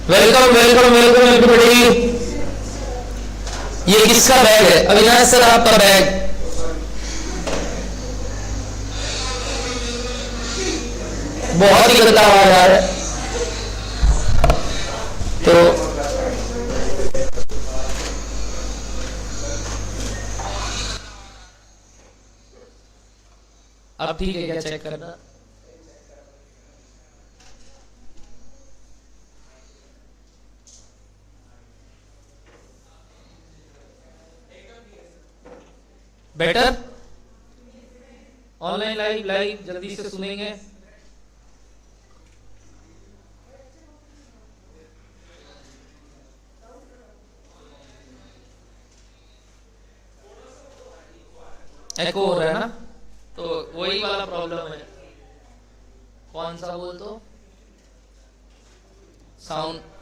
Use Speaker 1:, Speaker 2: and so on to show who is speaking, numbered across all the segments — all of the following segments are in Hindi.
Speaker 1: Welcome welcome welcome everybody. ये किसका बैग है? अविनाश सर आपका बैग। बहुत ही गंदा आवाज आ रहा है। तो अब ठीक है क्या? चेक करना। बेटर। ऑनलाइन लाइव लाइव जल्दी से सुनेंगे। एको हो रहा है ना? तो वही वाला प्रॉब्लम है। कौन सा बोल तो? साउंड।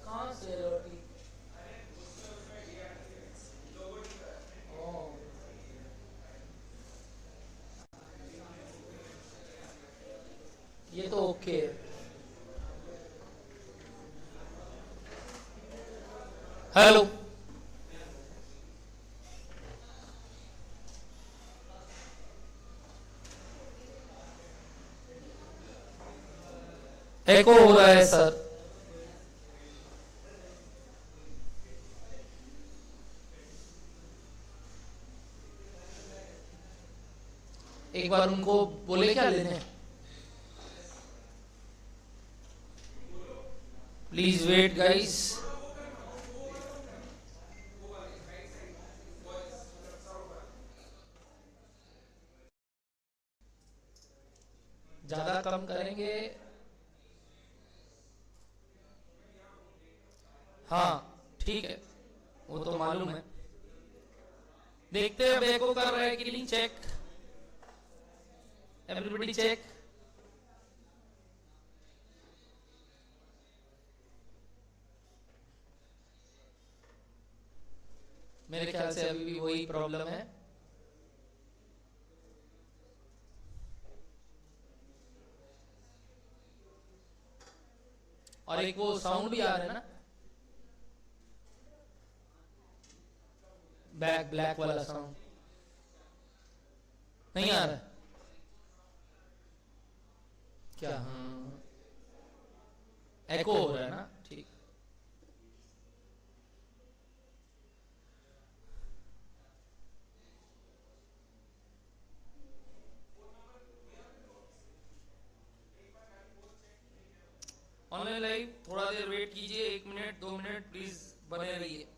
Speaker 1: कहाँ से रोटी? ओ, ये तो ओके है। हेलो। एको हो रहा है सर। एक बार उनको बोले क्या लेने? Please wait guys. ज्यादा कम करेंगे। हाँ ठीक है, वो तो मालूम है। देखते हैं अब एको कर रहा है कि नहीं। चेक। Everybody check. मेरे ख्याल से अभी भी वही प्रॉब्लम है। और एक वो साउंड भी आ रहा है ना, बैक ब्लैक वाला साउंड नहीं आ रहा है क्या? हाँ, एको हो रहा है ना। ठीक। ऑनलाइन लाइव थोड़ा देर वेट कीजिए, 1 मिनट 2 मिनट प्लीज बने रहिए।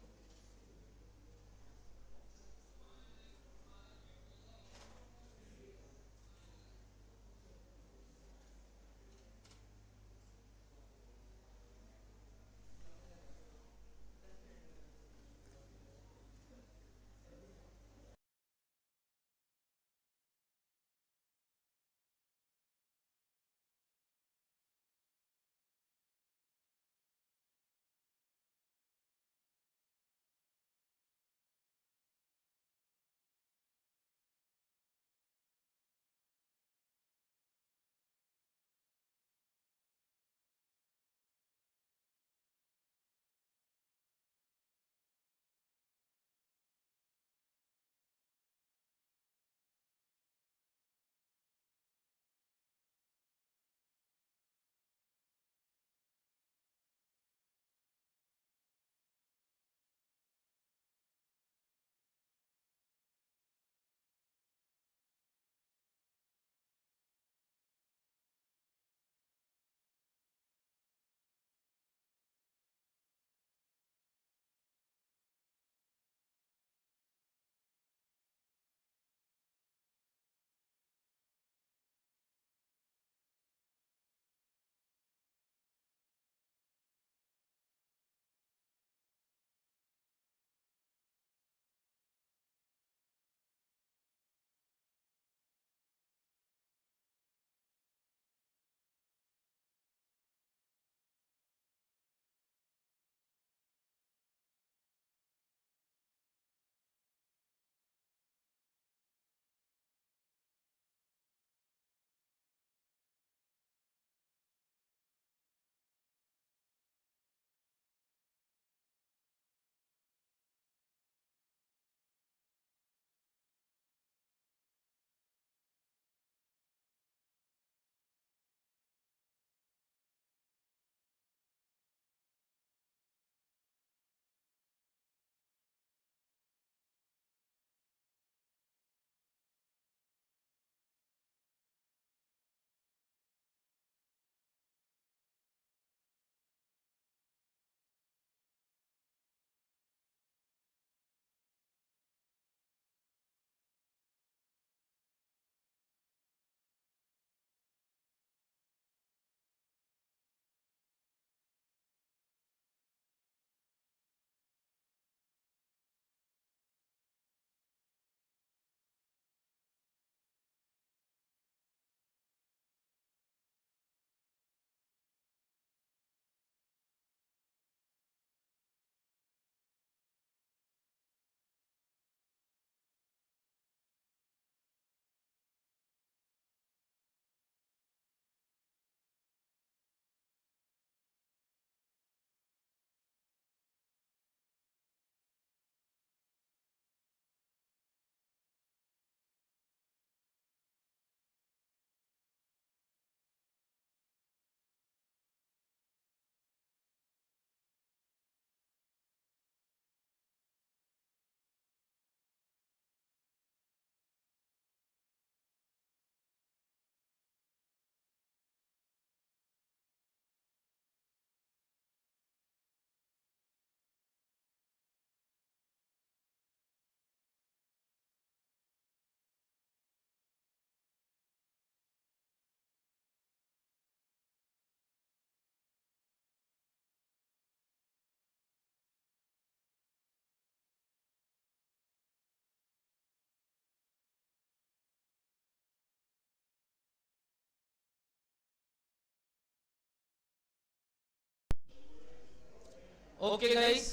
Speaker 1: Okay guys,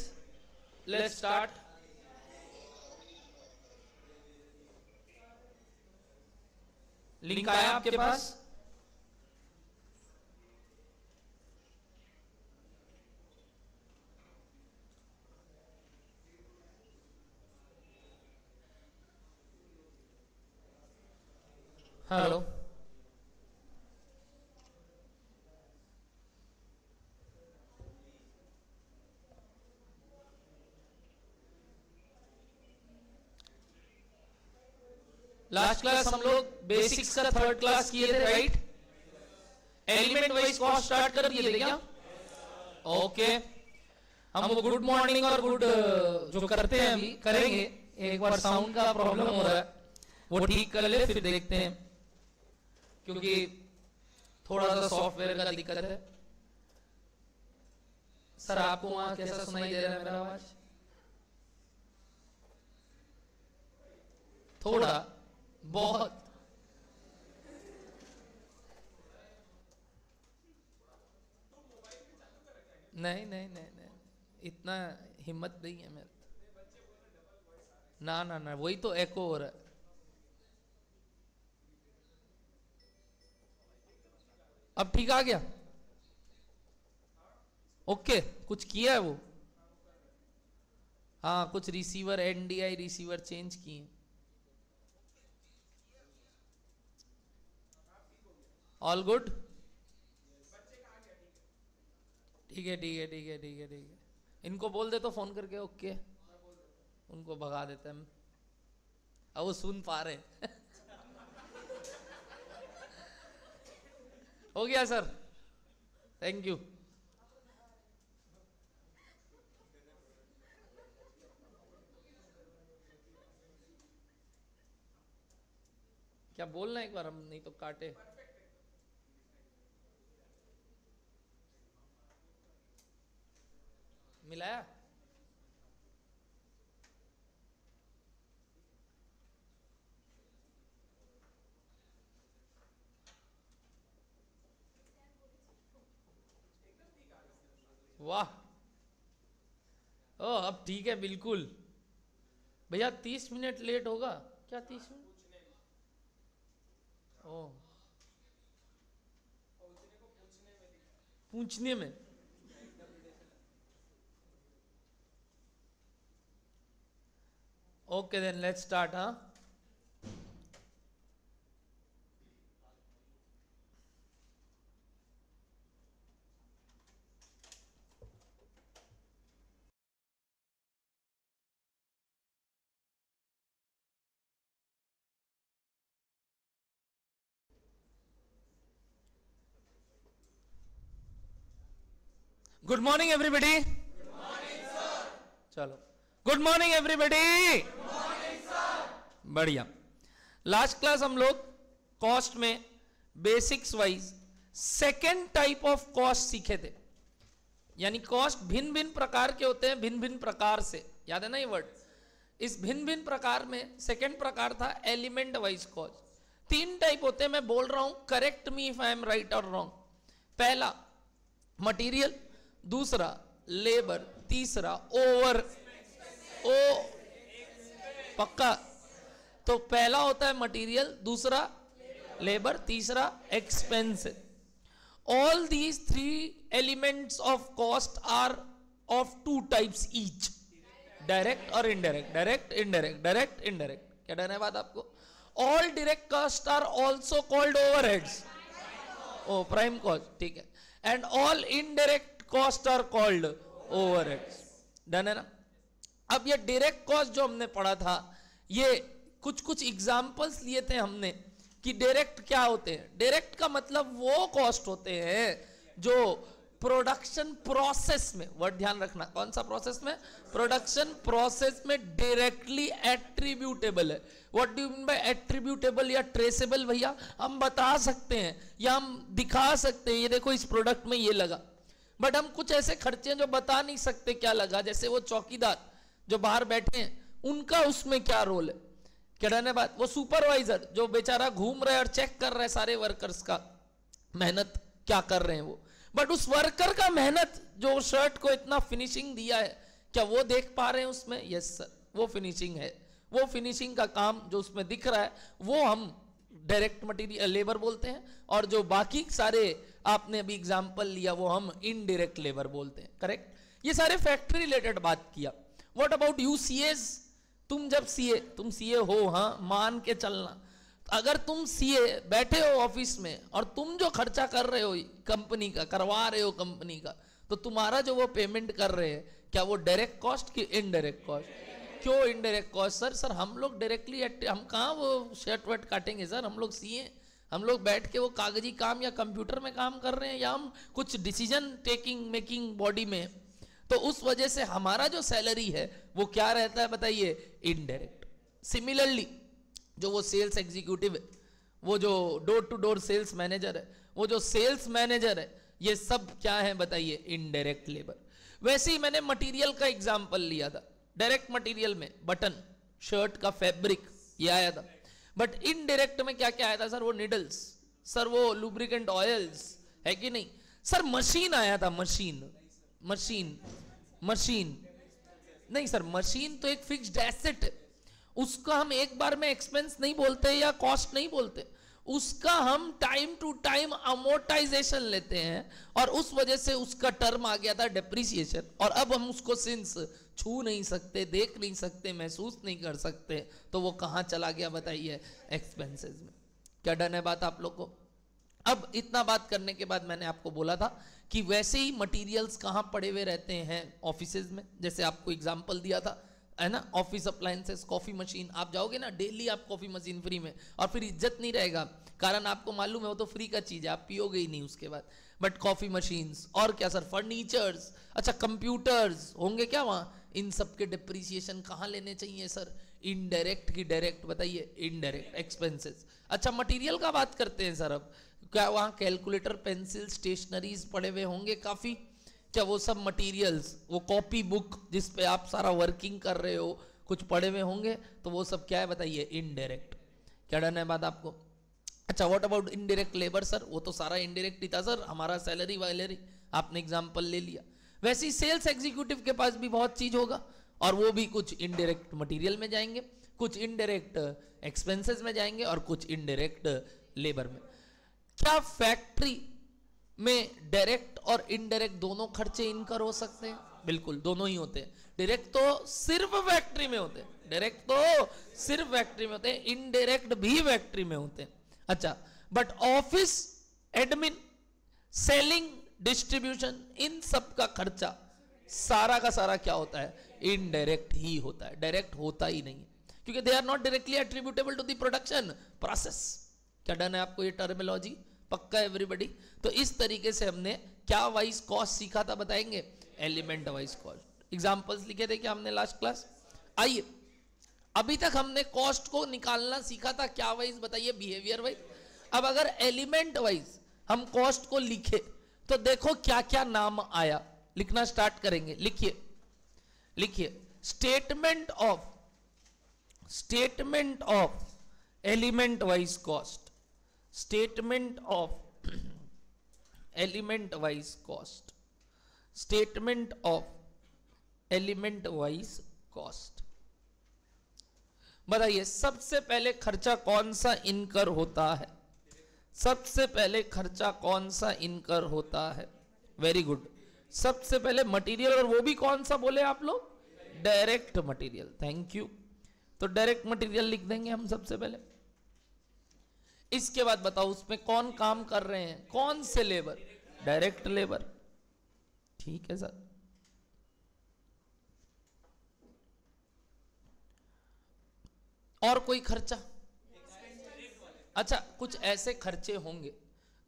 Speaker 1: let's start. Link आया आपके पास? हेलो, लास्ट क्लास हम लोग बेसिक्स का थर्ड क्लास किए थे, right? Element wise cost start कर दिए थे क्या? ओके, हम वो गुड मॉर्निंग और गुड जो करते हैं अभी करेंगे। एक बार साउंड का प्रॉब्लम हो रहा है, वो ठीक कर ले, फिर देखते हैं, क्योंकि थोड़ा सा सॉफ्टवेयर का दिक्कत है। सर आपको वहां कैसा सुनाई दे रहा है मेरा आवाज? थोड़ा बहुत? नहीं नहीं नहीं नहीं, इतना हिम्मत नहीं है मेरे। ना ना ना, वही तो एको हो रहा है। अब ठीक आ गया? ओके, कुछ किया है वो? हाँ, कुछ रिसीवर एनडीआई रिसीवर चेंज किए। All good? ठीक है ठीक है ठीक है ठीक है ठीक है। इनको बोल दे तो फोन करके, ओके, उनको भगा देते हम। अब वो सुन पा रहे। हो गया सर, थैंक यू। क्या बोलना एक बार, हम नहीं तो काटे। मिलाया? वाह, ओ अब ठीक है बिल्कुल। भैया 30 मिनट लेट होगा क्या? 30 मिनट? ओ, पूछने में। Okay then let's start. हाँ, गुड मॉर्निंग एवरीबॉडी। चलो, गुड मॉर्निंग एवरीबॉडी। बढ़िया। लास्ट क्लास हम लोग कॉस्ट में basics wise second type of cost सीखे थे। यानी कॉस्ट भिन्न भिन्न प्रकार के होते हैं, भिन्न भिन्न प्रकार से, याद है ना ये वर्ड? इस भिन्न भिन्न प्रकार में सेकेंड प्रकार था एलिमेंट वाइज कॉस्ट। 3 टाइप होते हैं, मैं बोल रहा हूं, correct me if I am right और रॉन्ग। पहला मटेरियल, दूसरा लेबर, तीसरा ओवर ओ पक्का। तो पहला होता है मटेरियल, दूसरा लेबर, तीसरा expense. All these 3 elements of cost are of 2 types each, direct और indirect, direct indirect, direct indirect. क्या डर है बात आपको? All direct cost are also called overheads, ओ प्राइम कॉस्ट, ठीक है। And all indirect cost are called overheads. Done है ना? अब ये डायरेक्ट कॉस्ट जो हमने पढ़ा था, ये कुछ कुछ एग्जांपल्स लिए थे हमने कि डायरेक्ट क्या होते हैं। डायरेक्ट का मतलब वो कॉस्ट होते हैं जो प्रोडक्शन प्रोसेस में, वर्ड ध्यान रखना, कौन सा प्रोसेस में? प्रोडक्शन प्रोसेस में डायरेक्टली एट्रीब्यूटेबल है। What do you mean by attributable या ट्रेसेबल? भैया हम बता सकते हैं या हम दिखा सकते हैं, ये देखो इस प्रोडक्ट में ये लगा, बट हम कुछ ऐसे खर्चे हैं जो बता नहीं सकते क्या लगा। जैसे वो चौकीदार जो बाहर बैठे हैं, उनका उसमें क्या रोल है? क्या रहने बात? वो सुपरवाइजर जो बेचारा घूम रहा है और चेक कर रहा है सारे वर्कर्स का मेहनत क्या कर रहे हैं वो। बट उस वर्कर का मेहनत जो शर्ट को इतना फिनिशिंग दिया है, क्या वो देख पा रहे हैं उसमें? यस सर, वो फिनिशिंग है। वो फिनिशिंग का काम जो उसमें दिख रहा है वो हम डायरेक्ट मटेरियल लेबर बोलते हैं, और जो बाकी सारे आपने अभी एग्जांपल लिया वो हम इनडायरेक्ट लेबर बोलते हैं। करेक्ट? ये सारे फैक्ट्री रिलेटेड बात किया। What about you CS? तुम जब तुम सीए हो, हाँ, मान के चलना, अगर तुम सीए बैठे हो ऑफिस में और तुम जो खर्चा कर रहे हो कंपनी का, करवा रहे हो कंपनी का, तो तुम्हारा जो वो पेमेंट कर रहे हैं, क्या वो डायरेक्ट कॉस्ट की इनडायरेक्ट कॉस्ट? क्यों इनडायरेक्ट कॉस्ट? सर हम लोग डायरेक्टली, हम कहाँ वो शर्ट वर्ट काटेंगे सर, हम लोग सीए, हम लोग बैठ के वो कागजी काम या कंप्यूटर में काम कर रहे हैं, या हम कुछ डिसीजन टेकिंग मेकिंग बॉडी में, तो उस वजह से हमारा जो सैलरी है वो क्या रहता है बताइए? इनडायरेक्ट। सिमिलरली जो वो सेल्स एग्जीक्यूटिव है, वो जो door to door sales manager है, वो जो सेल्स मैनेजर है, ये सब क्या है बताइए? Indirect labour. वैसे ही मैंने मटेरियल का एग्जांपल लिया था। डायरेक्ट मटेरियल में बटन, शर्ट का फैब्रिक, ये आया था। बट इनडायरेक्ट में क्या क्या आया था सर? वो निडल्स, सर वो लुब्रिकेंट ऑयल्स, है कि नहीं सर? मशीन आया था, मशीन नहीं सर, मशीन तो एक फिक्स्ड एसेट है, उसका हम एक बार में एक्सपेंस नहीं बोलते या कॉस्ट नहीं बोलते, उसका हम टाइम टू टाइम अमोर्टाइजेशन लेते हैं, और उस वजह से उसका टर्म आ गया था डेप्रिसिएशन। और अब हम उसको सिंस छू नहीं सकते, देख नहीं सकते, महसूस नहीं कर सकते, तो वो कहाँ चला गया बताइए? एक्सपेंसेस में। क्या डन है बात आप लोग को? अब इतना बात करने के बाद मैंने आपको बोला था कि वैसे ही मटेरियल्स कहाँ पड़े हुए रहते हैं ऑफिसेज में, जैसे आपको एग्जांपल दिया था, है ना, ऑफिस अप्लायंसेस, कॉफी मशीन। आप जाओगे ना डेली, आप कॉफी मशीन फ्री में, और फिर इज्जत नहीं रहेगा, कारण आपको मालूम है वो तो फ्री का चीज है, आप पियोगे ही नहीं उसके बाद। बट कॉफी मशीन्स, और क्या सर? फर्नीचर्स, अच्छा कंप्यूटर्स होंगे क्या वहाँ? इन सब के डिप्रिसिएशन कहाँ लेने चाहिए सर? इनडायरेक्ट की डायरेक्ट बताइए? Indirect expenses. अच्छा मटेरियल का बात करते हैं सर। अब क्या वहाँ कैलकुलेटर, पेंसिल, स्टेशनरीज पड़े हुए होंगे काफी? क्या वो सब मटेरियल्स, वो कॉपी बुक जिस पे आप सारा वर्किंग कर रहे हो, कुछ पड़े हुए होंगे, तो वो सब क्या है बताइए? इनडायरेक्ट। क्या डन है बात आपको? अच्छा what about indirect labour sir? वो तो सारा इनडायरेक्ट ही था सर, हमारा सैलरी वैलरी, आपने एग्जांपल ले लिया। वैसे ही सेल्स एग्जीक्यूटिव के पास भी बहुत चीज होगा, और वो भी कुछ इनडायरेक्ट मटेरियल में जाएंगे, कुछ इनडायरेक्ट एक्सपेंसेस में जाएंगे, और कुछ इनडायरेक्ट लेबर में। क्या फैक्ट्री में डायरेक्ट और इनडायरेक्ट दोनों खर्चे इनकर हो सकते हैं? बिल्कुल, दोनों ही होते हैं। डायरेक्ट तो सिर्फ फैक्ट्री में होते हैं, डायरेक्ट तो सिर्फ फैक्ट्री में होते हैं, इनडायरेक्ट भी फैक्ट्री में होते हैं। अच्छा, but office, admin, selling, distribution, इन सब का खर्चा सारा का सारा क्या होता है? इनडायरेक्ट ही होता है, डायरेक्ट होता ही नहीं है, क्योंकि they are not directly attributable to the production process. क्या डन है आपको ये टर्मिनोलॉजी? पक्का एवरीबॉडी? तो इस तरीके से हमने क्या वाइज कॉस्ट सीखा था बताएंगे? Element wise cost. एग्जांपल्स लिखे थे क्या हमने लास्ट क्लास? आइए, अभी तक हमने कॉस्ट को निकालना सीखा था क्या वाइज बताइए? Behaviour wise. अब अगर एलिमेंट वाइज हम कॉस्ट को लिखे तो देखो क्या क्या नाम आया। लिखना स्टार्ट करेंगे, लिखिए statement of element wise cost, statement of element wise cost, statement of element wise cost. बताइए सबसे पहले खर्चा कौन सा इनकर होता है? सबसे पहले खर्चा कौन सा इनकर होता है? वेरी गुड, सबसे पहले मटेरियल, और वो भी कौन सा बोले आप लोग? Direct material. Thank you. तो डायरेक्ट मटेरियल लिख देंगे हम सबसे पहले। इसके बाद बताओ उसमें कौन काम कर रहे हैं, कौन से लेबर? Direct labour. ठीक है सर। और कोई खर्चा? अच्छा, कुछ ऐसे खर्चे होंगे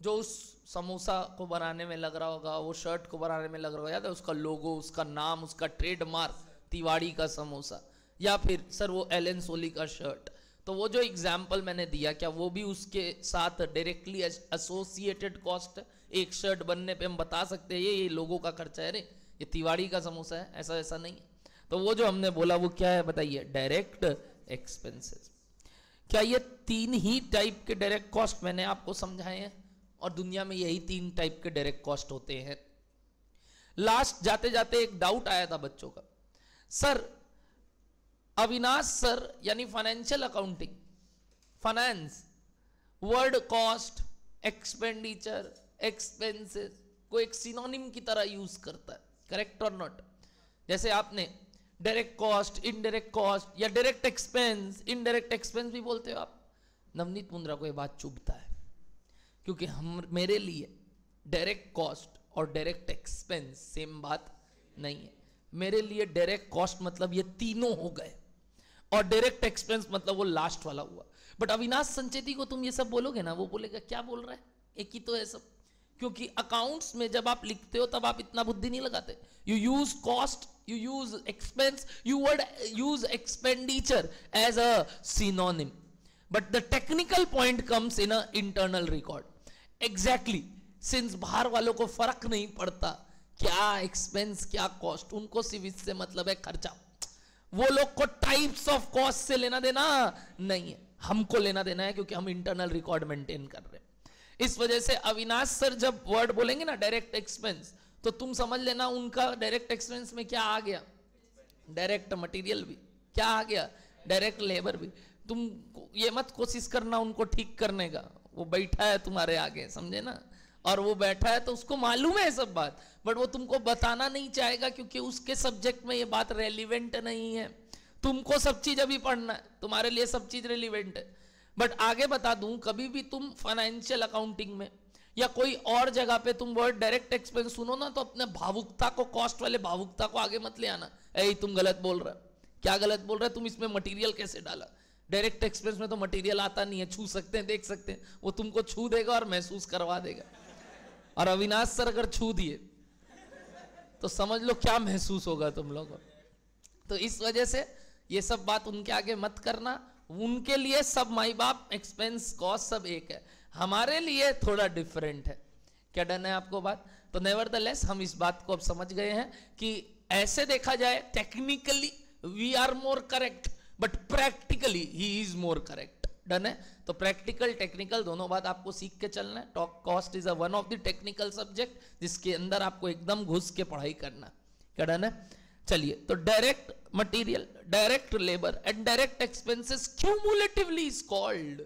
Speaker 1: जो उस समोसा को बनाने में लग रहा होगा, वो शर्ट को बनाने में लग रहा होगा, याद है उसका लोगो, उसका नाम, उसका ट्रेडमार्क, तिवाड़ी का समोसा, या फिर सर वो एलन सोली का शर्ट। तो वो जो एग्जाम्पल मैंने दिया, क्या वो भी उसके साथ डायरेक्टली एसोसिएटेड कॉस्ट है? एक शर्ट बनने पे हम बता सकते हैं ये लोगों का खर्चा है, रे ये तिवाड़ी का समोसा है, ऐसा ऐसा नहीं है। तो वो जो हमने बोला वो क्या है बताइए? Direct expenses. क्या ये तीन ही टाइप के डायरेक्ट कॉस्ट मैंने आपको समझाए हैं? और दुनिया में यही 3 टाइप के डायरेक्ट कॉस्ट होते हैं। लास्ट जाते जाते एक डाउट आया था बच्चों का, सर अविनाश सर यानी financial accounting, finance, word cost, expenditure, expenses को एक सिनोनिम की तरह यूज करता है, करेक्ट और नॉट? जैसे आपने डायरेक्ट कॉस्ट, इनडायरेक्ट कॉस्ट या डायरेक्ट एक्सपेंस, इनडायरेक्ट एक्सपेंस भी बोलते हो आप। नवनीत मुंद्रा को ये बात चुभता है, क्योंकि मेरे लिए डायरेक्ट कॉस्ट और डायरेक्ट एक्सपेंस सेम बात नहीं है। मेरे लिए डायरेक्ट कॉस्ट मतलब ये तीनों हो गए और डायरेक्ट एक्सपेंस मतलब वो लास्ट वाला हुआ। बट अविनाश संचेती को तुम ये सब बोलोगे ना, वो बोलेगा क्या बोल रहा है, एक ही तो है सब। क्योंकि अकाउंट्स में जब आप लिखते हो तब आप इतना बुद्धि नहीं लगाते। You use cost, you use expense, you would use expenditure as a synonym, but the technical point comes in a internal record. Exactly, since बाहर वालों को फर्क नहीं पड़ता क्या एक्सपेंस क्या कॉस्ट, उनको सिर्फ इससे मतलब है खर्चा। वो लोग को टाइप्स ऑफ कॉस्ट से लेना देना नहीं है, हमको लेना देना है, क्योंकि हम इंटरनल रिकॉर्ड मेंटेन कर रहे हैं। इस वजह से अविनाश सर जब वर्ड बोलेंगे ना डायरेक्ट एक्सपेंस, तो तुम समझ लेना उनका डायरेक्ट एक्सपेंस में क्या आ गया, डायरेक्ट मटेरियल भी, क्या आ गया, डायरेक्ट लेबर भी। तुम ये मत कोशिश करना उनको ठीक करने का, वो बैठा है तुम्हारे आगे, समझे ना, और वो बैठा है तो उसको मालूम है सब बात, बट वो तुमको बताना नहीं चाहेगा, क्योंकि उसके सब्जेक्ट में ये बात रेलिवेंट नहीं है। तुमको सब चीज अभी पढ़ना है, तुम्हारे लिए सब चीज रेलिवेंट है। बट आगे बता दूं, कभी भी तुम फाइनेंशियल अकाउंटिंग में या कोई और जगह पे तुम वर्ड डायरेक्ट एक्सपेंस सुनो ना, तो अपने भावुकता को, कॉस्ट वाले भावुकता को आगे मत ले आना। ऐ तुम गलत बोल रहे हो, क्या गलत बोल रहे हो, तुम इसमें मटेरियल कैसे डाला। डायरेक्ट एक्सपेंस में तो मटेरियल आता नहीं है, छू सकते हैं, देख सकते हैं, वो तुमको छू देगा और महसूस करवा देगा। और अविनाश सर अगर छू दिए तो समझ लो क्या महसूस होगा तुम लोगों को। तो इस वजह से ये सब बात उनके आगे मत करना। उनके लिए सब माई बाप, एक्सपेंस, कॉस्ट सब एक है, हमारे लिए थोड़ा डिफरेंट है। क्या डन है आपको बात? तो नेवरदलेस हम इस बात को अब समझ गए हैं कि ऐसे देखा जाए technically we are more correct, but practically he is more correct. Done है? तो प्रैक्टिकल टेक्निकल दोनों बात आपको सीख के चलना है। Talk cost is a one of the technical subject जिसके अंदर आपको एकदम घुस के पढ़ाई करना। क्या डन है? चलिए, तो direct material, direct labour and direct expenses cumulatively is called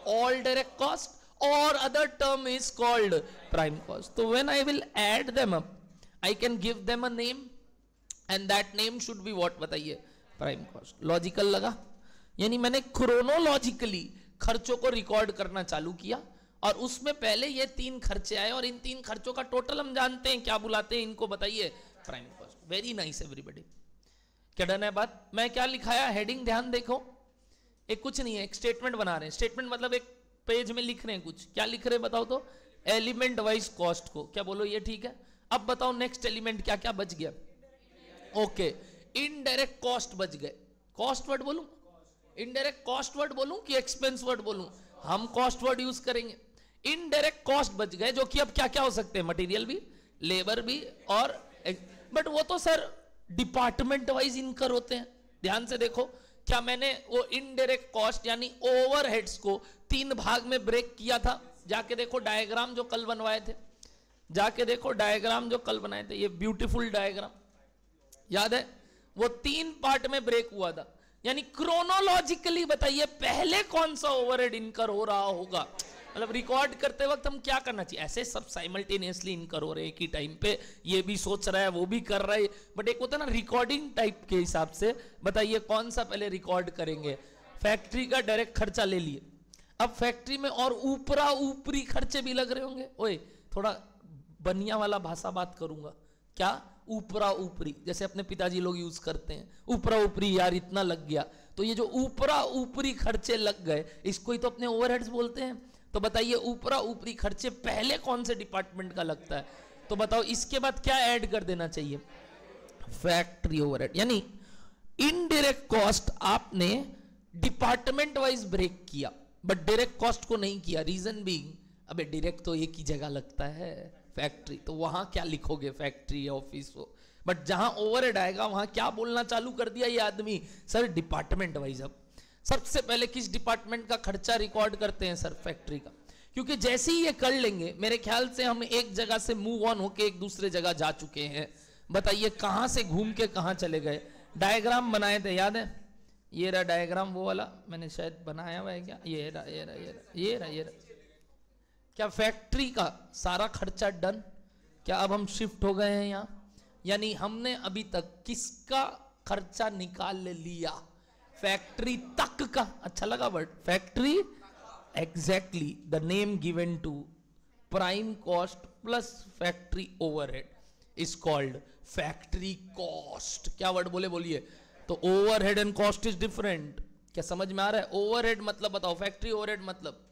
Speaker 1: all direct cost, or other term is called prime cost. So when I will add them up, I can give them a name and that name should be what, बताइए, prime cost. लॉजिकल लगा? यानी मैंने क्रोनोलॉजिकली खर्चों को रिकॉर्ड करना चालू किया और उसमें पहले ये 3 खर्चे आए और इन 3 खर्चों का टोटल हम जानते हैं क्या बुलाते हैं इनको, बताइए, prime cost. Very nice everybody. क्या डन है बात? मैं क्या लिखाया, हेडिंग ध्यान देखो, एक कुछ नहीं है, एक स्टेटमेंट बना रहे हैं। स्टेटमेंट मतलब एक पेज में लिख रहे हैं कुछ, क्या लिख रहे हैं बताओ तो, एलिमेंट वाइज कॉस्ट को। क्या बोलो, ये ठीक है? अब बताओ नेक्स्ट एलिमेंट क्या क्या बच गया। ओके, इनडायरेक्ट कॉस्ट बच गए। कॉस्ट वर्ड बोलूं, इनडायरेक्ट कॉस्ट वर्ड बोलूं कि एक्सपेंस वर्ड बोलूं? हम कॉस्ट वर्ड यूज करेंगे। इनडायरेक्ट कॉस्ट बच गए, जो कि अब क्या क्या हो सकते हैं, मटेरियल भी, लेबर भी, और बट वो तो सर डिपार्टमेंट वाइज इनकर होते हैं। ध्यान से देखो, क्या मैंने वो इनडायरेक्ट कॉस्ट यानी ओवरहेड्स को 3 भाग में ब्रेक किया था? जाके देखो डायग्राम जो कल बनवाए थे, जाके देखो डायग्राम जो कल बनाए थे, ये ब्यूटीफुल डायग्राम याद है? वो 3 पार्ट में ब्रेक हुआ था। यानी क्रोनोलॉजिकली बताइए पहले कौन सा ओवरहेड इनकर हो रहा होगा। मतलब रिकॉर्ड करते वक्त हम क्या करना चाहिए, ऐसे सब साइमल्टेनियसली इनकर हो रहे हैं एक ही टाइम पे, ये भी सोच रहा है वो भी कर रहा है, बट एक होता है ना रिकॉर्डिंग टाइप के हिसाब से, बताइए कौन सा पहले रिकॉर्ड करेंगे। फैक्ट्री का डायरेक्ट खर्चा ले लिए, अब फैक्ट्री में और ऊपरा ऊपरी खर्चे भी लग रहे होंगे। ओए थोड़ा बनिया वाला भाषा बात करूंगा, क्या ऊपरा ऊपरी, जैसे अपने पिताजी लोग यूज करते हैं, ऊपरा ऊपरी यार इतना लग गया। तो ये जो ऊपरा ऊपरी खर्चे लग गए, इसको ही तो अपने ओवरहेड्स बोलते हैं। तो बताइए ऊपरा ऊपरी खर्चे पहले कौन से डिपार्टमेंट का लगता है? तो बताओ इसके बाद क्या ऐड कर देना चाहिए, फैक्ट्री ओवरहेड। यानी इनडायरेक्ट कॉस्ट आपने डिपार्टमेंट वाइज ब्रेक किया, बट डायरेक्ट कॉस्ट को नहीं किया। रीजन बीइंग, अबे डायरेक्ट तो एक ही जगह लगता है, फैक्ट्री, तो वहां क्या लिखोगे, फैक्ट्री या ऑफिस हो। बट जहां ओवरहेड आएगा वहां क्या बोलना चालू कर दिया ये आदमी, सर डिपार्टमेंट वाइज। अब सबसे पहले किस डिपार्टमेंट का खर्चा रिकॉर्ड करते हैं सर, फैक्ट्री का, क्योंकि जैसे ही ये कर लेंगे मेरे ख्याल से हम एक जगह से मूव ऑन होके एक दूसरे जगह जा चुके हैं। बताइए कहां से घूम के कहां चले गए। डायग्राम बनाए थे, याद है? ये रहा डायग्राम, वो वाला मैंने शायद बनाया हुआ है क्या? ये रहा, ये रहा, ये रहा, ये रहा, ये रहा। क्या फैक्ट्री का सारा खर्चा डन? क्या अब हम शिफ्ट हो गए हैं यहां? यानी हमने अभी तक किसका खर्चा निकाल लिया? फैक्ट्री तक का। अच्छा लगा word factory? Exactly the name given to prime cost plus factory overhead is called factory cost. क्या वर्ड बोले? बोलिए। तो overhead and cost is different. क्या समझ में आ रहा है? ओवरहेड मतलब बताओ, फैक्ट्री ओवरहेड मतलब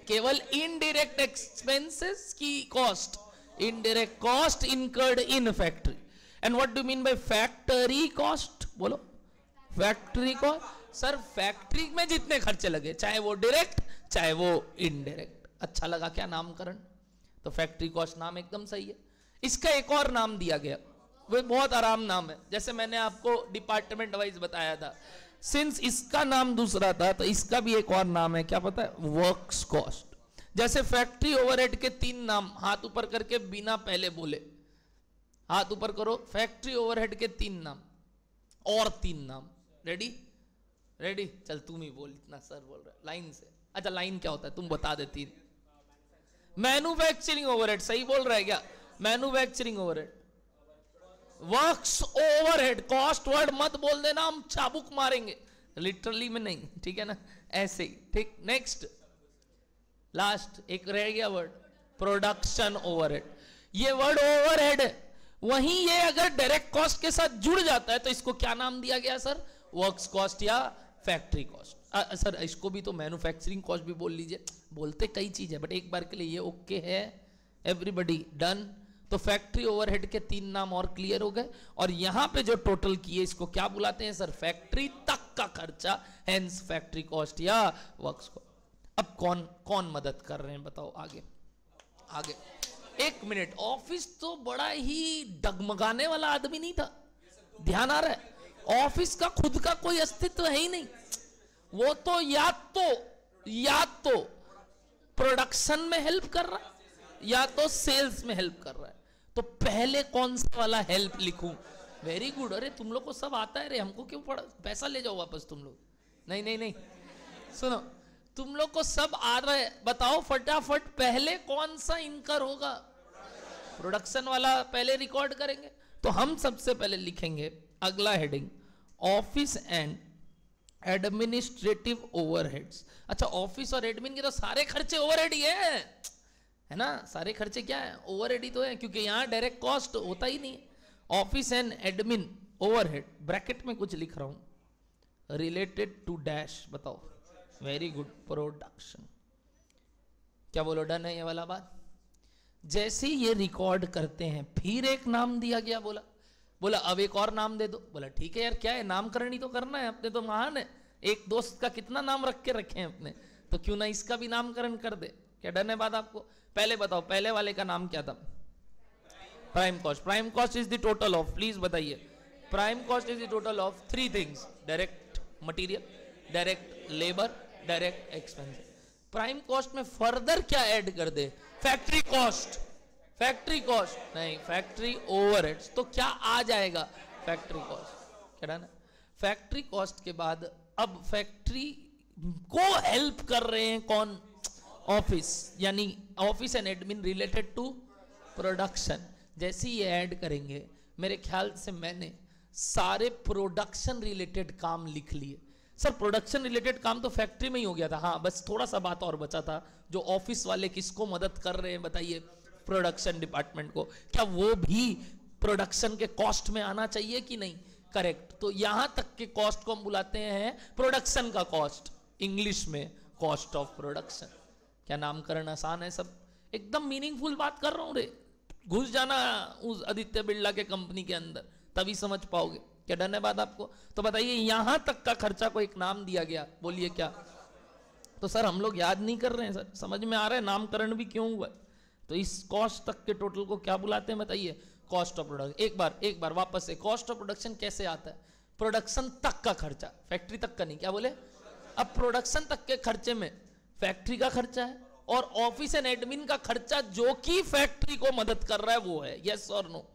Speaker 1: केवल इनडायरेक्ट एक्सपेंसेस की cost, indirect cost incurred in factory. And what do mean by factory cost? बोलो। फैक्ट्री कॉस्ट सर फैक्ट्री में जितने खर्चे लगे, चाहे वो डायरेक्ट चाहे वो इनडायरेक्ट। अच्छा लगा क्या नामकरण? तो फैक्ट्री कॉस्ट नाम एकदम सही है। इसका एक और नाम दिया गया, वो बहुत आराम नाम है, जैसे मैंने आपको डिपार्टमेंट वाइज बताया था। सिंस इसका नाम दूसरा था तो इसका भी एक और नाम है, क्या पता है? Works cost. जैसे फैक्ट्री ओवरहेड के 3 नाम, हाथ ऊपर करके बिना पहले बोले, हाथ ऊपर करो। फैक्ट्री ओवरहेड के 3 नाम और 3 नाम। रेडी? रेडी? चल तुम ही बोल, इतना सर बोल रहा है लाइन से। अच्छा लाइन क्या होता है तुम बता दे। 3 मैन्युफैक्चरिंग ओवरहेड, सही बोल रहा है क्या? Manufacturing overhead, works overhead. Cost word मत बोल देना, हम चाबुक मारेंगे, लिटरली में नहीं, ठीक है ना? ऐसे ही, ठीक। नेक्स्ट लास्ट एक रह गया वर्ड, प्रोडक्शन ओवरहेड। ये वर्ड ओवरहेड है, वहीं ये अगर डायरेक्ट कॉस्ट के साथ जुड़ जाता है तो इसको क्या नाम दिया गया सर? वर्क्स कॉस्ट या फैक्ट्री कॉस्ट। सर इसको भी तो मैन्युफैक्चरिंग कॉस्ट भी बोल लीजिए, बोलते कई चीज है बट एक बार के लिए ये ओके है? Everybody done? तो फैक्ट्री ओवरहेड के 3 नाम और क्लियर हो गए। और यहां पे जो टोटल किए इसको क्या बुलाते हैं सर? फैक्ट्री तक का खर्चा, हेंस फैक्ट्री कॉस्ट या वर्क्स कॉस्ट। अब कौन कौन मदद कर रहे हैं बताओ? आगे आगे 1 मिनट। ऑफिस तो बड़ा ही डगमगाने वाला आदमी नहीं था, ध्यान आ रहा है? ऑफिस का खुद का कोई अस्तित्व है ही नहीं। वो तो या तो प्रोडक्शन में हेल्प कर रहा है या तो सेल्स में हेल्प कर रहा है। तो पहले कौन सा वाला हेल्प लिखूं? Very good. अरे तुम लोग को सब आता है रे, हमको क्यों पढ़ा? पैसा ले जाओ वापस तुम लोग। नहीं नहीं नहीं, सुनो, तुम लोग को सब आ रहा है, बताओ फटाफट पहले कौन सा इनकर होगा? प्रोडक्शन वाला पहले रिकॉर्ड करेंगे। तो हम सबसे पहले लिखेंगे अगला heading, office and administrative overheads. अच्छा ऑफिस और एडमिन के तो सारे खर्चे ओवरहेड ही है ना? सारे खर्चे क्या है? ओवरहेड ही तो है, क्योंकि यहां डायरेक्ट कॉस्ट होता ही नहीं। Office and admin overhead, bracket में कुछ लिख रहा हूं, रिलेटेड टू डैश। बताओ। Very good, production. क्या बोलो? डन है ये वाला बात? जैसे ये रिकॉर्ड करते हैं फिर एक नाम दिया गया, बोला अब एक और नाम दे दो। बोला ठीक है यार, क्या है, नामकरण ही तो करना है, अपने तो महान है। एक दोस्त का कितना नाम रख के रखे हैं अपने, तो क्यों ना इसका भी नामकरण कर दे। क्या डन है बात आपको? पहले बताओ, पहले वाले का नाम क्या था? Prime cost. Prime cost is the total of, please बताइए, prime cost is the total of 3 things, direct material, direct labour, direct expense. Prime cost में फर्दर क्या ऐड कर दे? Factory cost. फैक्ट्री कॉस्ट नहीं, फैक्ट्री ओवरहेड्स। तो क्या आ जाएगा? Factory cost. क्या ना? फैक्ट्री कॉस्ट के बाद अब फैक्ट्री को हेल्प कर रहे हैं कौन? ऑफिस, यानी office and admin related to production. जैसे ही ये ऐड करेंगे, मेरे ख्याल से मैंने सारे प्रोडक्शन रिलेटेड काम लिख लिए। सर प्रोडक्शन रिलेटेड काम तो फैक्ट्री में ही हो गया था। हाँ, बस थोड़ा सा बात और बचा था, जो ऑफिस वाले किसको मदद कर रहे हैं बताइए? प्रोडक्शन डिपार्टमेंट को। क्या वो भी प्रोडक्शन के कॉस्ट में आना चाहिए कि नहीं? करेक्ट। तो यहां तक के कॉस्ट को हम बुलाते हैं प्रोडक्शन का कॉस्ट, इंग्लिश में कॉस्ट ऑफ प्रोडक्शन। क्या नामकरण आसान है? सब एकदम मीनिंगफुल बात कर रहा हूं रे, घुस जाना उस आदित्य बिरला के कंपनी के अंदर, तभी समझ पाओगे। क्या डन है बात आपको? तो बताइए यहां तक का खर्चा को एक नाम दिया गया, बोलिए क्या? तो सर हम लोग याद नहीं कर रहे हैं सर, समझ में आ रहा है नामकरण भी क्यों हुआ? तो इस कॉस्ट तक के टोटल को क्या बुलाते हैं बताइए? Cost of production. एक बार वापस से, कॉस्ट ऑफ प्रोडक्शन कैसे आता है? प्रोडक्शन तक का खर्चा, फैक्ट्री तक का नहीं। क्या बोले? अब प्रोडक्शन तक के खर्चे में फैक्ट्री का खर्चा है, और ऑफिस एंड एडमिन का खर्चा जो कि फैक्ट्री को मदद कर रहा है वो है। यस और नो?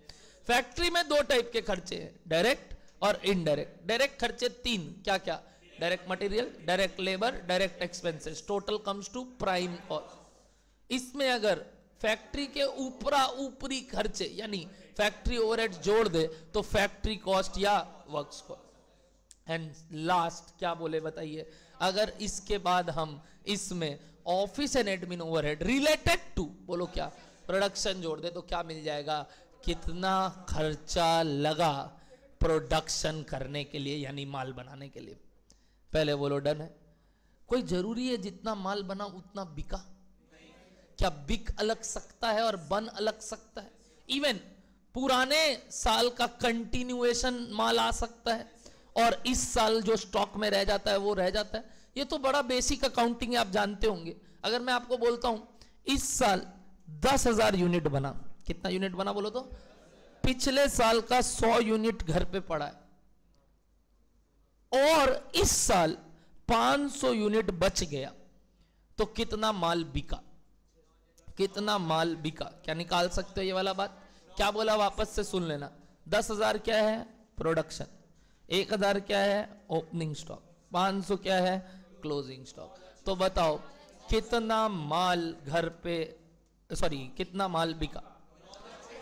Speaker 1: फैक्ट्री में दो टाइप के खर्चे हैं, डायरेक्ट और इनडायरेक्ट। डायरेक्ट खर्चे तीन, क्या क्या? Direct material, direct labour, direct expenses, total comes to prime cost. इसमें अगर फैक्ट्री के ऊपरी खर्चे यानी फैक्ट्री ओवरहेड जोड़ दे तो फैक्ट्री कॉस्ट या वर्क्स कॉस्ट। एंड लास्ट क्या बोले बताइए, अगर इसके बाद हम इसमें office and admin overhead related to, बोलो क्या, प्रोडक्शन जोड़ दे तो क्या मिल जाएगा? कितना खर्चा लगा प्रोडक्शन करने के लिए यानी माल बनाने के लिए। पहले बोलो डन है? कोई जरूरी है जितना माल बना उतना बिका? क्या बिक अलग सकता है और बन अलग सकता है? इवन पुराने साल का कंटिन्यूएशन माल आ सकता है और इस साल जो स्टॉक में रह जाता है वो रह जाता है। ये तो बड़ा बेसिक अकाउंटिंग है, आप जानते होंगे। अगर मैं आपको बोलता हूं इस साल 10,000 यूनिट बना, कितना यूनिट बना बोलो तो? पिछले साल का 100 यूनिट घर पे पड़ा है और इस साल 500 यूनिट बच गया, तो कितना माल बिका? कितना माल बिका? क्या निकाल सकते हो ये वाला बात? क्या बोला वापस से सुन लेना। 10,000 क्या है? प्रोडक्शन। 1,000 क्या है? Opening stock. 500 क्या है? Closing stock. तो बताओ कितना माल घर पे, सॉरी कितना माल बिका?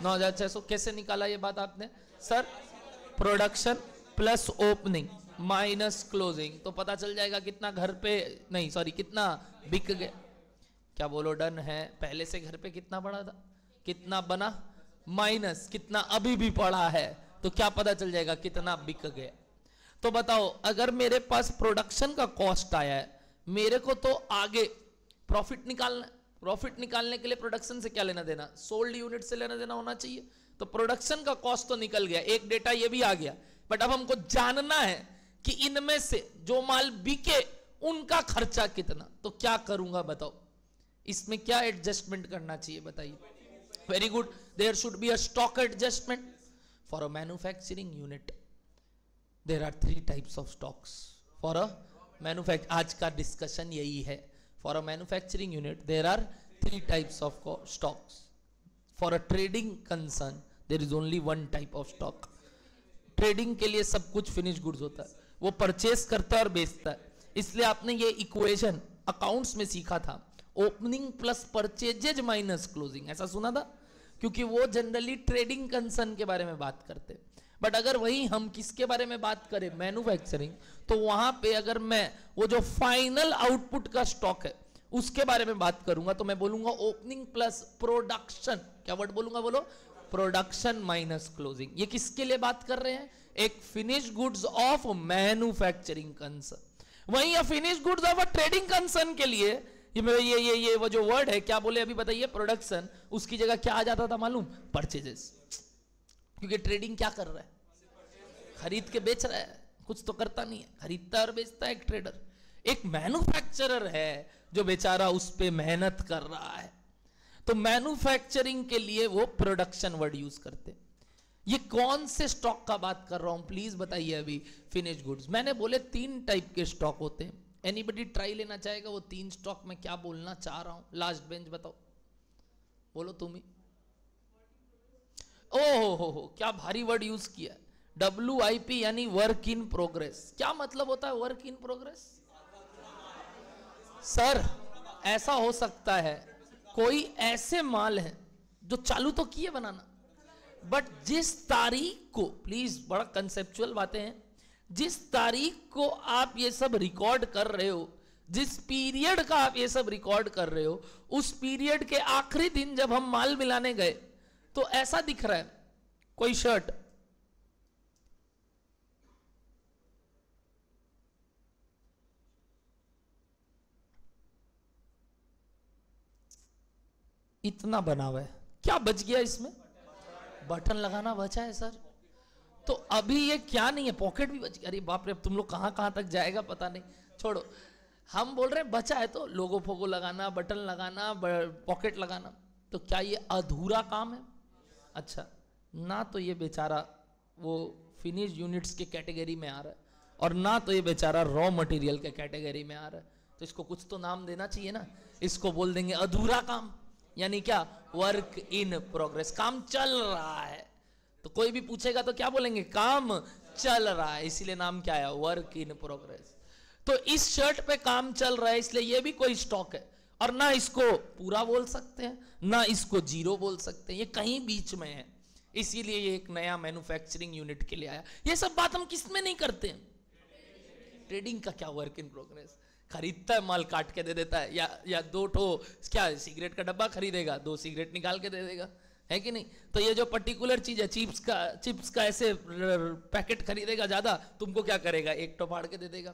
Speaker 1: 9,600। कैसे निकाला ये बात आपने? Sir production plus opening minus closing, तो पता चल जाएगा कितना घर पे, नहीं सॉरी कितना बिक गया। क्या बोलो डन है? पहले से घर पे कितना पड़ा था, कितना बना, माइनस कितना अभी भी पड़ा है, तो क्या पता चल जाएगा कितना बिक गया। तो बताओ अगर मेरे पास प्रोडक्शन का कॉस्ट आया है, मेरे को तो आगे प्रॉफिट निकालना है। प्रॉफिट निकालने के लिए प्रोडक्शन से क्या लेना देना? सोल्ड यूनिट से लेना देना होना चाहिए। तो प्रोडक्शन का कॉस्ट तो निकल गया, एक डेटा ये भी आ गया, बट अब हमको जानना है कि इनमें से जो माल बिके उनका खर्चा कितना। तो क्या करूंगा बताओ? इसमें क्या एडजस्टमेंट करना चाहिए बताइए? Very good, there should be a stock adjustment for a manufacturing unit. There are 3 types of stocks for a manufacture. आज का डिस्कशन यही है। For a manufacturing unit there are 3 types of stocks. For a trading concern there is only 1 type of stock. Trading के लिए सब कुछ फिनिश गुड्स होता है, वो परचेस करता है और बेचता है। इसलिए आपने ये इक्वेशन अकाउंट्स में सीखा था, opening plus purchases minus closing, ऐसा सुना था? क्योंकि वो जनरली ट्रेडिंग कंसर्न के बारे में बात करते। बट अगर वही हम किसके बारे में बात करें, मैन्युफैक्चरिंग, तो वहां पे अगर मैं वो जो फाइनल आउटपुट का स्टॉक है उसके बारे में बात करूंगा तो मैं बोलूंगा ओपनिंग प्लस प्रोडक्शन। क्या वर्ड बोलूंगा? बोलो, प्रोडक्शन माइनस क्लोजिंग। ये किसके लिए बात कर रहे हैं? एक finish goods of manufacturing concern. वहीं a finish goods of a trading concern के लिए ये वो जो वर्ड है, क्या बोले अभी बताइए? प्रोडक्शन। उसकी जगह क्या आ जाता था मालूम? परचेजेस। क्योंकि ट्रेडिंग क्या कर रहा है? खरीद के बेच रहा है, कुछ तो करता नहीं है, खरीदता है और बेचता है एक ट्रेडर। एक मैन्युफैक्चरर है जो बेचारा उस पे मेहनत कर रहा है। तो मैन्युफैक्चरिंग के लिए वो प्रोडक्शन वर्ड यूज करते। ये कौन से स्टॉक का बात कर रहा हूं प्लीज बताइए? अभी फिनिश गुड्स मैंने बोले 3 टाइप के स्टॉक होते हैं। एनीबडी ट्राई लेना चाहेगा वो 3 स्टॉक में क्या बोलना चाह रहा हूं? लास्ट बेंच बताओ, बोलो तुम ही। ओ हो क्या भारी वर्ड यूज किया, WIP यानी वर्क इन प्रोग्रेस। क्या मतलब होता है वर्क इन प्रोग्रेस? सर ऐसा हो सकता है कोई ऐसे माल है जो चालू तो किए बनाना, बट जिस तारीख को, प्लीज बड़ा कंसेप्चुअल बातें हैं, जिस तारीख को आप ये सब रिकॉर्ड कर रहे हो, जिस पीरियड का आप ये सब रिकॉर्ड कर रहे हो, उस पीरियड के आखिरी दिन जब हम माल मिलाने गए तो ऐसा दिख रहा है कोई शर्ट इतना बना हुआ है, क्या बच गया इसमें? बटन लगाना बचा है सर। तो अभी ये क्या नहीं है, पॉकेट भी बच गया। अरे बाप रे, अब तुम लोग कहां कहां तक जाएगा पता नहीं, छोड़ो। हम बोल रहे हैं बचा है तो लोगो फोगो लगाना, बटन लगाना, पॉकेट लगाना, तो क्या ये अधूरा काम है? अच्छा ना, तो ये बेचारा वो फिनिश यूनिट्स के कैटेगरी में आ रहा है और ना तो ये बेचारा रॉ मटेरियल के कैटेगरी में आ रहा है। तो इसको कुछ तो नाम देना चाहिए ना, इसको बोल देंगे अधूरा काम, यानी क्या, वर्क इन प्रोग्रेस, काम चल रहा है। तो कोई भी पूछेगा तो क्या बोलेंगे, काम चल रहा है, इसीलिए नाम क्या है, वर्क इन प्रोग्रेस। तो इस शर्ट पे काम चल रहा है, इसलिए ये भी कोई स्टॉक है, और ना इसको पूरा बोल सकते हैं ना इसको जीरो बोल सकते हैं, ये कहीं बीच में है, इसीलिए ये एक नया मैन्युफैक्चरिंग यूनिट के लिए आया। ये सब बात हम किस में नहीं करते हैं, ट्रेडिंग का क्या वर्क इन प्रोग्रेस, खरीदता है माल काट के दे देता है, या दो ठो क्या सिगरेट का डब्बा खरीदेगा, 2 सिगरेट निकाल के दे देगा, है कि नहीं। तो ये जो पर्टिकुलर चीज है, चिप्स का ऐसे पैकेट खरीदेगा ज्यादा, तुमको क्या करेगा, एक तो फाड़ के दे देगा।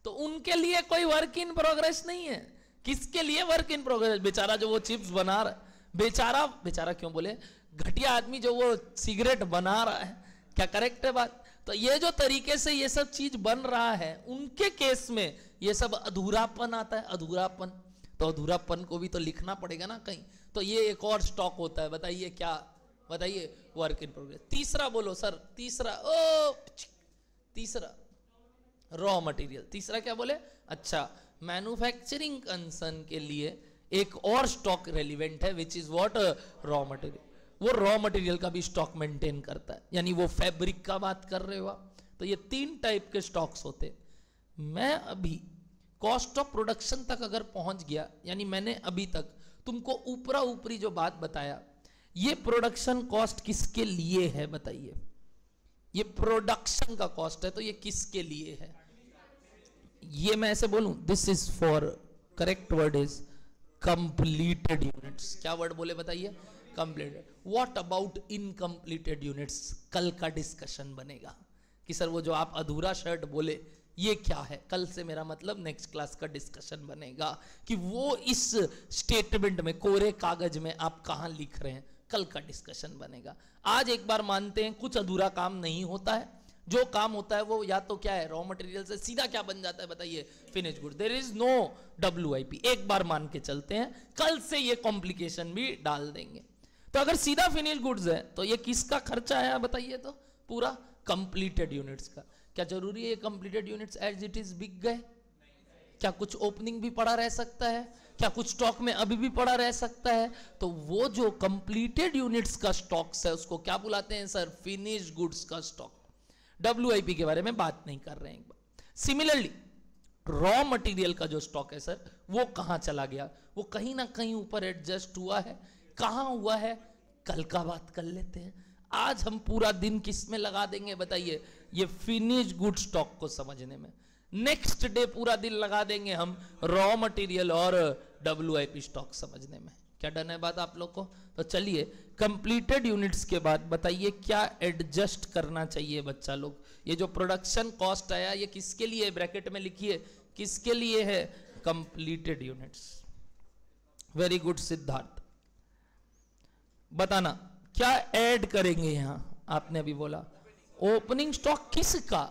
Speaker 1: तो उनके लिए कोई वर्क इन प्रोग्रेस नहीं है। किसके लिए वर्क इन प्रोग्रेस, बेचारा जो वो चिप्स बना रहा है, बेचारा क्यों बोले, घटिया आदमी जो वो सिगरेट बना रहा है, क्या करेक्ट है बात। तो ये जो तरीके से ये सब चीज बन रहा है, उनके केस में ये सब अधूरापन आता है, अधूरापन। तो अधूरापन को भी तो लिखना पड़ेगा ना कहीं, तो ये एक और स्टॉक होता है। बताइए क्या, बताइए, वर्क इन प्रोग्रेस। तीसरा बोलो सर, तीसरा रॉ मटेरियल। तीसरा क्या बोले, अच्छा, मैन्युफैक्चरिंग कंसर्न के लिए एक और स्टॉक रेलिवेंट है, which is what, raw material. वो रॉ मटेरियल का भी स्टॉक मेंटेन करता है, यानी वो फैब्रिक का बात कर रहे हो आप। तो ये 3 टाइप के स्टॉक्स होते। मैं अभी कॉस्ट ऑफ प्रोडक्शन तक अगर पहुंच गया, यानी मैंने अभी तक तुमको ऊपरा ऊपरी जो बात बताया, ये प्रोडक्शन कॉस्ट किसके लिए है बताइए, ये प्रोडक्शन का कॉस्ट है, तो ये किसके लिए है, ये मैं ऐसे बोलूं, this is for, correct word is completed units. क्या वर्ड बोले बताइए, completed. What about incompleted units, कल का डिस्कशन बनेगा कि सर वो जो आप अधूरा शर्ट बोले ये क्या है। कल से मेरा मतलब नेक्स्ट क्लास का डिस्कशन बनेगा कि वो इस स्टेटमेंट में, कोरे कागज में आप कहां लिख रहे हैं, कल का डिस्कशन बनेगा। आज एक बार मानते हैं कुछ अधूरा काम नहीं होता है, जो काम होता है वो या तो क्या है, रॉ मटेरियल से सीधा क्या बन जाता है बताइए, finish good. There is no WIP, एक बार मान के चलते हैं, कल से ये कॉम्प्लिकेशन भी डाल देंगे। तो अगर सीधा फिनिश गुड्स है तो ये किसका खर्चा है बताइए, तो पूरा कंप्लीटेड यूनिट्स का। क्या जरूरी है ये completed units as it is बिक गए, क्या कुछ ओपनिंग भी पड़ा रह सकता है, क्या कुछ स्टॉक में अभी भी पड़ा रह सकता है। तो वो जो कंप्लीटेड यूनिट्स का स्टॉक्स है उसको क्या बुलाते हैं सर, फिनिश गुड्स का स्टॉक। WIP के बारे में बात नहीं कर रहे हैं एक बार। सिमिलरली रॉ मटेरियल का जो स्टॉक है सर, वो कहां चला गया, वो कहीं ना कहीं ऊपर एडजस्ट हुआ है। कहां हुआ है, कल का बात कर लेते हैं। आज हम पूरा दिन किस में लगा देंगे बताइए, ये फिनिश गुड स्टॉक को समझने में। नेक्स्ट डे पूरा दिन लगा देंगे हम रॉ मटेरियल और WIP स्टॉक समझने में। क्या डन है बात आप लोग को। तो चलिए कंप्लीटेड यूनिट्स के बाद बताइए क्या एडजस्ट करना चाहिए बच्चा लोग। ये जो प्रोडक्शन कॉस्ट आया ये किसके लिए, ब्रैकेट में लिखिए किसके लिए है, completed units. Very good Siddharth, बताना क्या ऐड करेंगे यहां। आपने अभी बोला ओपनिंग स्टॉक किसका,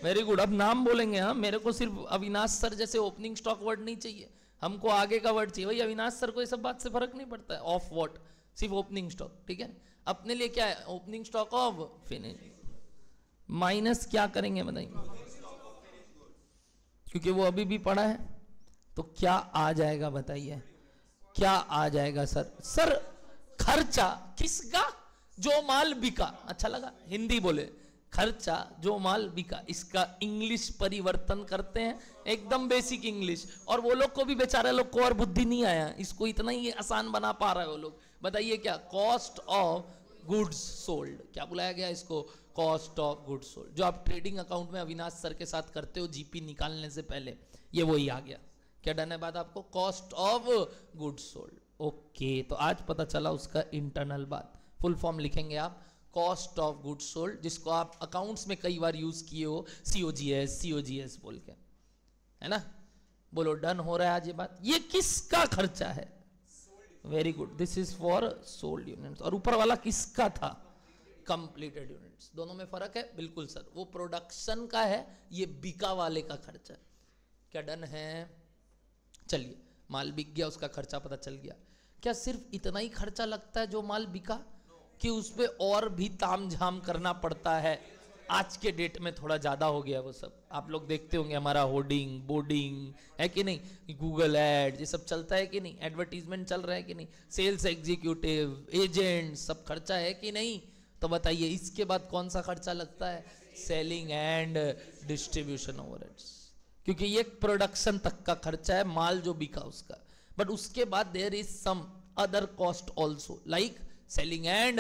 Speaker 1: वेरी गुड। अब नाम बोलेंगे, हाँ मेरे को सिर्फ अविनाश सर जैसे ओपनिंग स्टॉक वर्ड नहीं चाहिए, हमको आगे का वर्ड चाहिए। भाई अविनाश सर को ये सब बात से फर्क नहीं पड़ता है, ऑफ व्हाट, सिर्फ ओपनिंग स्टॉक, ठीक है। अपने लिए क्या है, opening stock of finish, minus क्या करेंगे बताइए, क्योंकि वो अभी भी पड़ा है। तो क्या आ जाएगा बताइए, क्या आ जाएगा सर। सर खर्चा किसका, जो माल बिका। अच्छा लगा हिंदी बोले, खर्चा जो माल बिका, इसका इंग्लिश परिवर्तन करते हैं, एकदम बेसिक इंग्लिश। और वो लोग को भी बेचारे लोग को और बुद्धि नहीं आया, इसको इतना ही आसान बना पा रहे हैं वो लोग। बताइए क्या, कॉस्ट ऑफ गुड्स सोल्ड, क्या बुलाया गया इसको, कॉस्ट ऑफ गुड्स सोल्ड। जो आप ट्रेडिंग अकाउंट में अविनाश सर के साथ करते हो जीपी निकालने से पहले, ये वही आ गया। क्या डन है बात आपको, cost of goods sold. Okay, तो आज पता चला उसका इंटरनल बात। फुल फॉर्म लिखेंगे आप, कॉस्ट ऑफ गुड्स सोल्ड, जिसको आप अकाउंट्स में कई बार यूज किए हो, COGS बोल के, है ना। बोलो डन हो रहा है आज ये बात। ये किसका खर्चा है, very good, this is for sold units. और ऊपर वाला किसका था, कंप्लीटेड यूनिट्स। दोनों में फर्क है, बिल्कुल सर, वो प्रोडक्शन का है, ये बिका वाले का खर्चा है। क्या डन है, चलिए माल बिक गया, उसका खर्चा पता चल गया। क्या सिर्फ इतना ही खर्चा लगता है जो माल बिका, कि उस पे और भी तामझाम करना पड़ता है, आज के डेट में थोड़ा ज्यादा हो गया वो सब, आप लोग देखते होंगे हमारा होर्डिंग बोर्डिंग है कि नहीं, गूगल एड ये सब चलता है कि नहीं, एडवर्टीजमेंट चल रहा है कि नहीं, सेल्स एग्जीक्यूटिव एजेंट सब खर्चा है कि नहीं। तो बताइए इसके बाद कौन सा खर्चा लगता है, सेलिंग एंड डिस्ट्रीब्यूशन ओवरहेड्स, क्योंकि ये प्रोडक्शन तक का खर्चा है, माल जो बिका उसका। बट उसके बाद there is some other cost also like selling and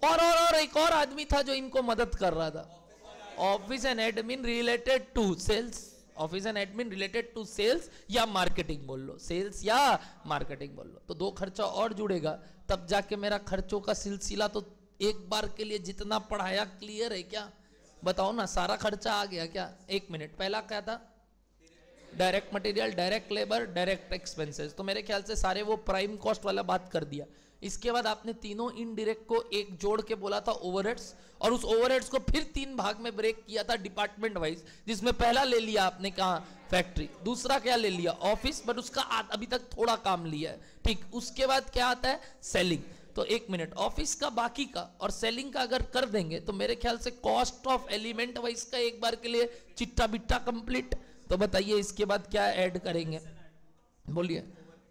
Speaker 1: और एक और आदमी था जो इनको मदद कर रहा था, office and admin related to sales, office and admin related to sales या मार्केटिंग बोल लो, सेल्स या मार्केटिंग बोल लो। तो दो खर्चा और जुड़ेगा, तब जाके मेरा खर्चों का सिलसिला तो एक बार के लिए जितना पढ़ाया क्लियर है क्या, बताओ ना, सारा खर्चा आ गया क्या। एक मिनट, पहला क्या था, direct material, direct labour, direct expenses, तो मेरे ख्याल से सारे वो प्राइम कॉस्ट वाला बात कर दिया। इसके बाद आपने तीनों इनडायरेक्ट को एक जोड़ के बोला था ओवरहेड्स, और उस ओवरहेड्स को फिर तीन भाग में ब्रेक किया था डिपार्टमेंट वाइज, जिसमें पहला ले लिया आपने कहा फैक्ट्री, दूसरा क्या ले लिया ऑफिस, बट उसका अभी तक थोड़ा काम लिया है, ठीक। उसके बाद क्या आता है, सेलिंग। तो एक मिनट, ऑफिस का बाकी का और सेलिंग का अगर कर देंगे तो मेरे ख्याल से कॉस्ट ऑफ एलिमेंट वाइज का एक बार के लिए चिट्टा बिट्टा कंप्लीट। तो बताइए इसके बाद क्या ऐड करेंगे, बोलिए,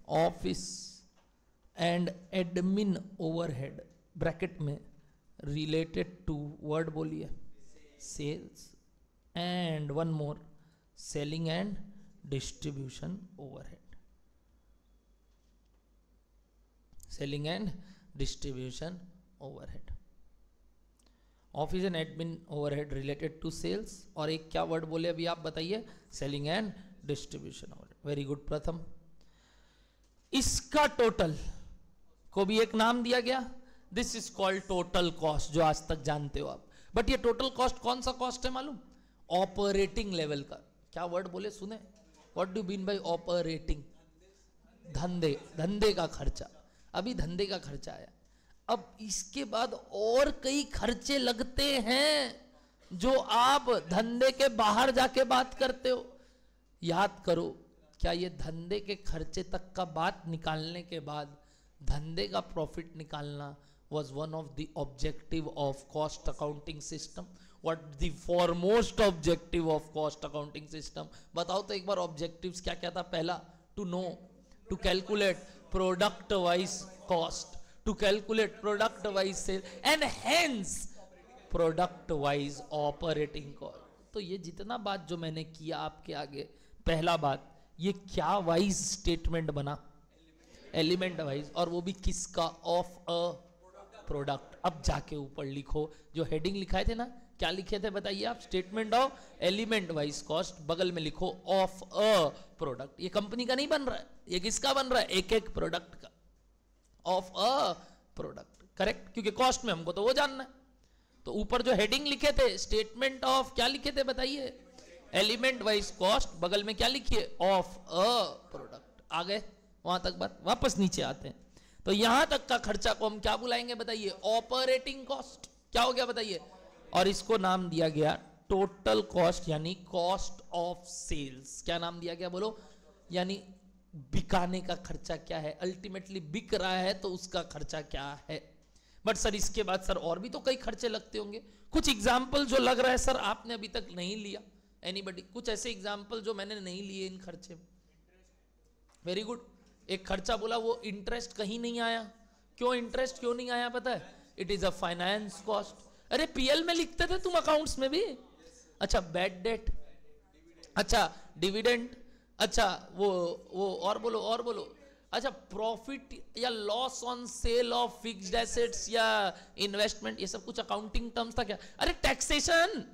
Speaker 1: office and admin overhead bracket में रिलेटेड टू वर्ड बोलिए sales and one more selling and distribution overhead, selling and distribution overhead, office and admin overhead related to sales, और एक क्या वर्ड बोले अभी आप बताइए, selling and distribution overhead. Very good Pratham. इसका टोटल को भी एक नाम दिया गया, this is called total cost, जो आज तक जानते हो आप। बट ये टोटल कॉस्ट कौन सा कॉस्ट है मालूम, ऑपरेटिंग लेवल का। क्या वर्ड बोले सुने, what do mean by operating, धंधे, धंधे का खर्चा। अभी धंधे का खर्चा आया, अब इसके बाद और कई खर्चे लगते हैं जो आप धंधे के बाहर जाके बात करते हो। याद करो, क्या ये धंधे के खर्चे तक का बात निकालने के बाद धंधे का प्रॉफिट निकालना was one of the objective of cost accounting system? What the foremost objective of cost accounting system? बताओ तो एक बार objectives क्या क्या था। पहला, to know, to calculate product wise cost, to calculate product wise sale and hence product wise operating cost। तो ये जितना बात जो मैंने किया आपके आगे, पहला बात, ये क्या वाइज स्टेटमेंट बना, एलिमेंट वाइज, और वो भी किसका, ऑफ अ प्रोडक्ट। अब जाके ऊपर लिखो, जो हेडिंग लिखाए थे ना, क्या लिखे थे बताइए आप, statement of element wise cost, बगल में लिखो ऑफ अ प्रोडक्ट। ये कंपनी का नहीं बन रहा है, ये किसका बन रहा है, एक एक प्रोडक्ट का, ऑफ अ प्रोडक्ट, करेक्ट, क्योंकि कॉस्ट में हमको तो वो जानना है। तो ऊपर जो हेडिंग लिखे थे, स्टेटमेंट ऑफ, क्या लिखे थे बताइए, एलिमेंट वाइज कॉस्ट, बगल में क्या लिखिए, ऑफ अ प्रोडक्ट। आ गए वहां तक बात, वापस नीचे आते हैं। तो यहां तक का खर्चा को हम क्या बुलाएंगे बताइए, ऑपरेटिंग कॉस्ट। क्या हो गया बताइए, और इसको नाम दिया गया टोटल कॉस्ट, यानी कॉस्ट ऑफ सेल्स। क्या नाम दिया गया बोलो, यानी बिकाने का खर्चा क्या है, अल्टीमेटली बिक रहा है तो उसका खर्चा क्या है। बट सर इसके बाद सर और भी तो कई खर्चे लगते होंगे, कुछ एग्जाम्पल जो लग रहा है सर आपने अभी तक नहीं लिया, एनीबडी, कुछ ऐसे एग्जाम्पल जो मैंने नहीं लिए इन खर्चे में। Very good. एक खर्चा बोला वो इंटरेस्ट कहीं नहीं आया, क्यों इंटरेस्ट क्यों नहीं आया पता है, it is a finance cost. अरे पीएल में लिखते थे तुम अकाउंट्स में भी। अच्छा बैड डेट, अच्छा डिविडेंड, अच्छा वो और बोलो और बोलो, अच्छा प्रॉफिट या loss on sale of fixed assets या इन्वेस्टमेंट, ये सब कुछ अकाउंटिंग टर्म्स था क्या। अरे taxation,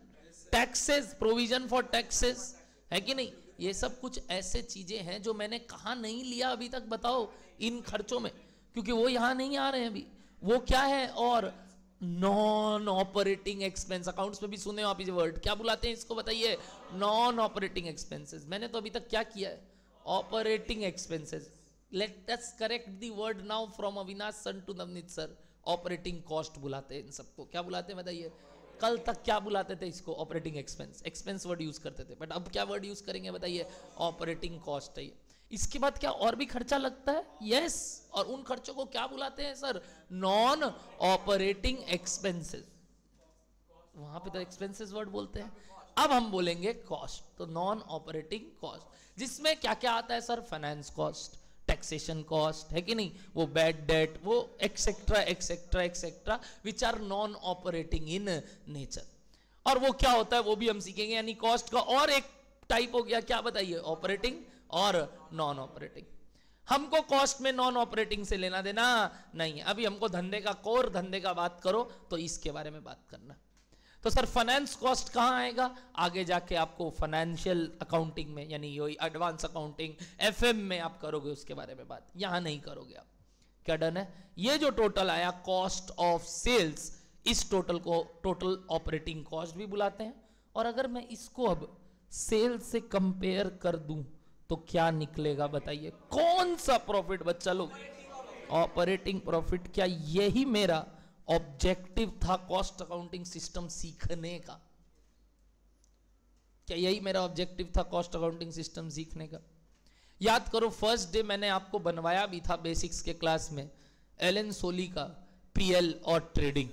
Speaker 1: taxes, provision for taxes, है कि नहीं। ये सब कुछ ऐसे चीजें हैं जो मैंने कहा नहीं लिया अभी तक, बताओ इन खर्चों में, क्योंकि वो यहां नहीं आ रहे हैं अभी। वो क्या है, और नॉन ऑपरेटिंग एक्सपेंस, अकाउंट्स में भी सुने हो आप ये वर्ड, क्या बुलाते हैं इसको बताइए, नॉन ऑपरेटिंग एक्सपेंसेस। मैंने तो अभी तक क्या किया है, operating expenses. Let us correct the word now from Avinash son to Navneet sir. Operating cost बुलाते हैं इन सबको, क्या बुलाते हैं बताइए। कल तक क्या बुलाते थे इसको, operating expense, expense word use करते थे, बट अब क्या वर्ड यूज करेंगे बताइए, ऑपरेटिंग कॉस्ट है। इसके बाद क्या और भी खर्चा लगता है, यस, और उन खर्चों को क्या बुलाते हैं सर, नॉन ऑपरेटिंग एक्सपेंसेस। वहां पे तो एक्सपेंसेस वर्ड बोलते हैं। अब हम बोलेंगे कॉस्ट, तो नॉन ऑपरेटिंग कॉस्ट, जिसमें क्या क्या आता है sir? Finance cost, taxation cost, है कि नहीं, वो बैड डेट, वो etcetera etcetera etcetera, which are non operating in nature. और वो क्या होता है वो भी हम सीखेंगे। यानी कॉस्ट का और एक टाइप हो गया, क्या बताइए? ऑपरेटिंग और नॉन ऑपरेटिंग। हमको कॉस्ट में नॉन ऑपरेटिंग से लेना देना नहीं है। अभी हमको धंधे का, कोर धंधे का बात करो तो इसके बारे में बात करना। तो सर फाइनेंस कॉस्ट कहां आएगा? आगे जाके आपको फाइनेंशियल अकाउंटिंग में, यानी ये एडवांस अकाउंटिंग एफएम में आप करोगे उसके बारे में बात, यहां नहीं करोगे आप। क्या डन है? ये जो टोटल आया कॉस्ट ऑफ सेल्स, इस टोटल को टोटल ऑपरेटिंग कॉस्ट भी बुलाते हैं। और अगर मैं इसको अब सेल्स से कंपेयर कर दूं तो क्या निकलेगा बताइए? कौन सा प्रॉफिट बच्चा लोग? Operating profit. क्या यही मेरा ऑब्जेक्टिव था कॉस्ट अकाउंटिंग सिस्टम सीखने का? क्या यही मेरा ऑब्जेक्टिव था कॉस्ट अकाउंटिंग सिस्टम सीखने का? याद करो फर्स्ट डे मैंने आपको बनवाया भी था बेसिक्स के क्लास में, एलन सोली का पीएल और ट्रेडिंग।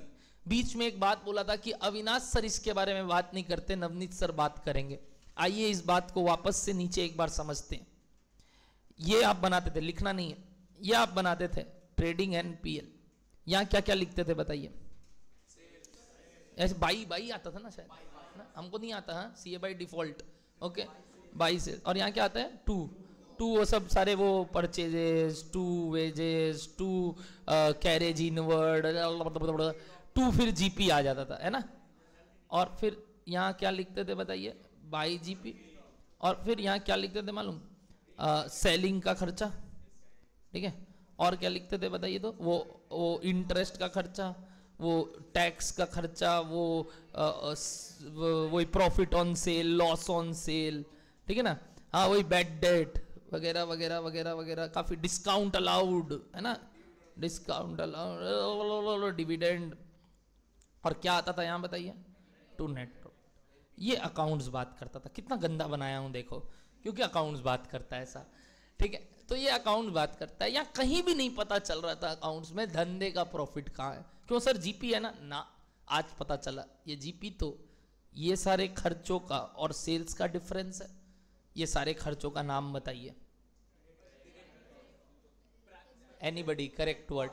Speaker 1: बीच में एक बात बोला था कि अविनाश सर इसके बारे में बात नहीं करते, नवनीत सर बात करेंगे। आइए इस बात को वापस से नीचे एक बार समझते हैं। ये आप बनाते थे, लिखना नहीं है, ये आप बनाते थे ट्रेडिंग एंड पीएल। यहां क्या क्या लिखते थे बताइए? ऐसे बाई आता था ना शायद, ना? हमको नहीं आता, हाँ, CA by default, okay, by से। और यहाँ क्या आता है? टू वो सब सारे वो purchases, to wages, to carriage inward, to फिर जीपी आ जाता था, है ना? और फिर यहाँ क्या लिखते थे बताइए? By GP. और फिर यहाँ क्या लिखते थे मालूम? सेलिंग का खर्चा, ठीक है। और क्या लिखते थे बताइए? तो वो इंटरेस्ट का खर्चा, वो टैक्स का खर्चा, वही profit on sale, loss on sale, ठीक है ना? हाँ, वही बैड डेट वगैरह वगैरह वगैरह वगैरह, काफी डिस्काउंट अलाउड, है ना? Discount allowed, dividend. और क्या आता था यहाँ बताइए? To net. ये अकाउंट्स बात करता था। कितना गंदा बनाया हूं देखो, क्योंकि अकाउंट्स बात करता है ऐसा, ठीक है। तो ये अकाउंट बात करता है। या कहीं भी नहीं पता चल रहा था अकाउंट्स में धंधे का प्रॉफिट कहाँ है। क्यों सर? जीपी है ना, आज पता चला ये जीपी तो ये सारे खर्चों का और सेल्स का डिफरेंस है। ये सारे खर्चों का नाम बताइए, एनीबडी? Correct word?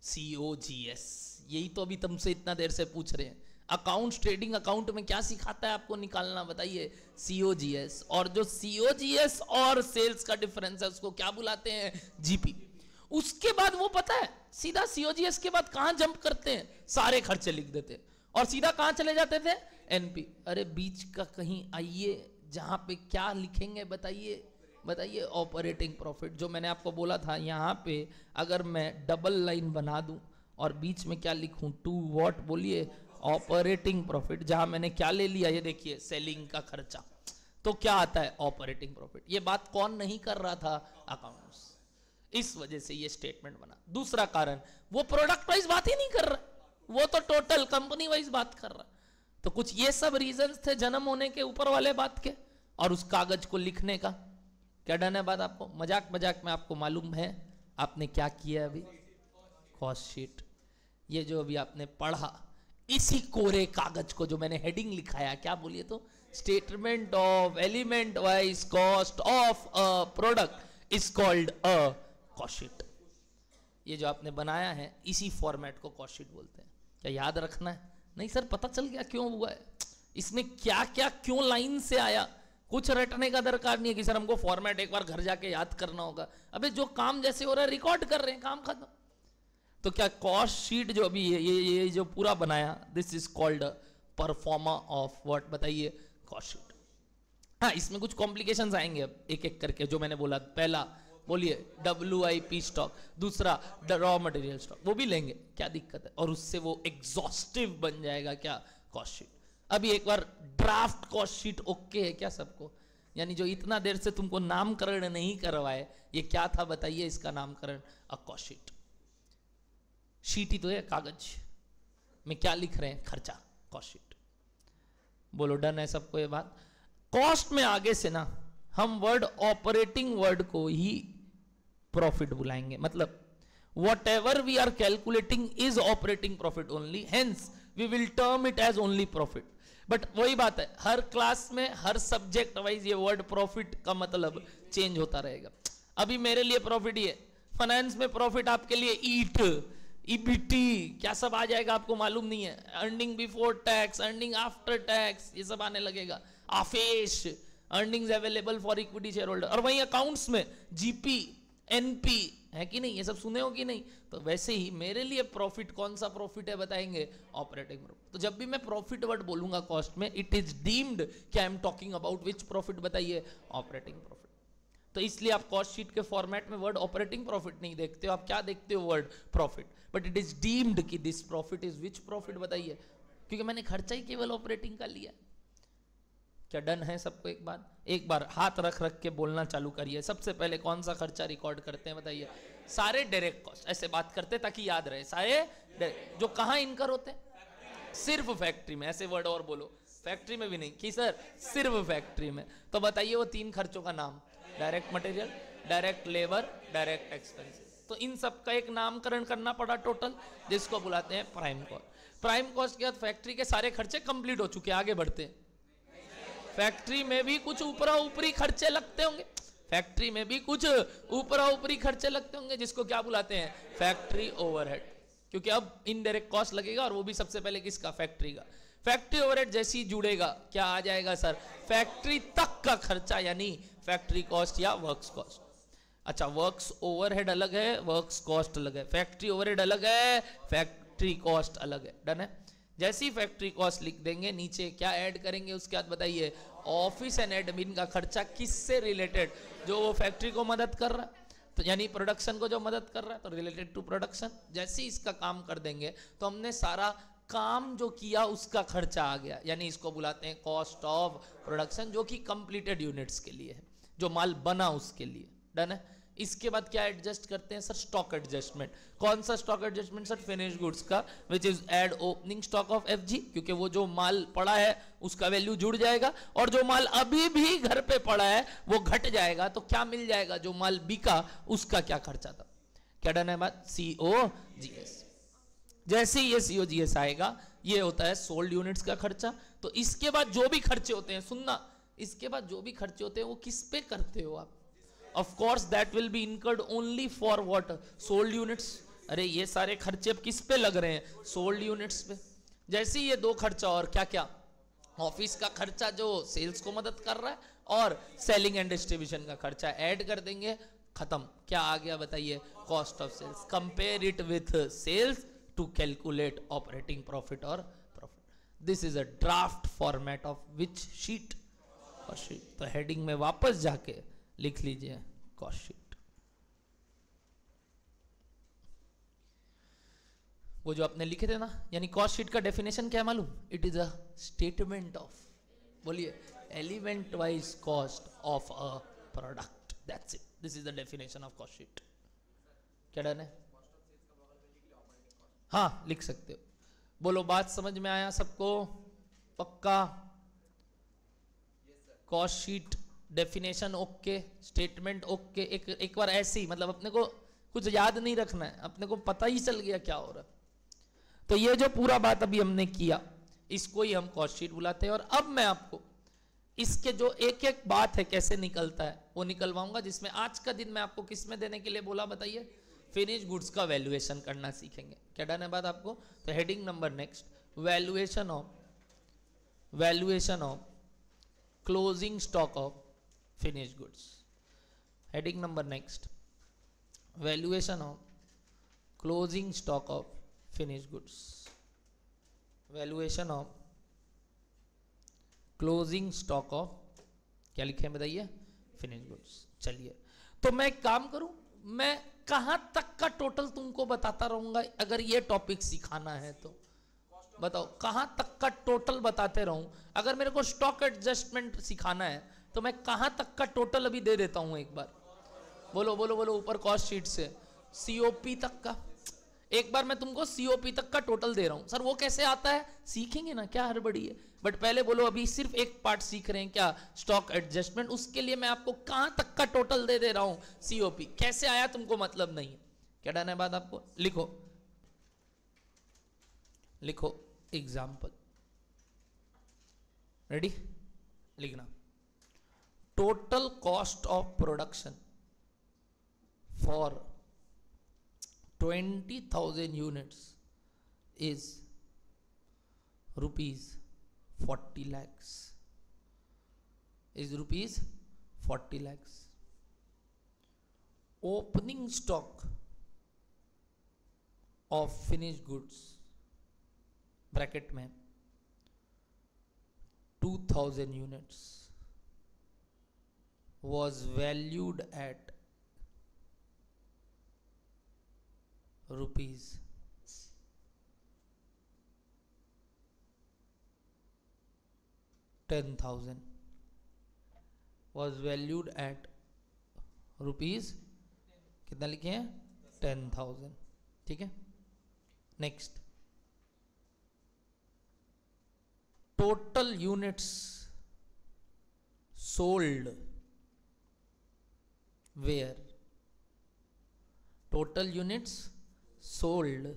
Speaker 1: COGS। यही तो अभी तुमसे इतना देर से पूछ रहे हैं। अकाउंट्स, ट्रेडिंग अकाउंट में क्या सिखाता है आपको निकालना बताइए? COGS। और जो COGS और सेल्स का डिफरेंस है उसको क्या बुलाते हैं? जीपी। उसके बाद वो पता है सीधा COGS के बाद कहां जंप करते हैं? सारे खर्चे लिख देते हैं और सीधा कहां चले जाते थे? NP। अरे बीच का कहीं आइए जहां पे क्या लिखेंगे बताइए? Operating profit. जो मैंने आपको बोला था, यहां पे अगर मैं डबल लाइन बना दूं और बीच में क्या लिखूं? टू व्हाट बोलिए? Operating profit. जहां मैंने क्या ले लिया? ये देखिए, सेलिंग का खर्चा। तो क्या आता है? Operating profit. ये बात कौन नहीं कर रहा था? अकाउंट्स। इस वजह से ये स्टेटमेंट बना। दूसरा कारण, वो प्रोडक्ट वाइज बात ही नहीं कर रहा, वो तो टोटल कंपनी वाइज बात कर रहा। तो कुछ ये सब रीजंस थे जन्म होने के ऊपर वाले बात के और उस कागज को लिखने का। क्या डन है बात आपको? मजाक मजाक में आपको मालूम है आपने क्या किया अभी? Cost sheet. ये जो अभी आपने पढ़ा, इसी कोरे कागज को जो मैंने हेडिंग लिखाया, क्या बोलिए तो? Statement of element wise cost of a product is called a cost sheet. ये जो आपने बनाया है, इसी फॉर्मेट को कॉस्ट शीट बोलते हैं। क्या याद रखना है? नहीं सर, पता चल गया क्यों हुआ है, इसमें क्या क्या क्यों लाइन से आया। कुछ रटने का दरकार नहीं है कि सर हमको फॉर्मेट एक बार घर जाके याद करना होगा। अबे जो काम जैसे हो रहा है रिकॉर्ड कर रहे हैं, काम खत्म। तो क्या कॉस्ट शीट जो अभी ये जो पूरा बनाया, this is called proforma of what बताइए? Cost sheet. हाँ, इसमें कुछ कॉम्प्लिकेशंस आएंगे अब एक एक करके। जो मैंने बोला, पहला बोलिए WIP स्टॉक, दूसरा रॉ मटेरियल स्टॉक, वो भी लेंगे, क्या दिक्कत है। और उससे वो एग्जॉस्टिव बन जाएगा क्या? Cost sheet. अभी एक बार ड्राफ्ट कॉस्ट शीट ओके है क्या सबको? यानी जो इतना देर से तुमको नामकरण नहीं करवाए, ये क्या था बताइए इसका नामकरण? A cost sheet. शीट ही तो है, कागज में क्या लिख रहे हैं? खर्चा, कॉस्ट शीट। बोलो डन है सबको ये बात? कॉस्ट में आगे से ना हम वर्ड ऑपरेटिंग वर्ड को ही प्रॉफिट बुलाएंगे। मतलब whatever we are calculating is operating profit only, hence we will term it as only profit. But वही बात है, हर क्लास में हर सब्जेक्ट वाइज ये वर्ड प्रॉफिट का मतलब चेंज होता रहेगा। अभी मेरे लिए प्रॉफिट ही है, फाइनेंस में प्रॉफिट आपके लिए ईट, ईबीटी, क्या सब आ जाएगा आपको मालूम नहीं है। Earning before tax, earning after tax, ये सब आने लगेगा। आफेश, earnings available for equity shareholder. और वहीं अकाउंट्स में जीपी, एनपी है कि नहीं, ये सब सुने हो कि नहीं। तो वैसे ही मेरे लिए प्रॉफिट कौन सा प्रॉफिट है बताएंगे, ऑपरेटिंग प्रॉफिट। तो जब भी मैं प्रॉफिट वर्ड बोलूंगा कॉस्ट में, इट इज डीम्ड कि I am talking about which profit, बताइए, ऑपरेटिंग प्रॉफिट। तो इसलिए आप कॉस्ट शीट के फॉर्मेट में वर्ड ऑपरेटिंग प्रॉफिट नहीं देखते हो, आप क्या देखते हो, word profit. But it is deemed कि this profit is which profit, बताइए, क्योंकि मैंने खर्चा ही केवल ऑपरेटिंग का लिया। क्या डन है सबको? एक बार हाथ रख रख के बोलना चालू करिए। सबसे पहले कौन सा खर्चा रिकॉर्ड करते हैं बताइए? सारे डायरेक्ट कॉस्ट। ऐसे बात करते ताकि याद रहे, सारे डायरेक्ट, जो कहां इनकर होते हैं, सिर्फ फैक्ट्री में। ऐसे वर्ड और बोलो, फैक्ट्री में भी नहीं कि सर सिर्फ फैक्ट्री में। तो बताइए वो तीन खर्चों का नाम, direct material, direct labour, direct expenses. तो इन सब का एक नामकरण करना पड़ा टोटल, जिसको बुलाते हैं प्राइम कॉस्ट। प्राइम कॉस्ट के बाद फैक्ट्री के सारे खर्चे कंप्लीट हो चुके हैं, आगे बढ़ते हैं। फैक्ट्री में भी कुछ ऊपरा ऊपरी खर्चे लगते होंगे, फैक्ट्री में भी कुछ ऊपरा ऊपरी खर्चे लगते होंगे, जिसको क्या बुलाते हैं, फैक्ट्री ओवरहेड। क्योंकि अब इनडायरेक्ट कॉस्ट लगेगा, और वो भी सबसे पहले किसका, फैक्ट्री का। फैक्ट्री ओवरहेड जैसी जुड़ेगा, क्या आ जाएगा सर, फैक्ट्री तक का खर्चा, यानी फैक्ट्री कॉस्ट या वर्क्स कॉस्ट। अच्छा, वर्क्स ओवरहेड अलग है, वर्क्स कॉस्ट अलग है, फैक्ट्री ओवरहेड अलग है, फैक्ट्री कॉस्ट अलग है। डन है? जैसी फैक्ट्री कॉस्ट लिख देंगे, नीचे क्या ऐड करेंगे उसके बाद बताइए, ऑफिस एंड एडमिन का खर्चा। किससे रिलेटेड? जो वो फैक्ट्री को मदद कर रहा है, तो यानी प्रोडक्शन को जो मदद कर रहा है, तो रिलेटेड टू प्रोडक्शन। जैसे ही इसका काम कर देंगे तो हमने सारा काम जो किया उसका खर्चा आ गया, यानी इसको बुलाते हैं कॉस्ट ऑफ प्रोडक्शन, जो कि कंप्लीटेड यूनिट्स के लिए है, जो माल बना उसके लिए। डन है? इसके बाद क्या एडजस्ट करते हैं सर, स्टॉक एडजस्टमेंट। कौन सा stock adjustment sir, finish goods का, which is add opening stock of FG, क्योंकि वो जो माल पड़ा है उसका वैल्यू जुड़ जाएगा, और जो माल अभी भी घर पे पड़ा है वो घट जाएगा। तो क्या मिल जाएगा, जो माल बिका उसका क्या खर्चा था। क्या डन है बात, COGS। जैसे ही ये COGS आएगा, ये होता है सोल्ड यूनिट्स का खर्चा। तो इसके बाद जो भी खर्चे होते हैं, सुनना, इसके बाद जो भी खर्चे होते हैं वो किस पे करते हो आप? Of course that will be incurred only for what, sold units। अरे ये सारे खर्चे अब किस पे लग रहे हैं, सोल्ड यूनिट्स पे। जैसे ये दो खर्चा, और क्या क्या, ऑफिस का खर्चा जो सेल्स को मदद कर रहा है, और सेलिंग एंड डिस्ट्रीब्यूशन का खर्चा ऐड कर देंगे, खत्म। क्या आ गया बताइए, cost of sales. Compare it with sales to calculate operating profit और profit. This is a draft format of which sheet, और शीट। तो हेडिंग में वापस जाके लिख लीजिए कॉस्ट शीट। वो जो आपने लिखे थे ना, यानी कॉस्ट शीट का डेफिनेशन क्या है मालूम, it is a statement of, बोलिए, element wise cost of a product, that's it. This is the definition of cost sheet. क्या डन है? हाँ, लिख सकते हो। बोलो, बात समझ में आया सबको? पक्का? Cost sheet definition okay, statement okay. एक बार ऐसे ही, मतलब अपने को कुछ याद नहीं रखना है, अपने को पता ही चल गया क्या हो रहा है। तो ये जो पूरा बात अभी हमने किया, इसको ही हम कॉस्ट शीट बुलाते हैं। और अब मैं आपको इसके जो एक एक बात है कैसे निकलता है वो निकलवाऊंगा, जिसमें आज का दिन मैं आपको किस में देने के लिए बोला बताइए, फिनिश गुड्स का वैल्यूएशन करना सीखेंगे। क्या डन है बात आपको? तो heading number next, valuation of closing stock of finished goods। heading number next, valuation of closing stock of finished goods। valuation of closing stock of, क्या लिखे हैं बताइए, finished goods। चलिए, तो मैं एक काम करूं, मैं कहां तक का टोटल तुमको बताता रहूंगा। अगर ये टॉपिक सिखाना है तो बताओ, कहां तक का टोटल बताते रहूं। अगर मेरे को स्टॉक एडजस्टमेंट सिखाना है तो मैं कहां तक का टोटल अभी दे देता हूं एक बार। बोलो बोलो बोलो, ऊपर कॉस्ट शीट से COP तक का। एक बार मैं तुमको COP तक का टोटल दे रहा हूं। सर वो कैसे आता है, सीखेंगे ना, क्या हड़बड़ी है। बट पहले बोलो, अभी सिर्फ एक पार्ट सीख रहे हैं क्या, स्टॉक एडजस्टमेंट। उसके लिए मैं आपको कहां तक का टोटल दे दे रहा हूं, COP। कैसे आया तुमको मतलब नहीं है। क्या डन है बात आपको? लिखो लिखो, एग्जाम्पल, रेडी, लिखना, total cost of production for 20,000 units is rupees 40 lakhs, is rupees 40 lakhs. Opening stock of finished goods bracket में 2,000 units was valued at rupees 10,000, was valued at rupees कितना लिखे हैं 10,000, ठीक है. Next, total units sold were, total units sold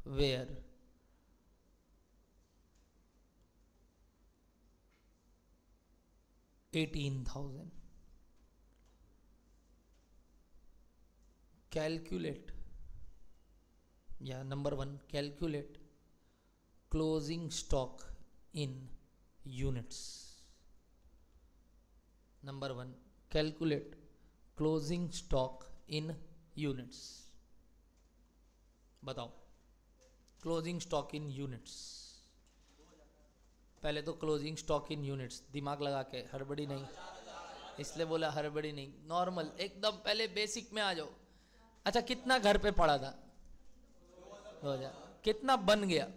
Speaker 1: were 18,000. Calculate, yeah, number 1, calculate closing stock in units. Number 1, calculate closing stock in units. बताओ क्लोजिंग स्टॉक इन यूनिट्स. पहले तो क्लोजिंग स्टॉक इन यूनिट्स, दिमाग लगा के, हड़बड़ी नहीं, इसलिए बोला हड़बड़ी नहीं, नॉर्मल एकदम पहले बेसिक में आ जाओ. अच्छा, कितना घर पे पड़ा था 2000, कितना बन गया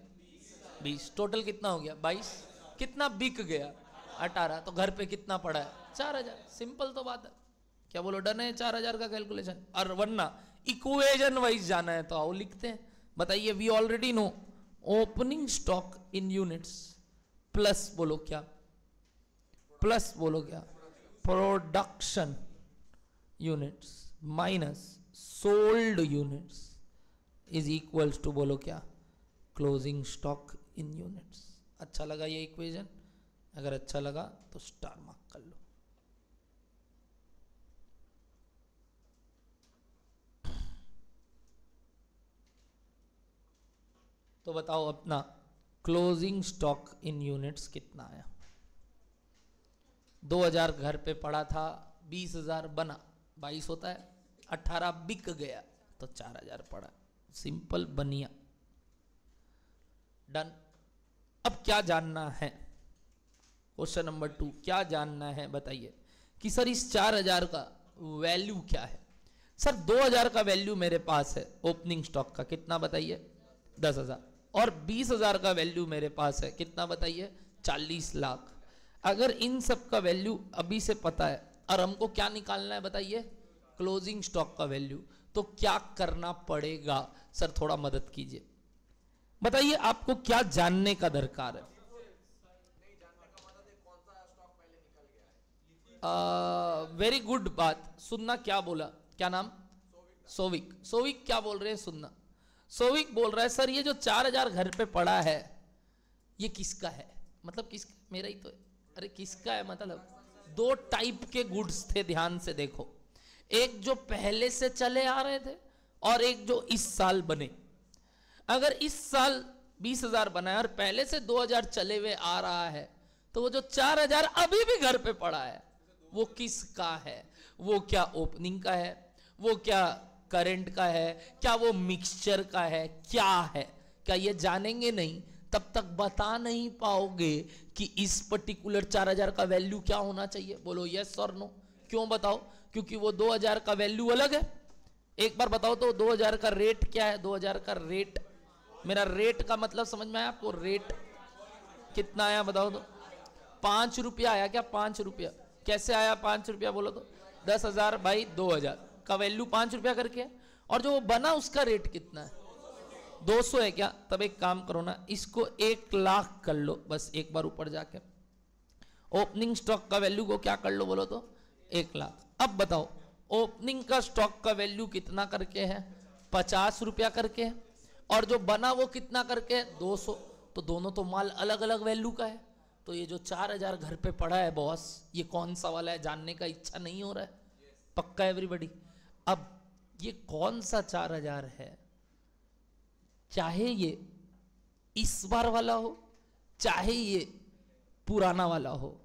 Speaker 1: 20, टोटल कितना हो गया 22, कितना बिक गया 18, तो घर पे कितना पड़ा है 4000. सिंपल तो बात है, क्या बोलो, डन है 4000 का कैलकुलेशन. और वरना इक्वेशन वाइज जाना है तो आओ लिखते हैं. बताइए, we already know opening stock in units plus बोलो क्या, प्लस बोलो क्या, production units minus sold units is equals to बोलो क्या, क्लोजिंग स्टॉक इन यूनिट्स. अच्छा लगा ये इक्वेशन? अगर अच्छा लगा तो स्टार मार्क कर लो. तो बताओ अपना क्लोजिंग स्टॉक इन यूनिट्स कितना आया. 2000 घर पे पड़ा था, 20,000 बना, 22 होता है, 18 बिक गया तो 4000 पड़ा. सिंपल बनिया, डन. अब क्या जानना है, क्वेश्चन नंबर 2, क्या जानना है बताइए कि सर इस 4000 का वैल्यू क्या है. सर 2000 का वैल्यू मेरे पास है ओपनिंग स्टॉक का, कितना बताइए 10,000, और 20,000 का वैल्यू मेरे पास है, कितना बताइए 40 लाख. अगर इन सब का वैल्यू अभी से पता है और हमको क्या निकालना है बताइए, क्लोजिंग स्टॉक का वैल्यू, तो क्या करना पड़ेगा? सर थोड़ा मदद कीजिए, बताइए आपको क्या जानने का दरकार है. वेरी गुड बात, सुनना क्या बोला, क्या नाम, सोविक. सोविक क्या बोल रहे हैं सुनना. सोविक बोल रहा है सर ये जो 4000 घर पे पड़ा है ये किसका है. मतलब किसका, मेरा ही तो है. अरे किसका है मतलब, 2 टाइप के गुड्स थे, ध्यान से देखो, एक जो पहले से चले आ रहे थे और एक जो इस साल बने. अगर इस साल 20,000 बनाया और पहले से 2000 चले हुए आ रहा है, तो वो जो 4000 अभी भी घर पे पड़ा है वो किसका है. वो क्या ओपनिंग का है, वो क्या करंट का है, क्या वो मिक्सचर का है, क्या है. क्या ये जानेंगे नहीं तब तक बता नहीं पाओगे कि इस पर्टिकुलर 4000 का वैल्यू क्या होना चाहिए. बोलो यस और नो. क्यों बताओ, क्योंकि वो 2000 का वैल्यू अलग है. एक बार बताओ तो 2000 का रेट क्या है. 2000 का रेट, मेरा रेट का मतलब समझ में आया आपको, रेट कितना आया बताओ तो, 5 रुपया आया क्या, 5 रुपया. कैसे आया 5 रुपया बोलो तो, 10,000 बाई 2000 का वैल्यू 5 रुपया करके है, और जो वो बना उसका रेट कितना है 200 है क्या. तब एक काम करो ना, इसको 1 लाख कर लो बस, एक बार ऊपर जाके ओपनिंग स्टॉक का वैल्यू को क्या कर लो बोलो तो 1 लाख. अब बताओ ओपनिंग का स्टॉक का वैल्यू कितना करके है 50 रुपया करके है, और जो बना वो कितना करके है 200. तो दोनों तो माल अलग अलग वैल्यू का है। तो ये जो 4000 घर पे पड़ा है बॉस, ये कौन सा वाला है जानने का इच्छा नहीं हो रहा है? पक्का एवरीबॉडी? अब ये कौन सा 4000 है, चाहे ये इस बार वाला हो चाहे ये पुराना वाला हो,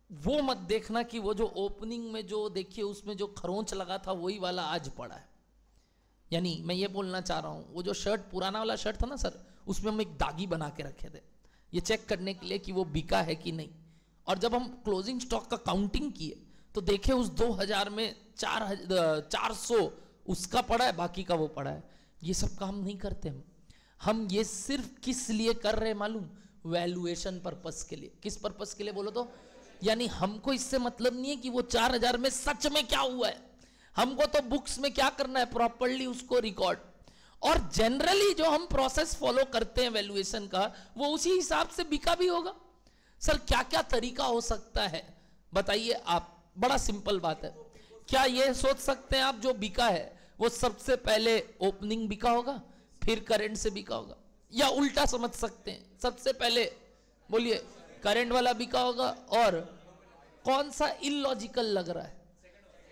Speaker 1: वो मत देखना कि वो जो ओपनिंग में जो देखिए उसमें जो खरोंच लगा था वही वाला आज पड़ा है। यानी मैं ये बोलना चाह रहा हूं, वो जो शर्ट पुराना वाला शर्ट था ना सर, उसमें हम एक दागी बना के रखे थे ये चेक करने के लिए कि वो बिका है कि नहीं। और जब हम क्लोजिंग स्टॉक का काउंटिंग किए तो देखे उस 2000 में 400 उसका पड़ा है, बाकी का वो पड़ा है। ये सब काम नहीं करते हम ये सिर्फ किस लिए कर रहे हैं मालूम? वैल्यूएशन पर्पस के लिए। किस पर्पस के लिए बोलो तो? यानी हमको इससे मतलब नहीं है कि वो 4000 में सच में क्या हुआ है, हमको तो बुक्स में क्या करना है, प्रॉपर्ली उसको रिकॉर्ड। और जनरली जो हम प्रोसेस फॉलो करते हैं वैल्यूएशन का, वो उसी हिसाब से बिका भी होगा। सर क्या क्या तरीका हो सकता है बताइए आप? बड़ा सिंपल बात है। क्या ये सोच सकते हैं आप जो बिका है वो सबसे पहले ओपनिंग बिका होगा फिर करंट से बिका होगा, या उल्टा समझ सकते हैं सबसे पहले बोलिए करंट वाला बिका होगा? और कौन सा इलॉजिकल लग रहा है?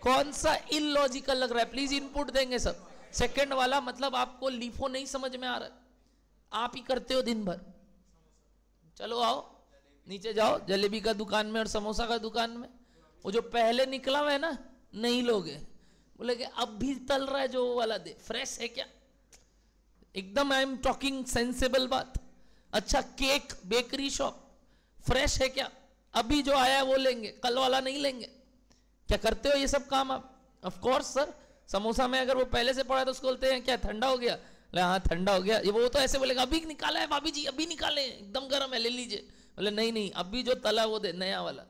Speaker 1: कौन सा इलॉजिकल लग रहा है? प्लीज इनपुट देंगे सब। सेकंड वाला मतलब आपको लीफो नहीं समझ में आ रहा है, आप ही करते हो दिन भर। चलो आओ नीचे जाओ, जलेबी का दुकान में और समोसा का दुकान में वो जो पहले निकला हुआ है ना, नहीं लोगे, बोले कि अब भी तल रहा है जो वो वाला दे, फ्रेश है क्या? एकदम आई एम टॉकिंग सेंसेबल बात। अच्छा केक बेकरी शॉप फ्रेश है क्या? अभी जो आया है वो लेंगे, कल वाला नहीं लेंगे। क्या करते हो ये सब काम आप? Of course sir. समोसा में अगर वो पहले से पड़ा है तो उसको बोलते हैं क्या ठंडा हो गया? हाँ ठंडा हो गया। ये वो तो ऐसे बोलेगा अभी निकाला है भाभी जी, अभी निकाले, एकदम गर्म है, ले लीजिए। बोले नहीं नहीं अभी जो तला वो दे, नया वाला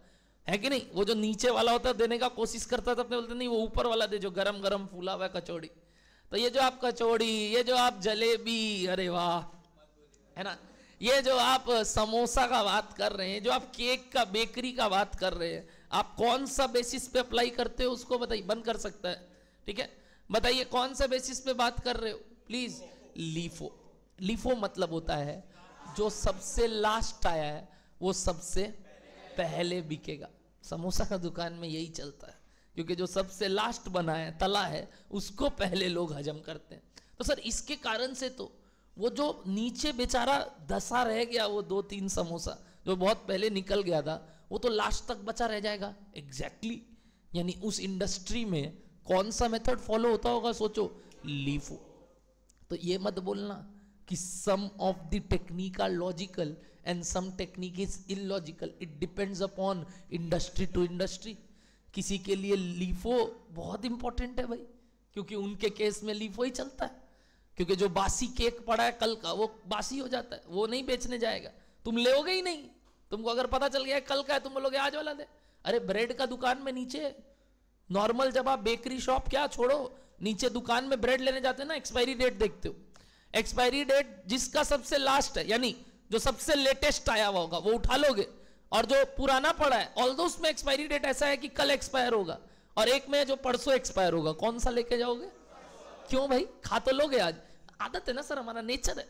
Speaker 1: है कि नहीं? वो जो नीचे वाला होता है देने का कोशिश करता था, अपने बोलते नहीं वो ऊपर वाला दे जो गरम गरम फूला हुआ है कचौड़ी। तो ये जो आप कचौड़ी, ये जो आप जलेबी, अरे वाह, है ना, ये जो आप समोसा का बात कर रहे हैं, जो आप केक का बेकरी का बात कर रहे हैं, आप कौन सा बेसिस पे अप्लाई करते हो उसको बताइए। बंद कर सकता है, ठीक है? बताइए कौन सा बेसिस पे बात कर रहे हो प्लीज। लीफो। लीफो मतलब होता है जो सबसे लास्ट आया है वो सबसे पहले बिकेगा। समोसा का दुकान में यही चलता है, क्योंकि जो सबसे लास्ट बना है, तला है, उसको पहले लोग हजम करते हैं। तो सर इसके कारण से तो वो जो नीचे बेचारा दसा रह गया, वो 2-3 समोसा जो बहुत पहले निकल गया था, वो तो लास्ट तक बचा रह जाएगा। एग्जैक्टली यानी उस इंडस्ट्री में कौन सा मेथड फॉलो होता होगा सोचो, लीफो। तो ये मत बोलना कि some of the technique are logical and some technique is illogical. It depends upon industry to industry. किसी के लिए लीफो बहुत इंपॉर्टेंट है भाई, क्योंकि उनके केस में लीफो ही चलता है। क्योंकि जो बासी केक पड़ा है कल का, वो बासी हो जाता है, वो नहीं बेचने जाएगा, तुम लेोगे ही नहीं। तुमको अगर पता चल गया कल का है, तुम बोलोगे आज वाला दे। अरे ब्रेड का दुकान में नीचे नॉर्मल जब आप बेकरी शॉप क्या छोड़ो, नीचे दुकान में ब्रेड लेने जाते हैं ना, एक्सपायरी डेट देखते हो। एक्सपायरी डेट जिसका सबसे लास्ट है, यानी जो सबसे लेटेस्ट आया हुआ होगा, वो उठा लोगे। और जो पुराना पड़ा है, ऑल्दो उसमें एक्सपायरी डेट ऐसा है कि कल एक्सपायर होगा, और एक में जो परसों एक्सपायर होगा, कौन सा लेके जाओगे? क्यों भाई, खा तो लोगे आज। आदत है ना सर, हमारा नेचर है।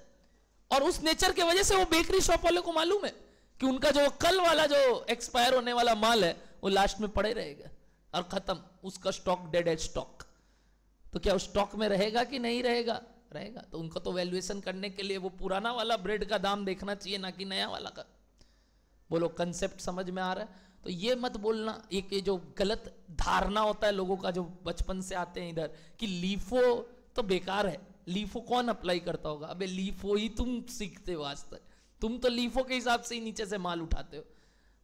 Speaker 1: और उस नेचर के वजह से वो बेकरी शॉप वाले को मालूम है कि उनका जो कल वाला जो एक्सपायर होने वाला माल है वो लास्ट में पड़े रहेगा और खत्म, उसका स्टॉक डेड एज स्टॉक। तो क्या उस स्टॉक में रहेगा कि नहीं रहेगा? रहेगा। तो उनको तो वैल्यूएशन करने के लिए वो पुराना वाला ब्रेड का दाम देखना चाहिए, ना कि नया वाला का। बोलो कंसेप्ट समझ में आ रहा है? तो ये मत बोलना, एक ये जो गलत धारणा होता है लोगों का जो बचपन से आते हैं इधर, कि लीफो तो बेकार है, लीफो कौन अप्लाई करता होगा? अबे लीफो ही तुम सीखते हो आज तक, तुम तो लीफो के हिसाब से ही नीचे से माल उठाते हो।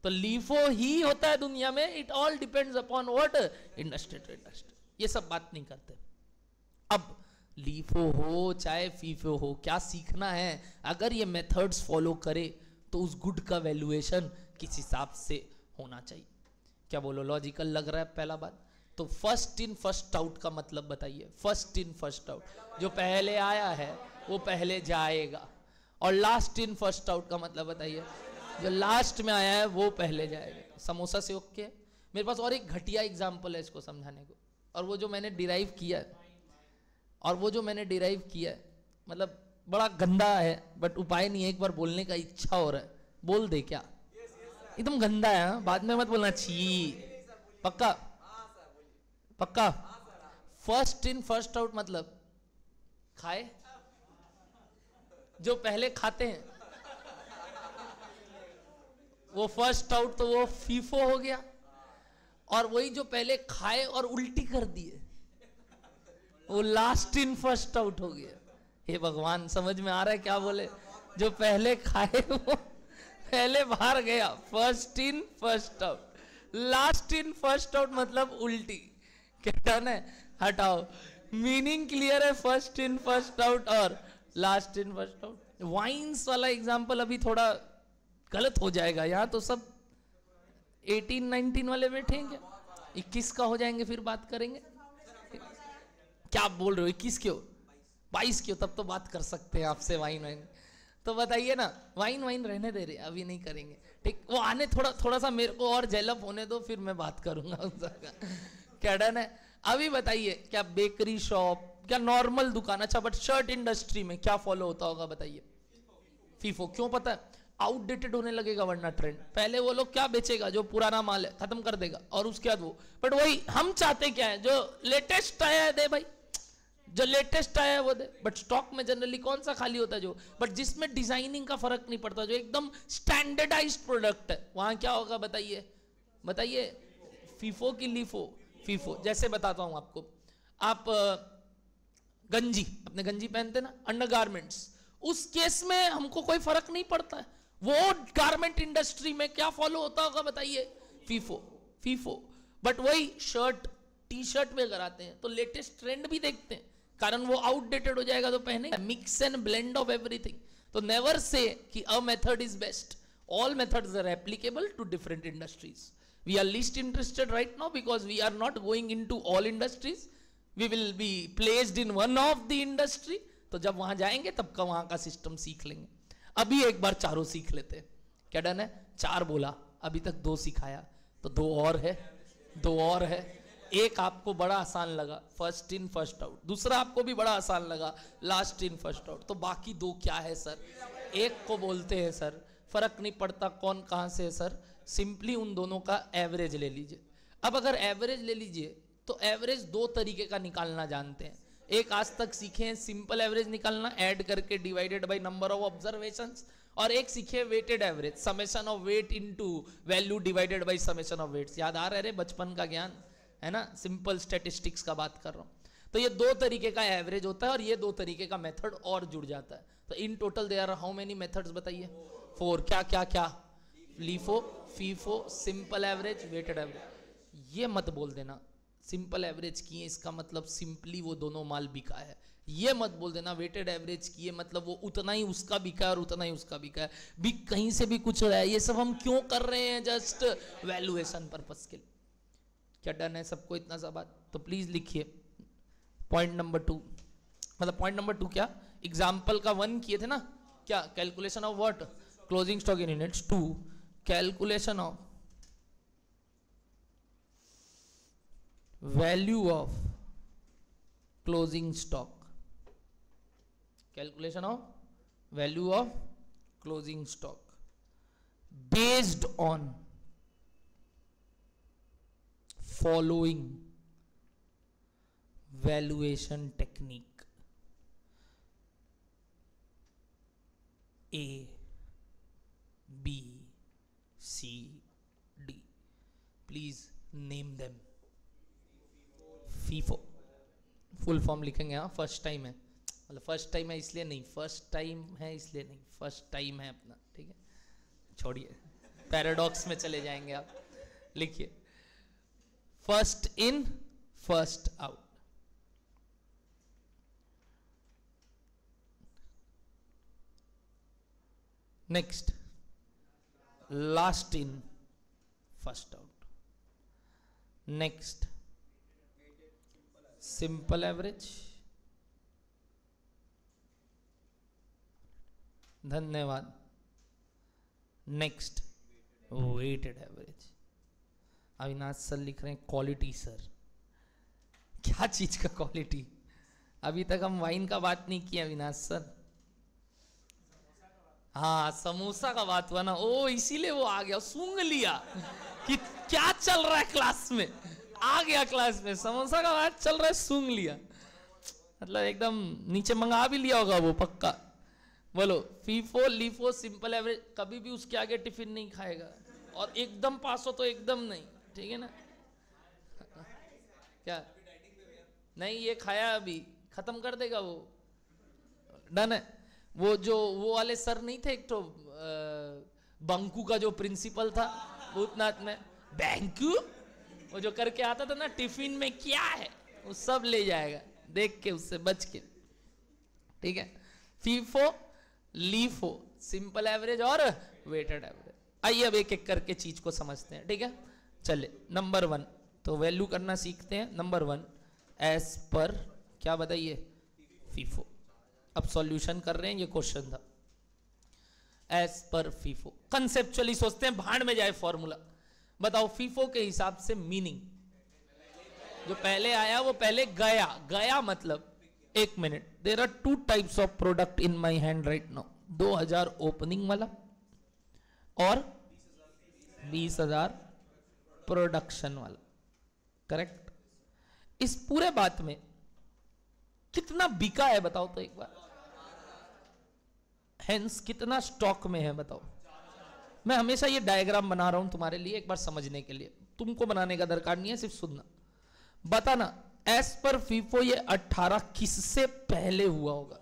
Speaker 1: तो लीफो ही होता है दुनिया में। It all depends upon what, industry to industry. ये सब बात नहीं करते। अब लीफो हो चाहे फीफो हो, क्या सीखना है? अगर ये मेथड्स फॉलो करे तो उस गुड का वैल्यूएशन किस हिसाब से होना चाहिए। क्या बोलो, लॉजिकल लग रहा है? पहला बात तो फर्स्ट इन फर्स्ट आउट का मतलब बताइए। फर्स्ट इन फर्स्ट आउट, जो पहले आया है वो पहले जाएगा। और लास्ट इन फर्स्ट आउट का मतलब बताइए, जो लास्ट में आया है वो पहले जाएगा। समोसा से ओके है? मेरे पास और एक घटिया एग्जाम्पल है इसको समझाने को, और वो जो मैंने डिराइव किया है, मतलब बड़ा गंदा है, बट उपाय नहीं है, एक बार बोलने का इच्छा हो रहा है, बोल दे क्या? एकदम गंदा है, हाँ? बाद में मत बोलना छी। पक्का? पक्का? फर्स्ट इन फर्स्ट आउट मतलब खाए, जो पहले खाते हैं वो फर्स्ट आउट, तो वो फीफो हो गया। और वही जो पहले खाए और उल्टी कर दिए वो लास्ट इन फर्स्ट आउट हो गया। हे भगवान, समझ में आ रहा है क्या बोले? जो पहले खाए वो पहले बाहर गया, first in first out. Last in first out मतलब उल्टी। क्या है? हटाओ, मीनिंग क्लियर है? फर्स्ट इन फर्स्ट आउट और last in first out. Wines वाला एग्जांपल अभी थोड़ा गलत हो जाएगा, यहाँ तो सब 18-19 वाले बैठेंगे, 21 का हो जाएंगे, फिर बात करेंगे। क्या बोल रहे हो? 21 क्यों, 22 क्यों? तब तो बात कर सकते हैं आपसे वाइन। तो बताइए ना, वाइन रहने दे रहे, अभी नहीं करेंगे, ठीक? वो आने थोड़ा सा मेरे को और जेलअप होने दो, फिर मैं बात करूंगा उसका। क्या डन है? अभी बताइए, क्या बेकरी शॉप, क्या नॉर्मल दुकान, अच्छा बट शर्ट इंडस्ट्री में क्या फॉलो होता होगा बताइए? फीफो। क्यों? पता है? आउटडेटेड होने लगेगा वरना ट्रेंड। पहले वो लोग क्या बेचेगा? जो पुराना माल है खत्म कर देगा, और उसके बाद वो, बट वही हम चाहते क्या है? जो लेटेस्ट आया है दे भाई, जो लेटेस्ट आया है वो दे। बट स्टॉक में जनरली कौन सा खाली होता है? जो बट जिसमें डिजाइनिंग का फर्क नहीं पड़ता, जो एकदम स्टैंडर्डाइज्ड प्रोडक्ट है, वहां क्या होगा बताइए? बताइए। फीफो की लीफो? फीफो। जैसे बताता हूं आपको, आप गंजी, अपने गंजी पहनते ना, अंडरगारमेंट्स, उस केस में हमको कोई फर्क नहीं पड़ता है। वो गारमेंट इंडस्ट्री में क्या फॉलो होता होगा बताइए? फीफो। फीफो। बट वही शर्ट टी शर्ट में अगर आते हैं तो लेटेस्ट ट्रेंड भी देखते हैं, कारण वो आउटडेटेड हो जाएगा तो पहने। Mix and blend of everything. तो नेवर से कि a method is best, all methods are applicable to different industries. We are least interested right now because we are not going into all industries, we will be placed in one of the industry. तो जब वहां जाएंगे तब का वहां का सिस्टम सीख लेंगे। अभी एक बार चारों सीख लेते हैं। क्या डन है? 4 बोला, अभी तक 2 सिखाया, तो 2 और है, 2 और है। एक आपको बड़ा आसान लगा, फर्स्ट इन फर्स्ट आउट। दूसरा आपको भी बड़ा आसान लगा, लास्ट इन फर्स्ट आउट। तो बाकी 2 क्या है सर? एक को बोलते हैं सर, फर्क नहीं पड़ता कौन कहां से है सर, सिंपली उन दोनों का एवरेज ले लीजिए। अब अगर एवरेज ले लीजिए तो एवरेज 2 तरीके का निकालना जानते हैं। एक आज तक सीखे हैं सिंपल एवरेज निकालना, ऐड करके divided by number of observations, और एक सीखे weighted average, summation of weight into value divided by summation of weights. याद आ रहा है रे बचपन का ज्ञान, है ना? सिंपल स्टैटिस्टिक्स का बात कर रहा हूं। तो ये 2 तरीके का एवरेज होता है और ये 2 तरीके का मेथड और जुड़ जाता है। तो in total there are how many methods बताइए? 4। क्या क्या क्या? LIFO, FIFO, simple average, weighted average. ये मत बोल देना सिंपल एवरेज किए इसका मतलब सिंपली वो दोनों माल बिका है। ये मत बोल देना वेटेड एवरेज किए मतलब वो उतना ही उसका बिका है और उतना ही उसका बिका है, भी कहीं से भी कुछ रहा है। ये सब हम क्यों कर रहे हैं? जस्ट वैल्यूएशन पर्पस के लिए। क्या डन है सबको इतना सा बात? तो प्लीज लिखिए पॉइंट नंबर 2, मतलब पॉइंट नंबर 2 क्या? एग्जाम्पल का 1 किए थे ना, क्या? Calculation of what? Closing stock in units. 2 calculation of value of closing stock, calculation of value of closing stock based on following valuation technique: A, B, C, D. Please name them. FIFO full form लिखेंगे। हाँ, फर्स्ट टाइम है, मतलब फर्स्ट टाइम है इसलिए नहीं, फर्स्ट टाइम है इसलिए नहीं, फर्स्ट टाइम है अपना, ठीक है? छोड़िए, पैराडॉक्स में चले जाएंगे आप। लिखिए first in first out, next last in first out, next simple average, धन्यवाद, next weighted average. Avinash sir लिख रहे हैं क्वालिटी। सर क्या चीज का क्वालिटी? अभी तक हम वाइन का बात नहीं किया अविनाश सर, हाँ समोसा का बात हुआ ना, ओ इसीलिए वो आ गया, सूंघ लिया कि क्या चल रहा है क्लास में, आ गया क्लास में, समोसा का बात चल रहा है, सूंघ लिया, मतलब एकदम नीचे मंगा भी लिया होगा वो पक्का। बोलो फीफो लीफो सिंपल एवरेज, कभी भी उसके आगे टिफिन नहीं खाएगा, और एकदम पास हो तो एकदम नहीं, ठीक है ना। क्या नहीं, ये खाया अभी खत्म कर देगा वो, डन है। वो जो वो वाले सर नहीं थे एक तो बंकू का जो प्रिंसिपल था भूतनाथ में, बैंकू, वो जो करके आता था ना टिफिन में क्या है वो सब ले जाएगा, देख के उससे बच के, ठीक है। फीफो लीफो सिंपल एवरेज और वेटेड एवरेज। आइए अब एक एक करके चीज को समझते हैं, ठीक है। चले नंबर 1 तो वैल्यू करना सीखते हैं। नंबर 1 एज पर क्या बताइए, फीफो। अब सॉल्यूशन कर रहे हैं, ये क्वेश्चन था एज पर फीफो। कंसेप्चुअली सोचते हैं, भाड़ में जाए फॉर्मूला। बताओ फीफो के हिसाब से मीनिंग, जो पहले आया वो पहले गया, गया मतलब एक minute. There are 2 types of product in my hand right now, 2000 opening वाला और 20,000 प्रोडक्शन वाला, करेक्ट। इस पूरे बात में कितना बिका है बताओ तो एक बार, हेंस कितना स्टॉक में है बताओ। मैं हमेशा ये डायग्राम बना रहा हूं तुम्हारे लिए एक बार समझने के लिए, तुमको बनाने का दरकार नहीं है, सिर्फ सुनना। बताना एस पर फीफो ये 18 किससे पहले हुआ होगा?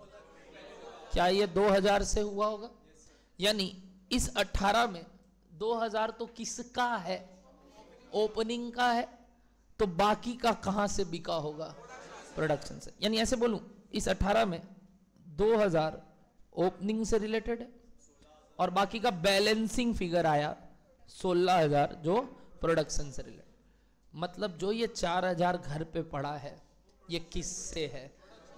Speaker 1: क्या ये 2000 से हुआ होगा? यानी इस 18 में 2000 तो किसका है? ओपनिंग का है, तो बाकी का कहां से बिका होगा? प्रोडक्शन से। यानी ऐसे बोलूं, इस 18 में 2000 ओपनिंग से रिलेटेड है और बाकी का बैलेंसिंग फिगर आया 16,000 जो प्रोडक्शन से रिलेटेड। मतलब जो ये 4,000 घर पे पड़ा है ये किससे है?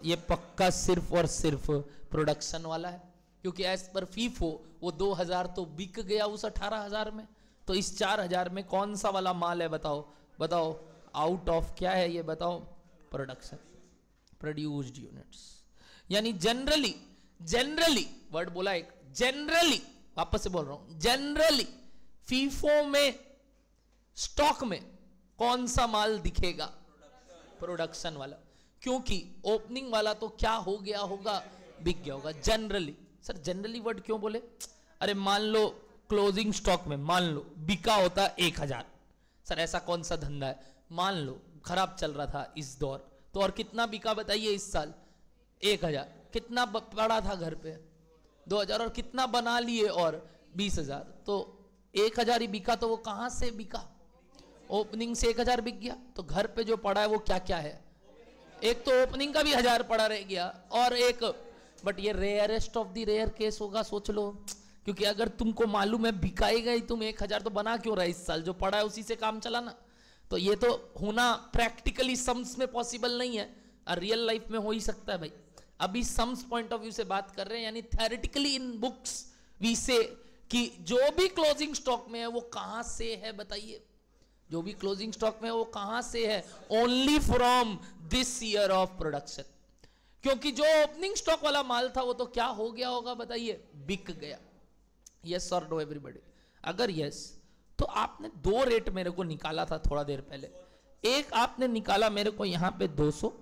Speaker 1: ये पक्का सिर्फ और सिर्फ प्रोडक्शन वाला है, क्योंकि एज पर फीफो वो 2000 तो बिक गया उस 18,000 में, तो इस 4,000 में कौन सा वाला माल है बताओ? बताओ आउट ऑफ क्या है ये बताओ? Production, produced units. यानी जनरली, जनरली वर्ड बोला एक, जनरली वापस से बोल रहा हूं, जनरली फीफो में स्टॉक में कौन सा माल दिखेगा? प्रोडक्शन वाला, क्योंकि ओपनिंग वाला तो क्या हो गया होगा? बिक गया होगा। जनरली, सर जनरली वर्ड क्यों बोले? अरे मान लो क्लोजिंग स्टॉक में मान लो बिका होता 1000, सर ऐसा कौन सा धंधा है? मान लो खराब चल रहा था इस दौर, तो और कितना बिका बताइए इस साल? 1000। कितना पड़ा था घर पे? 2000। और कितना बना लिए? और 20,000। तो 1000 ही बिका, तो वो कहां से बिका? ओपनिंग से 1000 बिक गया। तो घर पे जो पड़ा है वो क्या क्या है? एक तो ओपनिंग का भी 1000 पड़ा रह गया, और एक, बट ये rarest of the rare case होगा, सोच लो, क्योंकि अगर तुमको मालूम है बिकाएगा ही, तुम 1000 तो बना क्यों रहा है इस साल? जो पड़ा है उसी से काम चलाना। तो ये तो होना प्रैक्टिकली सम्स में पॉसिबल नहीं है, और रियल लाइफ में हो ही सकता है भाई। अभी सम्स पॉइंट ऑफ व्यू से बात कर रहे हैं, यानी थ्योरेटिकली इन बुक्स वी से कि जो भी क्लोजिंग स्टॉक में है वो कहां से है बताइए? जो भी क्लोजिंग स्टॉक में है वो कहां से है? Only from this year of production. क्योंकि जो ओपनिंग स्टॉक वाला माल था वो तो क्या हो गया होगा बताइए? बिक गया। यस और नो एवरीबॉडी? अगर यस, तो आपने 2 रेट मेरे को निकाला था थोड़ा देर पहले। एक आपने निकाला मेरे को यहां पे 200,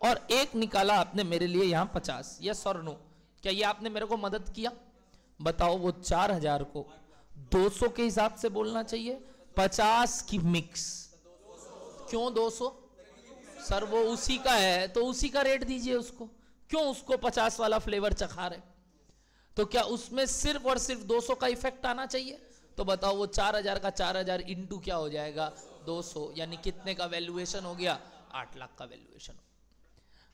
Speaker 1: और एक निकाला आपने मेरे लिए यहां 50। यस और नो? क्या ये आपने मेरे को मदद किया? बताओ वो 4000 को 200 के हिसाब से बोलना चाहिए, 50 की मिक्स? क्यों 200? सर वो उसी का है तो उसी का रेट दीजिए उसको, क्यों उसको 50 वाला फ्लेवर चखा रहे? तो क्या उसमें सिर्फ और सिर्फ 200 का इफेक्ट आना चाहिए? तो बताओ वो 4000 का 4000 इंटू क्या हो जाएगा? 200। यानी कितने का वैल्यूएशन हो गया? 8 लाख का वैल्यूएशन।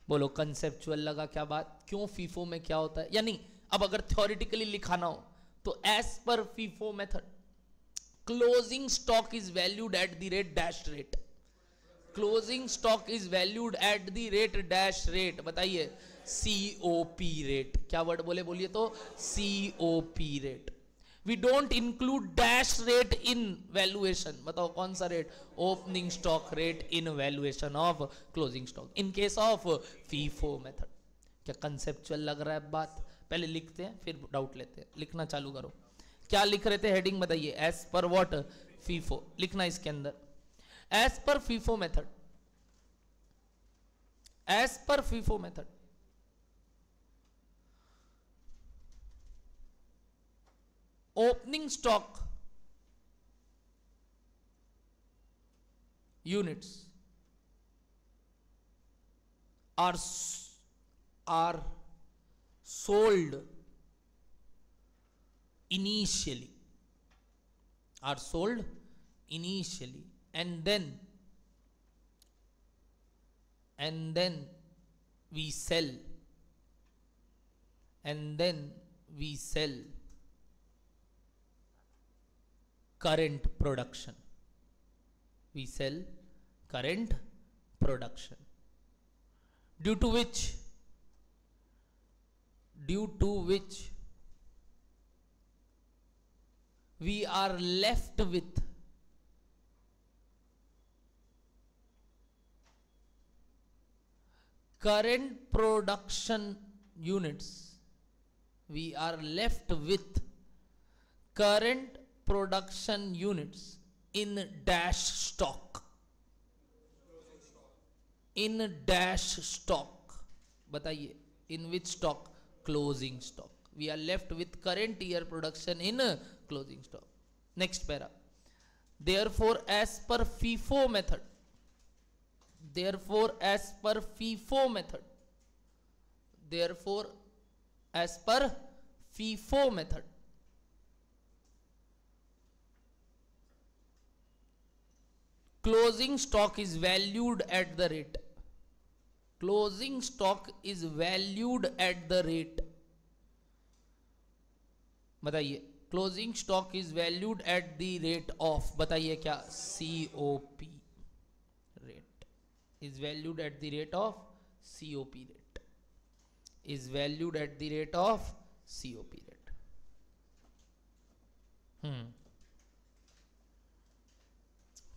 Speaker 1: बोलो कंसेप्चुअल लगा क्या बात? क्यों फीफो में क्या होता है? यानी अब अगर थ्योरेटिकली लिखाना हो तो as per FIFO method, closing stock is valued at the rate dash rate. Closing stock is valued at the rate dash rate. बताइए COP रेट। क्या वर्ड बोले? बोलिए तो COP rate. We don't include dash rate in valuation. बताओ कौन सा रेट? Opening stock rate in valuation of closing stock in case of FIFO method. क्या कंसेप्चुअल लग रहा है बात? पहले लिखते हैं फिर डाउट लेते हैं। लिखना चालू करो। क्या लिख रहे थे, हेडिंग बताइए। एज पर व्हाट, फीफो लिखना इसके अंदर। As per FIFO method, as per FIFO method opening stock units are sold initially, are sold initially, and then we sell, and then we sell current production, we sell current production, due to which we are left with current production units, we are left with current production units in dash stock, in dash stock, बताइए in which stock, closing stock, we are left with current year production in closing stock. Next para, therefore as per FIFO method, therefore as per FIFO method, therefore as per FIFO method, closing stock is valued at the rate, closing stock is valued at the rate, बताइए closing stock is valued at the rate of, बताइए क्या, COP rate, is valued at the rate of COP rate, is valued at the rate of COP rate.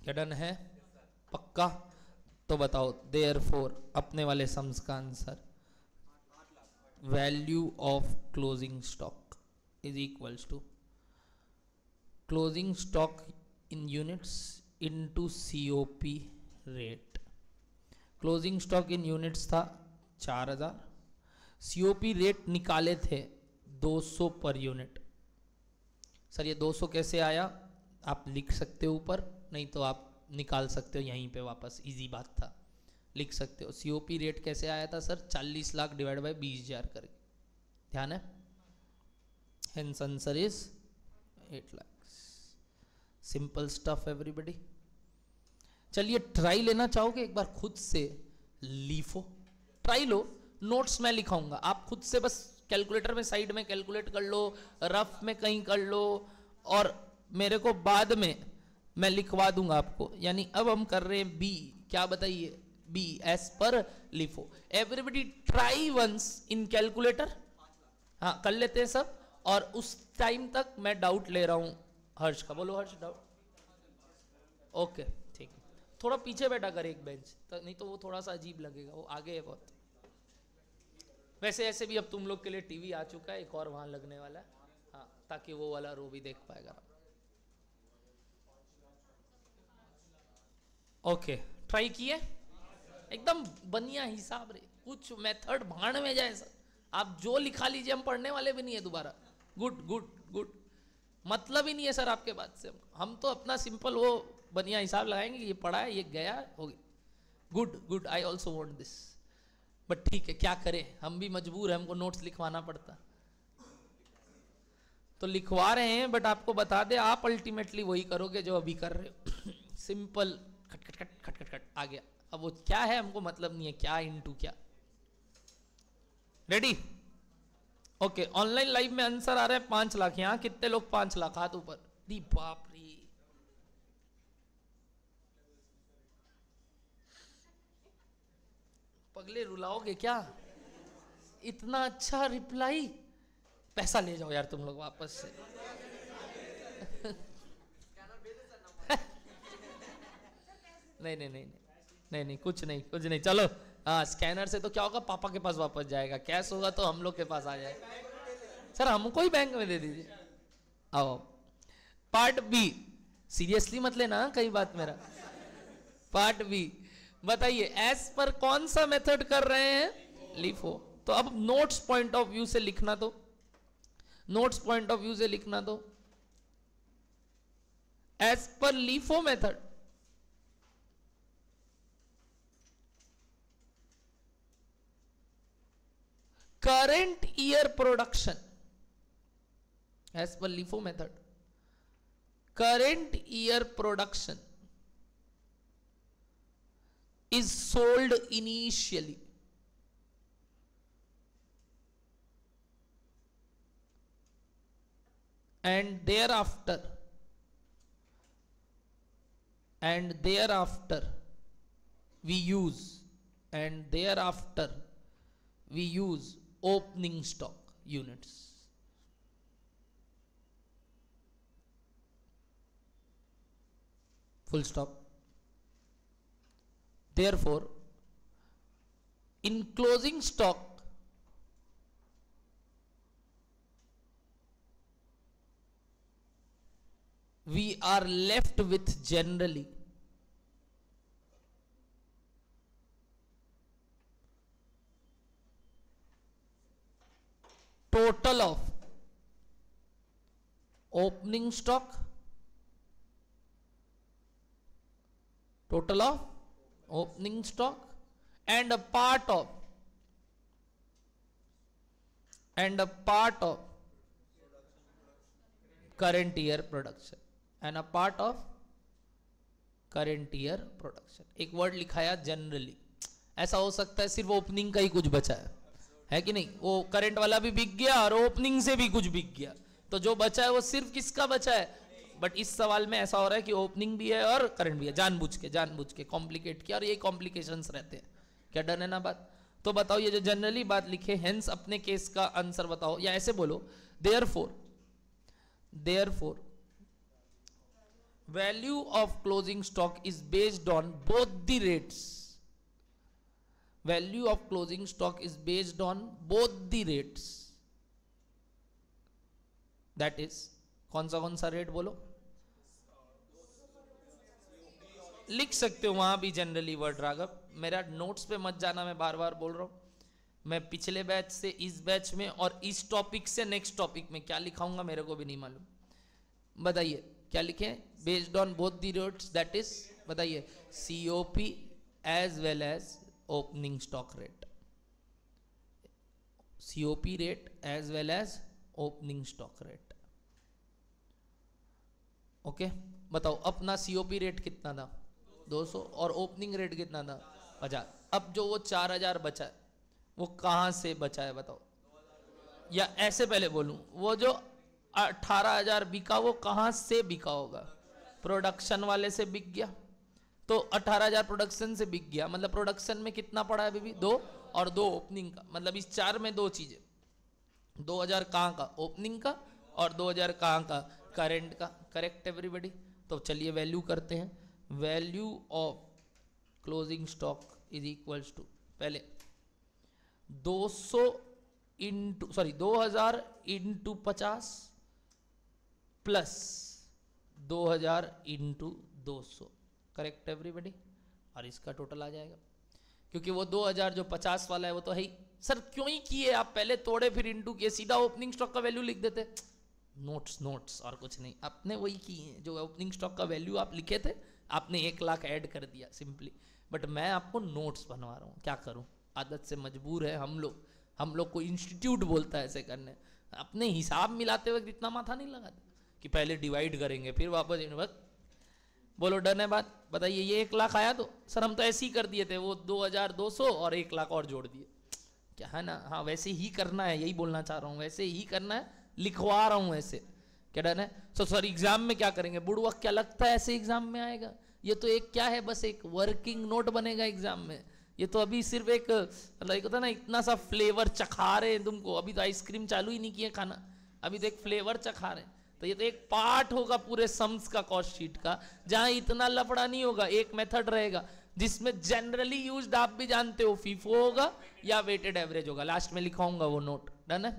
Speaker 1: क्या डन है, पक्का? तो बताओ therefore अपने वाले सम्स का answer, value of closing stock is equals to closing stock in units into COP rate. closing stock in units था 4000, COP रेट निकाले थे 200 पर यूनिट। सर ये 200 कैसे आया, आप लिख सकते हो ऊपर, नहीं तो आप निकाल सकते हो यहीं पे वापस, इजी बात था, लिख सकते हो। COP रेट कैसे आया था सर, 40 लाख डिवाइड बाय 20,000 करके, ध्यान है? Hence answer is 8 lakhs. Simple stuff everybody. चलिए ट्राई लेना चाहोगे एक बार खुद से, लीफो ट्राई लो, नोट्स मैं लिखाऊंगा, आप खुद से बस कैलकुलेटर में साइड में कैलकुलेट कर लो, रफ में कहीं कर लो, और मेरे को बाद में मैं लिखवा दूंगा आपको। यानी अब हम कर रहे हैं बी, क्या बताइए, B as per LIFO. Everybody try once in calculator, हाँ कर लेते हैं सब, और उस टाइम तक मैं डाउट ले रहा हूं हर्ष का। बोलो हर्ष, डाउट? ओके ठीक है, थोड़ा पीछे बैठा कर एक बेंच, नहीं तो वो थोड़ा सा अजीब लगेगा, वो आगे है बहुत। वैसे ऐसे भी अब तुम लोग के लिए टीवी आ चुका है, एक और वहां लगने वाला है, हाँ, ताकि वो वाला रो भी देख पाएगा। ओके ट्राई किए, एकदम बढ़िया हिसाब रे, कुछ मेथड भाड़ में जाए सर, आप जो लिखा लीजिए, हम पढ़ने वाले भी नहीं है दोबारा। गुड गुड गुड, मतलब ही नहीं है सर आपके बात से, हम तो अपना सिंपल वो बढ़िया हिसाब लगाएंगे, ये पढ़ा है, ये गया, हो गया। Good good, I also want this, but ठीक है, क्या करें, हम भी मजबूर हैं, हमको नोट्स लिखवाना पड़ता, तो लिखवा रहे हैं, बट आपको बता दे आप अल्टीमेटली वही करोगे जो अभी कर रहे हो। सिंपल खट खट खट खट खट खट आ गया। अब वो क्या है हमको मतलब नहीं है, क्या इनटू क्या। रेडी? ओके, ऑनलाइन लाइव में आंसर आ रहा है 5 लाख। यहां कितने लोग 5 लाख? हाथ ऊपर। दी बाप रे, पगले रुलाओगे क्या? इतना अच्छा रिप्लाई, पैसा ले जाओ यार तुम लोग वापस से। नहीं नहीं नहीं नहीं नहीं, कुछ नहीं कुछ नहीं, चलो हाँ, स्कैनर से तो क्या होगा, पापा के पास वापस जाएगा, कैश होगा तो हम लोग के पास आ जाएगा। सर हमको ही बैंक में दे दीजिए। आओ पार्ट बी, सीरियसली मत लेना कई बात मेरा। पार्ट बी बताइए, एस पर कौन सा मेथड कर रहे हैं, लिफो। तो अब नोट्स पॉइंट ऑफ व्यू से लिखना, तो नोट्स पॉइंट ऑफ व्यू से लिखना, तो as per LIFO method current year production, as per LIFO method current year production is sold initially and thereafter we use opening stock units. Full stop. Therefore, in closing stock, we are left with generally total of opening stock, total of opening stock and a part of current year production and a part of current year production. एक वर्ड लिखाया जनरली, ऐसा हो सकता है सिर्फ ओपनिंग का ही कुछ बचा है कि नहीं, वो करंट वाला भी बिक गया और ओपनिंग से भी कुछ बिक गया, तो जो बचा है वो सिर्फ किसका बचा है। बट इस सवाल में ऐसा हो रहा है कि ओपनिंग भी है और करंट भी है, जानबूझ के कॉम्प्लिकेट किया, और ये कॉम्प्लिकेशंस रहते हैं। क्या डन है ना बात? तो बताओ ये जो जनरली बात लिखे, हेंस अपने केस का आंसर बताओ, या ऐसे बोलो therefore value of closing stock is based on both the rates, value of closing stock is based on both the rates, that is कौन सा रेट बोलो, लिख सकते हो वहां भी जनरली वर्ड। राघव मेरा नोट्स पे मत जाना, मैं बार बार बोल रहा हूं, मैं पिछले बैच से इस बैच में और इस टॉपिक से नेक्स्ट टॉपिक में क्या लिखाऊंगा मेरे को भी नहीं मालूम। बताइए क्या लिखे, based on both the rates, that is बताइए COP as well as opening stock rate, COP rate as well as opening stock rate. Okay बताओ अपना सीओपी रेट कितना था 200 और ओपनिंग रेट कितना था 50। अब जो वो 4000 बचा है वो कहां से बचा है बताओ, या ऐसे पहले बोलूं, वो जो 18000 बिका वो कहां से बिका होगा, प्रोडक्शन वाले से बिक गया, तो 18000 प्रोडक्शन से बिक गया, मतलब प्रोडक्शन में कितना पड़ा है अभी 2 और 2 ओपनिंग का, मतलब इस 4 में 2 चीजें, 2000 कहां का ओपनिंग का और 2000 कहां का करंट का। Correct everybody? तो चलिए वैल्यू करते हैं, value of closing stock is equals to पहले 2000 into 50 plus 2000 into 200। Correct everybody? और इसका टोटल आ जाएगा, क्योंकि वो 2000 जो 50 वाला है वो तो है ही। सर क्यों ही किए आप, पहले तोड़े फिर इंटू किए, सीधा ओपनिंग स्टॉक का वैल्यू लिख देते। नोट्स और कुछ नहीं, आपने वही किए जो ओपनिंग स्टॉक का वैल्यू आप लिखे थे, आपने 1 लाख ऐड कर दिया सिंपली। बट मैं आपको नोट्स बनवा रहा हूँ, क्या करूँ, आदत से मजबूर है हम लोग को इंस्टीट्यूट बोलता है ऐसे करने। अपने हिसाब मिलाते वक्त इतना माथा नहीं लगाते कि पहले डिवाइड करेंगे फिर वापस इन्वर्ट। बोलो डन है बात? बताइए ये 1 लाख आया तो सर हम तो ऐसे ही कर दिए थे, वो 2200 और 1 लाख और जोड़ दिए, क्या है ना। हाँ वैसे ही करना है, यही बोलना चाह रहा हूँ, वैसे ही करना है, लिखवा रहा हूँ ऐसे। क्या डन है? तो सर एग्जाम में क्या करेंगे, बुड़वक क्या लगता है ऐसे एग्जाम में आएगा? ये तो एक क्या है, बस एक वर्किंग नोट बनेगा एग्जाम में। ये तो अभी सिर्फ एक मतलब होता है ना, इतना सा फ्लेवर चखा रहे हैं तुमको, अभी तो आइसक्रीम चालू ही नहीं किया खाना, अभी तो एक फ्लेवर चखा रहे हैं। तो ये तो एक पार्ट होगा पूरे सम्स का कॉस्ट शीट का, जहां इतना लफड़ा नहीं होगा। एक मेथड रहेगा जिसमें जनरली यूज्ड आप भी जानते हो, फीफो होगा या वेटेड एवरेज होगा, लास्ट में लिखाऊंगा वो नोट। डन है?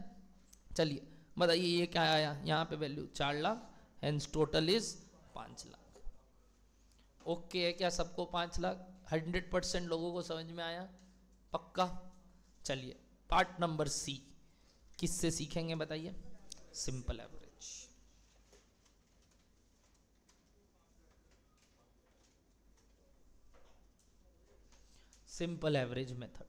Speaker 1: चलिए बताइए ये क्या आया, यहाँ पे value 4 lakh, hence total is 5 lakh. Okay है क्या सबको 5 लाख? 100% लोगों को समझ में आया? पक्का? चलिए पार्ट नंबर सी किससे सीखेंगे बताइए? Simple average. Simple average method,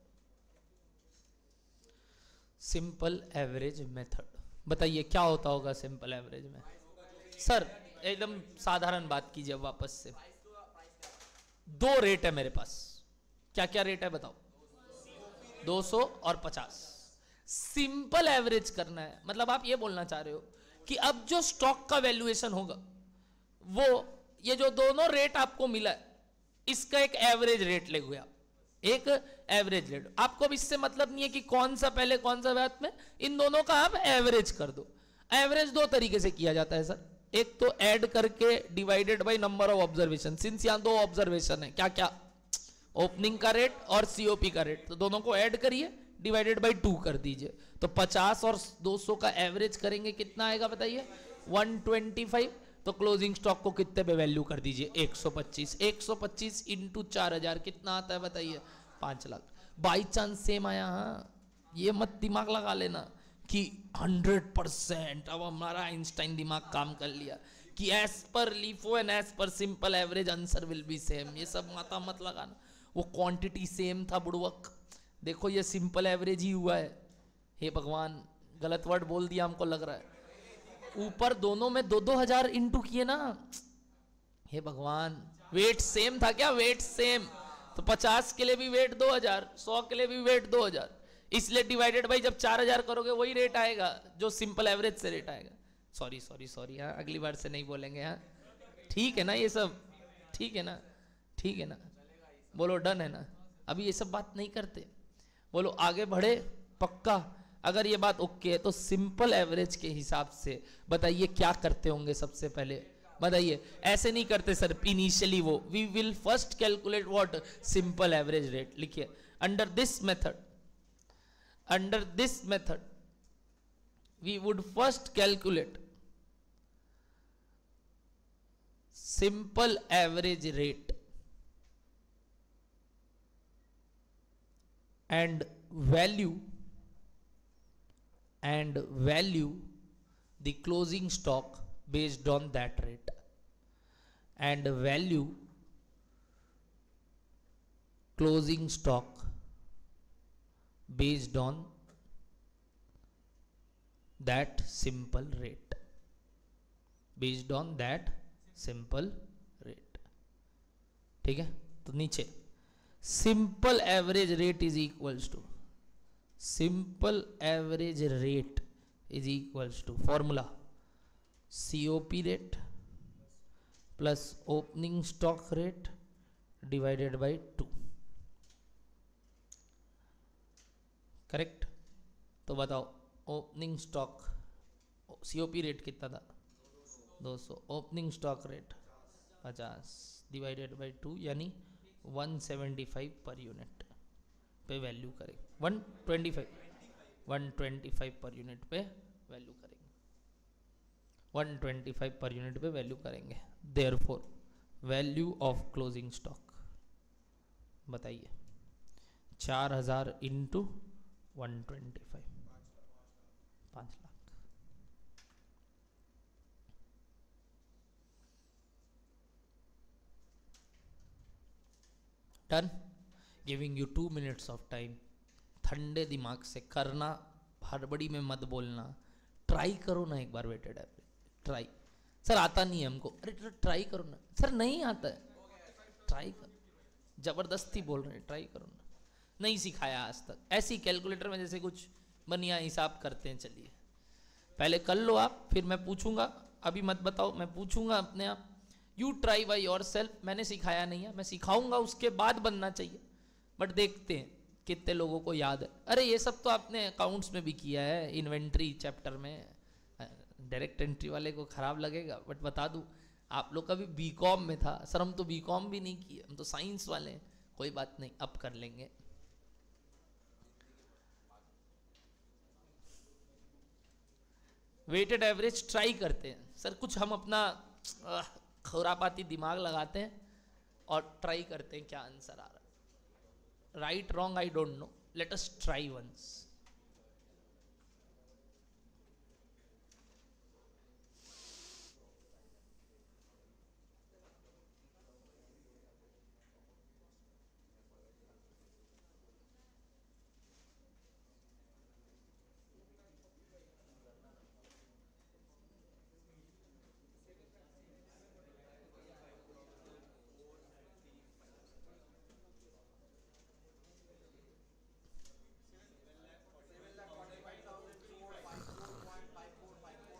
Speaker 1: simple average method. बताइए क्या होता होगा सिंपल एवरेज में? सर एकदम साधारण बात कीजिए वापस से। 2 रेट है मेरे पास, क्या क्या रेट है बताओ? 200 और 50। सिंपल एवरेज करना है, मतलब आप ये बोलना चाह रहे हो कि अब जो स्टॉक का वैल्यूएशन होगा वो ये जो दोनों रेट आपको मिला है इसका एक एवरेज रेट ले गया, एक एवरेज रेट। आपको अब इससे मतलब नहीं है कि कौन सा पहले कौन सा बाद में, इन दोनों का आप एवरेज कर दो। एवरेज 2 तरीके से किया जाता है सर, एक तो ऐड करके divided by number of observation. Since यहां 2 ऑब्जर्वेशन है, क्या क्या? ओपनिंग का रेट और सीओपी का रेट, तो दोनों को ऐड करिए डिवाइडेड बाय 2 कर दीजिए, तो 50 और 200 का एवरेज करेंगे कितना आएगा बताइए? 125। तो क्लोजिंग स्टॉक को कितने पे वैल्यू कर दीजिए? 125। 125 इंटू 4000 कितना आता है बताइए? 5 लाख। बाई चांस सेम आया, हाँ ये मत दिमाग लगा लेना कि 100% अब हमारा आइंस्टाइन दिमाग काम कर लिया कि as per LIFO and as per simple average answer will be same. ये सब माथा मत लगाना, वो क्वांटिटी सेम था बुड़वक। देखो ये सिंपल एवरेज ही हुआ है। हे भगवान, गलत वर्ड बोल दिया हमको लग रहा है। ऊपर दोनों में 2-2000 इंटू किए ना, हे भगवान, वेट सेम था क्या? वेट सेम, तो 50 के लिए भी वेट 2000, 100 के लिए भी वेट 2000, इसलिए डिवाइडेड बाई जब 4000 करोगे वही रेट आएगा जो सिंपल एवरेज से रेट आएगा। सॉरी सॉरी सॉरी, हाँ अगली बार से नहीं बोलेंगे। हाँ ठीक है ना, ये सब ठीक है ना? ठीक है ना? बोलो डन है ना? अभी ये सब बात नहीं करते, बोलो आगे बढ़े पक्का? अगर ये बात ओके है तो सिंपल एवरेज के हिसाब से बताइए क्या करते होंगे सबसे पहले? बताइए। ऐसे नहीं करते सर इनिशियली, वो we will first calculate what? Simple average rate. लिखिए under this method, under this method we would first calculate simple average rate and value the closing stock based on that rate, and value closing stock based on that simple rate, based on that simple rate। ठीक है, तो नीचे simple average rate is equals to, simple average rate is equals to formula COP rate plus opening stock rate divided by 2। Correct? तो बताओ ओपनिंग स्टॉक सीओपी रेट कितना था? 200। Opening stock rate 50 divided by 2 यानी 175 पर यूनिट पे वैल्यू करेंगे। 125 पर यूनिट पे वैल्यू करेंगे, 125 पर यूनिट पे वैल्यू करेंगे। Therefore value of closing stock बताइए 4000 into 125, 5 lakh. Done. Giving you 2 minutes of time. ठंडे दिमाग से करना, हड़बड़ी में मत बोलना। ट्राई करो ना एक बार वेटेड एवरेज, ट्राई। सर आता नहीं है हमको, अरे ट्राई करो ना। सर नहीं आता है, ट्राई करो। जबरदस्ती बोल रहे हैं, ट्राई करो ना। नहीं सिखाया आज तक, ऐसी कैलकुलेटर में जैसे कुछ बढ़िया हिसाब करते हैं। चलिए पहले कर लो आप, फिर मैं पूछूंगा। अभी मत बताओ, मैं पूछूंगा अपने आप। You try by your self. मैंने सिखाया नहीं है, मैं सिखाऊंगा उसके बाद बनना चाहिए। बट देखते हैं कितने लोगों को याद है। अरे ये सब तो आपने अकाउंट्स में भी किया है, इन्वेंट्री चैप्टर में। डायरेक्ट एंट्री वाले को खराब लगेगा बट बता दूं, आप लोग का भी बीकॉम में था। सर हम तो बीकॉम भी नहीं किए, हम तो साइंस वाले हैं। कोई बात नहीं, अब कर लेंगे। वेटेड एवरेज ट्राई करते हैं सर, कुछ हम अपना खुरापाती दिमाग लगाते हैं और ट्राई करते हैं क्या आंसर आ रहा है। Right wrong I don't know, let us try once.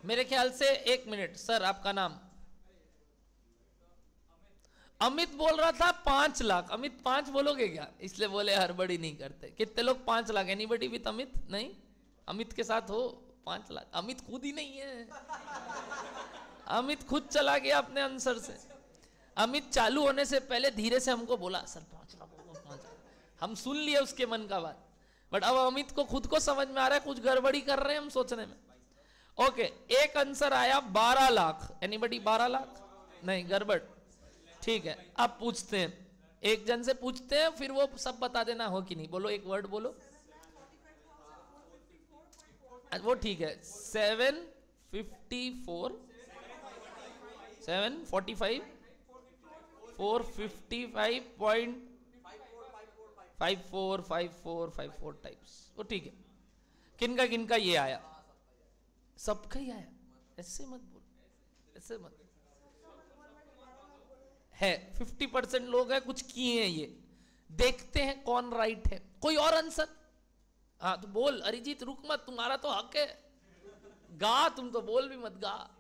Speaker 1: मेरे ख्याल से 1 मिनट सर, आपका नाम? अमित बोल रहा था 5 लाख। अमित 5 बोलोगे क्या? इसलिए बोले हड़बड़ी नहीं करते। कितने लोग 5 लाख? Anybody with Amit? नहीं, अमित के साथ हो 5 लाख। अमित खुद ही नहीं है, अमित खुद चला गया अपने आंसर से। अमित चालू होने से पहले धीरे से हमको बोला सर 5 लाख होगा, 5 लाख। हम सुन लिए उसके मन का बात, बट अब अमित को खुद को समझ में आ रहा है कुछ गड़बड़ी कर रहे हैं हम सोचने में। ओके, एक आंसर आया 12 लाख। एनीबडी 12 लाख? नहीं, गड़बड़। ठीक है, अब पूछते हैं, एक जन से पूछते हैं, फिर वो सब बता देना हो कि नहीं। बोलो, एक वर्ड बोलो। वो ठीक है, 754 745 455.545454 टाइप्स, वो ठीक है। किनका किनका ये आया? सबका ही आया। ऐसे मत बोल, ऐसे मत है। 50% लोग हैं, कुछ किए हैं ये। देखते हैं कौन राइट है। कोई और आंसर? हाँ तो बोल अरिजीत, रुक मत, तुम्हारा तो हक है। गा, तुम तो बोल भी मत, गा।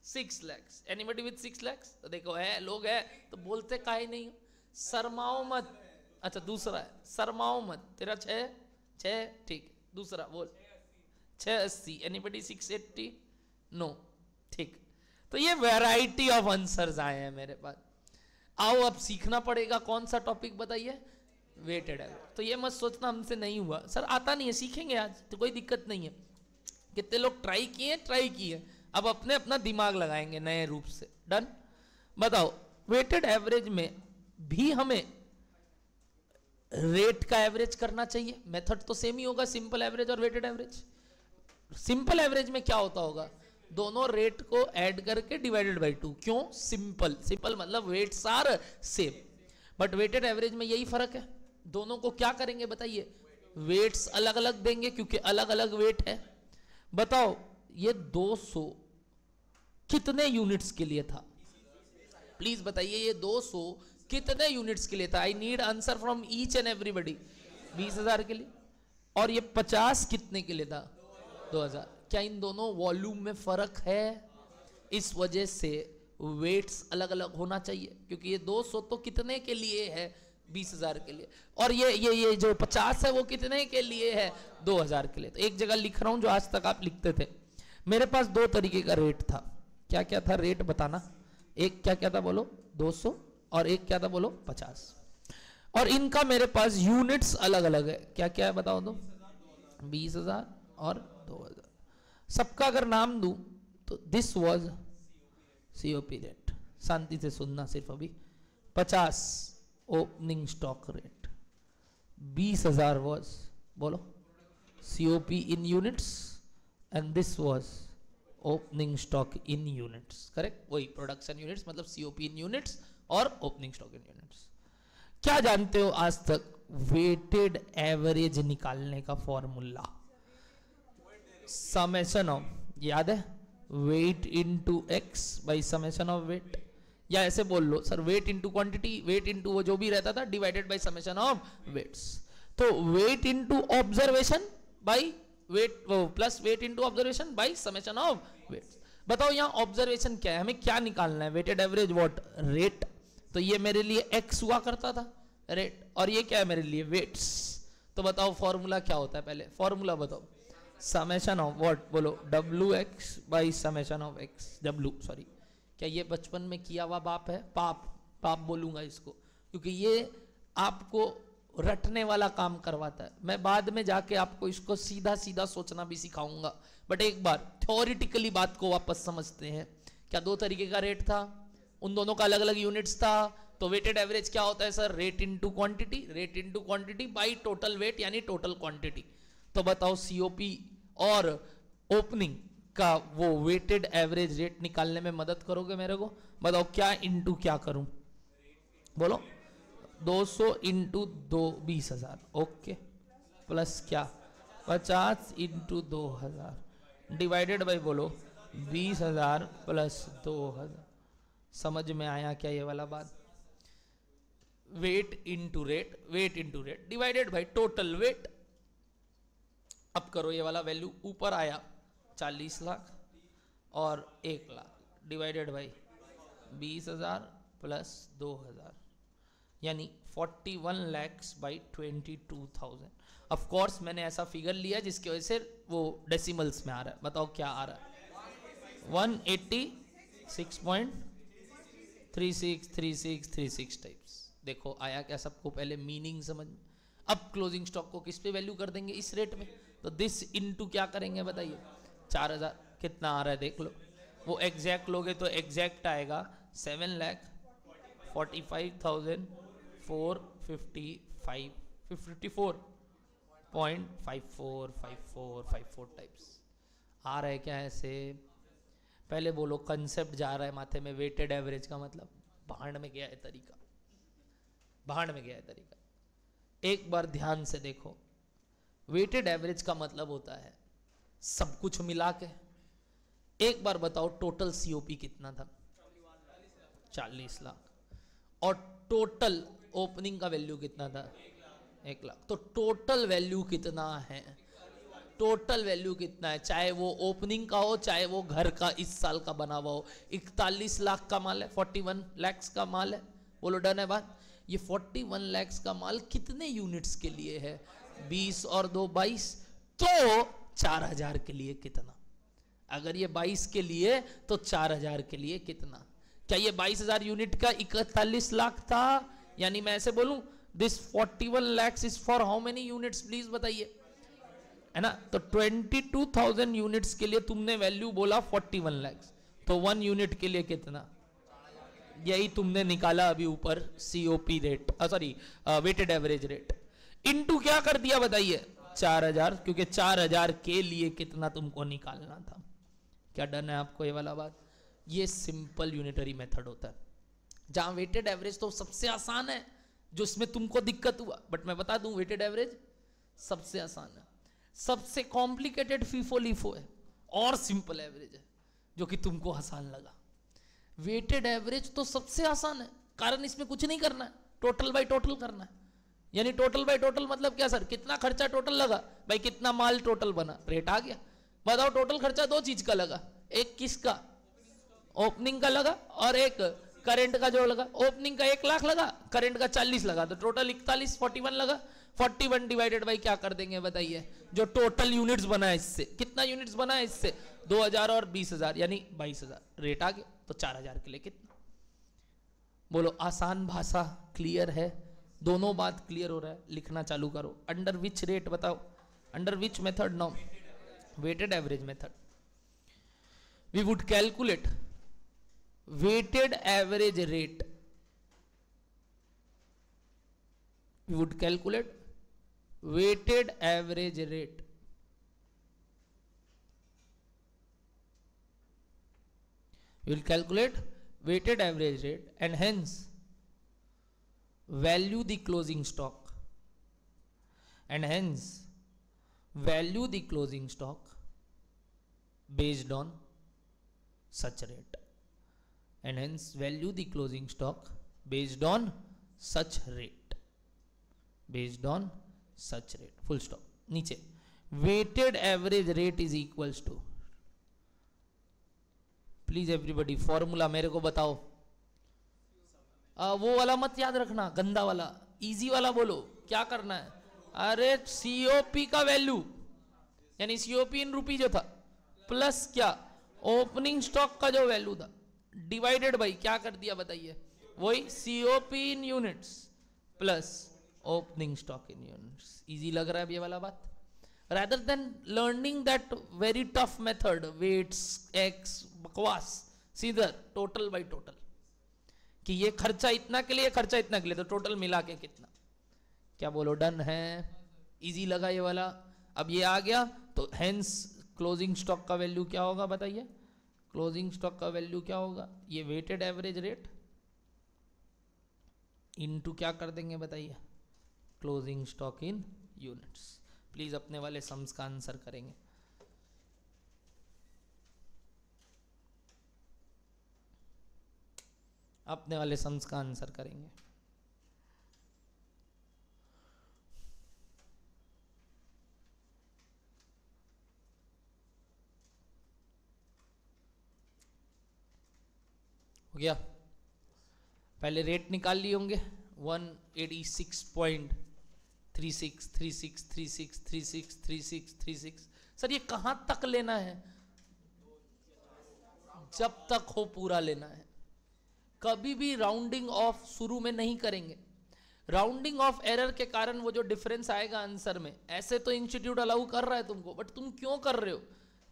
Speaker 1: 6 lakhs। Anybody with 6 lakhs? तो देखो है, लोग है तो बोलते काहे नहीं हो। शर्माओ मत। अच्छा दूसरा है, शर्माओ मत। तेरा 6 ठीक। दूसरा बोल 680। एनीबडी 680? नो, ठीक। तो ये वैरायटी ऑफ आंसर्स आए हैं मेरे पास। आओ अब सीखना पड़ेगा। कौन सा टॉपिक बताइए? Weighted average. तो ये मत सोचना हमसे नहीं हुआ सर, आता नहीं है, सीखेंगे आज, तो कोई दिक्कत नहीं है। कितने लोग ट्राई किए, अब अपने अपना दिमाग लगाएंगे नए रूप से। डन? बताओ, वेटेड एवरेज में भी हमें रेट का एवरेज करना चाहिए। मेथड तो सेम ही होगा, सिंपल एवरेज और वेटेड एवरेज। सिंपल एवरेज में क्या होता होगा? दोनों रेट को ऐड करके डिवाइडेड बाय 2। क्यों? सिंपल मतलब weights are same. But weighted average में यही फर्क है, दोनों को क्या करेंगे बताइए? वेट्स अलग अलग देंगे, क्योंकि अलग अलग वेट है। बताओ, ये 200 कितने यूनिट्स के लिए था? प्लीज बताइए, ये 200 कितने यूनिट्स के लिए था? I need answer from each and everybody. 20,000 के लिए। और ये 50 कितने के लिए था? 2000। क्या इन दोनों वॉल्यूम में फर्क है? इस वजह से वेट्स अलग अलग होना चाहिए, क्योंकि ये 200 तो कितने के लिए है? 20,000 के लिए। और ये जो 50 है वो कितने के लिए है? 2000 के लिए। तो एक जगह लिख रहा हूं जो आज तक आप लिखते थे। मेरे पास 2 तरीके का रेट था। क्या क्या था? रेट बताना। एक क्या था बोलो? 200। और एक क्या था बोलो? 50। और इनका मेरे पास यूनिट्स अलग अलग है। क्या क्या है बताओ तो? 20,000 और 2000। सबका अगर नाम दूं तो दिस वाज सीओपी रेट। शांति से सुनना सिर्फ अभी। 50 ओपनिंग स्टॉक रेट। 20,000 वाज बोलो COP in units, and this was opening stock in units. Correct? वही प्रोडक्शन यूनिट्स मतलब सीओपी इन यूनिट्स और ओपनिंग स्टॉक इन यूनिट्स। क्या जानते हो आज तक वेटेड एवरेज निकालने का फॉर्मूला? समेशन ऑफ, याद है? Weight into X by summation of weight. या ऐसे बोल लो sir, weight into quantity, weight into वो जो भी रहता था, divided by summation of weights. तो weight into observation by weight, plus weight into observation by summation of weights. बताओ यहाँ ऑब्जर्वेशन क्या है? हमें क्या निकालना है? Weighted average what? रेट। तो ये मेरे लिए एक्स हुआ करता था, रेट, और ये क्या है मेरे लिए? वेट्स। तो बताओ फॉर्मूला क्या होता है? पहले फॉर्मूला बताओ। Summation of what? बोलो W X by summation of X. W, sorry, क्या ये बचपन में किया हुआ बाप है? पाप बोलूंगा इसको, क्योंकि ये आपको रटने वाला काम करवाता है। मैं बाद में जाके आपको इसको सीधा सीधा सोचना भी सिखाऊंगा, बट एक बार थ्योरेटिकली बात को वापस समझते हैं। क्या दो तरीके का रेट था, उन दोनों का अलग अलग यूनिट्स था। तो वेटेड एवरेज क्या होता है sir, rate into quantity, rate into quantity by total weight यानी टोटल क्वांटिटी। तो बताओ सीओपी और ओपनिंग का वो वेटेड एवरेज रेट निकालने में मदद करोगे मेरे को? बताओ क्या इनटू क्या करूं, बोलो। 200 इंटू 20,000, ओके, प्लस क्या 50 इंटू 2000 डिवाइडेड बाई बोलो 20,000 प्लस 2000। समझ में आया क्या ये वाला बात? Weight into rate, weight into rate divided by total weight. अब करो ये वाला वैल्यू, ऊपर आया 40 लाख और 1 लाख डिवाइडेड बाई 20,000 प्लस 2000 यानी 41 lakhs बाई 22,000। ऑफ कोर्स मैंने ऐसा फिगर लिया जिसकी वजह से वो डेसिमल्स में आ रहा है। बताओ क्या आ रहा है? 186.363636 टाइप्स। देखो आया क्या सबको? पहले मीनिंग समझ में। अब क्लोजिंग स्टॉक को किस पे वैल्यू कर देंगे? इस रेट में। तो दिस इनटू क्या करेंगे बताइए? 4000 कितना आ रहा है देख लो। वो एग्जैक्ट लोगे तो एग्जैक्ट आएगा 7,45,454.54 टाइप्स आ रहा है क्या ऐसे? पहले बोलो कंसेप्ट जा रहा है माथे में। वेटेड एवरेज का मतलब भाड़ में गया है तरीका, भाड़ में गया है तरीका। एक बार ध्यान से देखो, वेटेड एवरेज का मतलब होता है सब कुछ मिला के। एक बार बताओ टोटल सीओपी कितना था? 40 लाख। और टोटल ओपनिंग का वैल्यू कितना था? 1 लाख। तो टोटल वैल्यू कितना है? टोटल वैल्यू कितना है? चाहे वो ओपनिंग का हो चाहे वो घर का इस साल का बना हुआ हो। 41 लाख का माल है, 41 lakhs का माल है। बोलो डन है बात? ये 41 lakhs का माल कितने यूनिट्स के लिए है? 20 और 2 22। तो 4000 के लिए कितना? अगर ये 22 के लिए तो 4000 के लिए कितना? क्या ये 22,000 यूनिट का 41 लाख था? यानी मैं ऐसे बोलूं this 41 lakhs is for how many units please बताइए, है ना? तो 22,000 यूनिट्स के लिए तुमने वैल्यू बोला 41 lakhs। तो 1 यूनिट के लिए कितना? यही तुमने निकाला अभी ऊपर COP rate, sorry weighted average rate. Into क्या कर दिया बताइए? 4000, क्योंकि 4000 के लिए कितना तुमको निकालना था। क्या डन है आपको ये वाला बात? ये सिंपल यूनिटरी मेथड होता है। जहां वेटेड एवरेज तो सबसे आसान है, जो इसमें तुमको दिक्कत हुआ, बट मैं बता दूं वेटेड एवरेज सबसे आसान है। सबसे कॉम्प्लिकेटेड फीफो लीफो है और सिंपल एवरेज है जो कि तुमको आसान लगा। वेटेड एवरेज तो सबसे आसान है, कारण इसमें कुछ नहीं करना है, टोटल बाय टोटल करना है। यानी टोटल बाय टोटल मतलब क्या सर? कितना खर्चा टोटल लगा भाई, कितना माल टोटल बना, रेट आ गया। बताओ टोटल खर्चा 2 चीज का लगा, एक किसका? ओपनिंग का लगा, और एक करंट का जो लगा। ओपनिंग का 1 लाख लगा, करंट का 40 लगा, तो टोटल 41 लगा। 41 डिवाइडेड बाई क्या कर देंगे बताइए? जो टोटल यूनिट्स बना है इससे, कितना यूनिट्स बना है इससे? 2000 और 20,000 यानी 22,000, रेट आ गया। तो 4000 के लिए कितना? बोलो आसान भाषा क्लियर है? दोनों बात क्लियर हो रहा है? लिखना चालू करो। अंडर विच रेट बताओ, under which method? Now weighted average method we would calculate weighted average rate. We would calculate weighted average rate. We will calculate weighted average rate and hence value the closing stock, and hence value the closing stock based on such rate, and hence value the closing stock based on such rate, based on such rate, full stop. नीचे weighted average rate is equals to, please everybody formula मेरे को बताओ। वो वाला मत याद रखना, गंदा वाला, इजी वाला बोलो। क्या करना है? अरे सीओपी का वैल्यू यानी सीओपी इन रुपी जो था, प्लस क्या ओपनिंग स्टॉक का जो वैल्यू था, डिवाइडेड बाई क्या कर दिया बताइए? वही COP in units plus opening stock in units. Easy लग रहा है अब ये वाला बात, rather than learning that very tough method weights x बकवास, सीधा टोटल बाय टोटल कि ये खर्चा इतना के लिए, खर्चा इतना के लिए, तो टोटल मिला के कितना। क्या बोलो, डन है? इजी लगा ये वाला। अब ये आ गया तो हेंस क्लोजिंग स्टॉक का वैल्यू क्या होगा बताइए? क्लोजिंग स्टॉक का वैल्यू क्या होगा? ये वेटेड एवरेज रेट इनटू क्या कर देंगे बताइए? Closing stock in units. Please अपने वाले सम्स का आंसर करेंगे। अपने वाले सम्स का आंसर करेंगे। हो गया? पहले रेट निकाल लिए होंगे 186.36363636363636। सर ये कहां तक लेना है? जब तक हो पूरा लेना है। कभी भी राउंडिंग ऑफ शुरू में नहीं करेंगे। राउंडिंग ऑफ एरर के कारण वो जो डिफरेंस आएगा आंसर में, ऐसे तो इंस्टीट्यूट अलाउ कर रहा है तुमको, बट तुम क्यों कर रहे हो?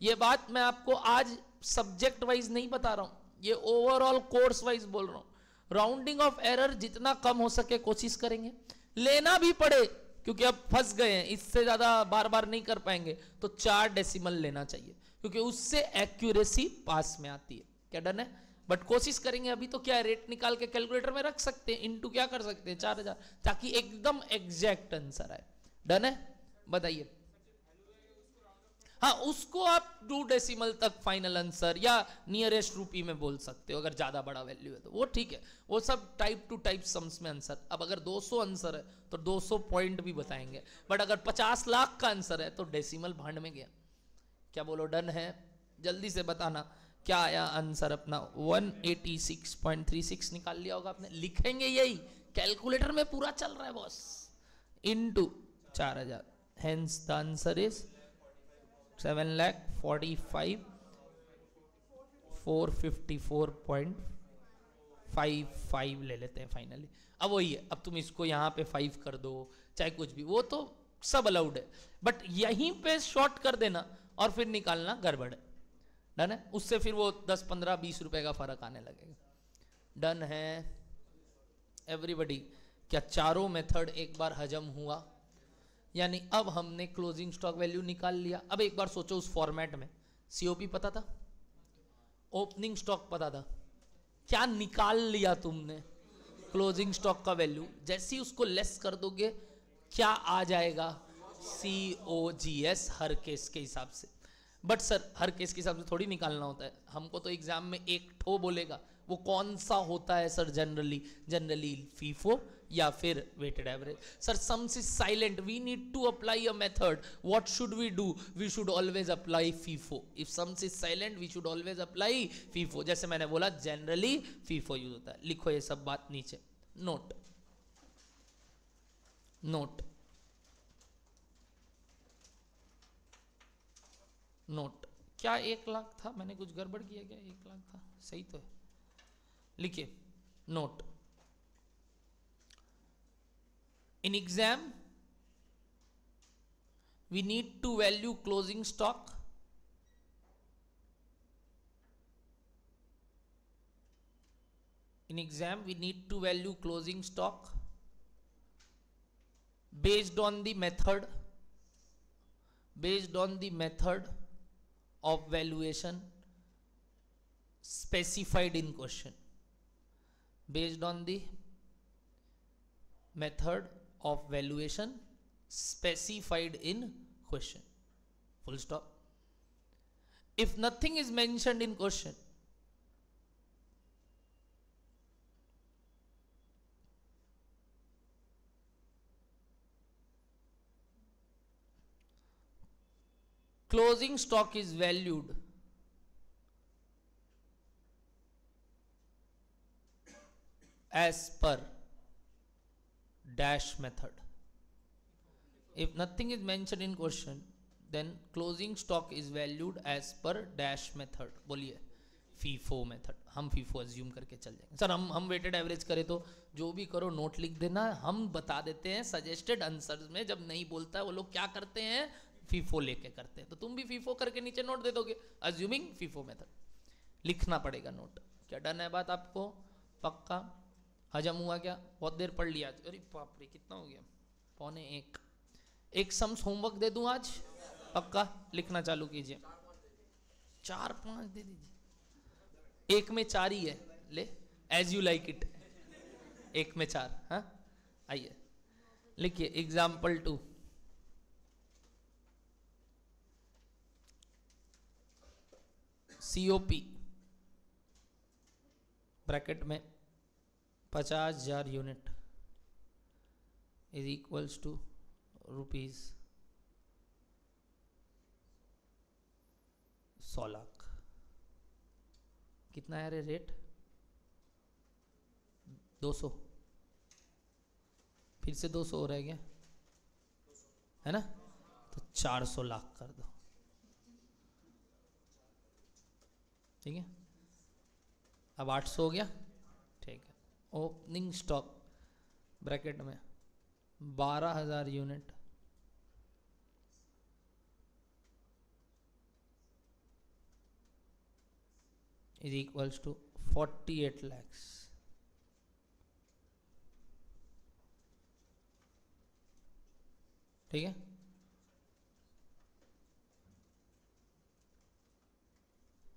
Speaker 1: ये बात मैं आपको आज सब्जेक्ट वाइज नहीं बता रहा हूं, ये ओवरऑल कोर्स वाइज बोल रहा हूं। राउंडिंग ऑफ एरर जितना कम हो सके कोशिश करेंगे, लेना भी पड़े क्योंकि अब फंस गए हैं, इससे ज्यादा बार बार नहीं कर पाएंगे, तो 4 डेसिमल लेना चाहिए क्योंकि उससे एक्यूरेसी पास में आती है। क्या डन है? बट कोशिश करेंगे। अभी तो क्या है, रेट निकाल के कैलकुलेटर में रख सकते हैं, इनटू क्या कर सकते हैं 4000, ताकि एकदम एग्जैक्ट आंसर आए। डन है? बताइए। हाँ, उसको आप 2 डेसिमल तक फाइनल आंसर या नियरेस्ट रूपी में बोल सकते हो, अगर ज्यादा बड़ा वैल्यू है तो वो ठीक है। वो सब टाइप टू टाइप सम्स में आंसर। अब अगर 200 आंसर है तो 200 पॉइंट भी बताएंगे, बट अगर 50 लाख का आंसर है तो डेसिमल भांड में गया। क्या बोलो, डन है? जल्दी से बताना क्या आया आंसर अपना। 186.36 निकाल लिया होगा आपने। लिखेंगे यही, कैलकुलेटर में पूरा चल रहा है boss, into 4000। Hence the answer is 7,45,454.55 ले लेते हैं फाइनली। अब वही है, अब तुम इसको यहाँ पे 5 कर दो, चाहे कुछ भी, वो तो सब अलाउड है, बट यहीं पे शॉर्ट कर देना और फिर निकालना गड़बड़ है। डन है? उससे फिर वो 10, 15, 20 रुपए का फर्क आने लगेगा। डन है एवरीबॉडी? क्या चारों मेथड एक बार हजम हुआ? यानी अब हमने क्लोजिंग स्टॉक वैल्यू निकाल लिया। अब एक बार सोचो उस फॉर्मेट में, सीओपी पता था, ओपनिंग स्टॉक पता था, क्या निकाल लिया तुमने? क्लोजिंग स्टॉक का वैल्यू। जैसे ही उसको लेस कर दोगे क्या आ जाएगा? COGS हर केस के हिसाब से। बट सर हर केस के हिसाब से थोड़ी निकालना होता है, हमको तो एग्जाम में एक ठो बोलेगा, वो कौन सा होता है सर? जनरली फीफो या फिर weighted average. Sir sums is silent, we need to apply a method, what should we do? We should always apply FIFO. If sums is silent we should always apply FIFO. जैसे मैंने बोला जनरली फीफो यूज होता है। लिखो ये सब बात नीचे, नोट नोट नोट। क्या 1 लाख था? मैंने कुछ गड़बड़ किया क्या? 1 लाख था, सही तो है। लिखिए note, in exam we need to value closing stock based on the method of valuation specified in question. Based on the method of valuation specified in question. Full stop. If nothing is mentioned in question, closing stock is valued as per dash method. If nothing is mentioned in question, then closing stock is valued as per dash method. बोलिए, फीफो मेथड, हम फीफो अज्यूम करके चल जाएंगे। सर हम वेटेड एवरेज करें तो जो भी करो नोट लिख देना, हम बता देते हैं सजेस्टेड आंसर्स में, जब नहीं बोलता है वो लोग क्या करते हैं, फीफो लेके करते हैं, तो तुम भी फीफो करके नीचे नोट दे दोगे, अज्यूमिंग फीफो मेथड लिखना पड़ेगा नोट। क्या डन है बात आपको, पक्का हजम हुआ क्या, बहुत देर पढ़ लिया आज, अरे बाप रे कितना हो गया, 1:45। एक सम्स होमवर्क दे दूं आज, पक्का लिखना चालू कीजिए, 4-5 दे दीजिए, एक में 4 ही है, ले एज यू लाइक इट, एक में 4। हाँ आइए लिखिए एग्जाम्पल 2, COP ब्रैकेट में 50,000 unit is equals to rupees 100 lakh. कितना है रे रेट, 200, फिर से 200 हो रहा है क्या, है ना, तो 400 लाख कर दो, ठीक है। अब 800 हो गया, ठीक है। ओपनिंग स्टॉक ब्रैकेट में 12,000 unit is equals to 48 lakhs। ठीक है,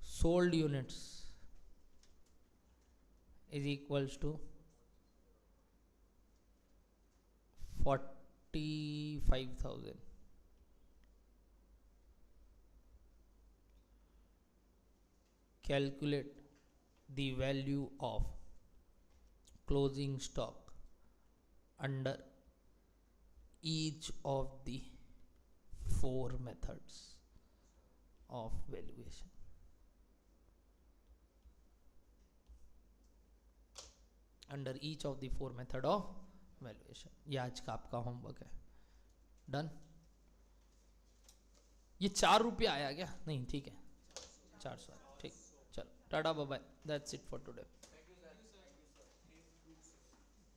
Speaker 1: sold units is equals to 45,000। Calculate the value of closing stock under each of the 4 methods of valuation। Under each of the 4 method of valuation, ये आज का आपका होमवर्क है। डन। ये 4 रुपया आया क्या, नहीं ठीक है 400, ठीक, चलो tata bye bye, that's it for today.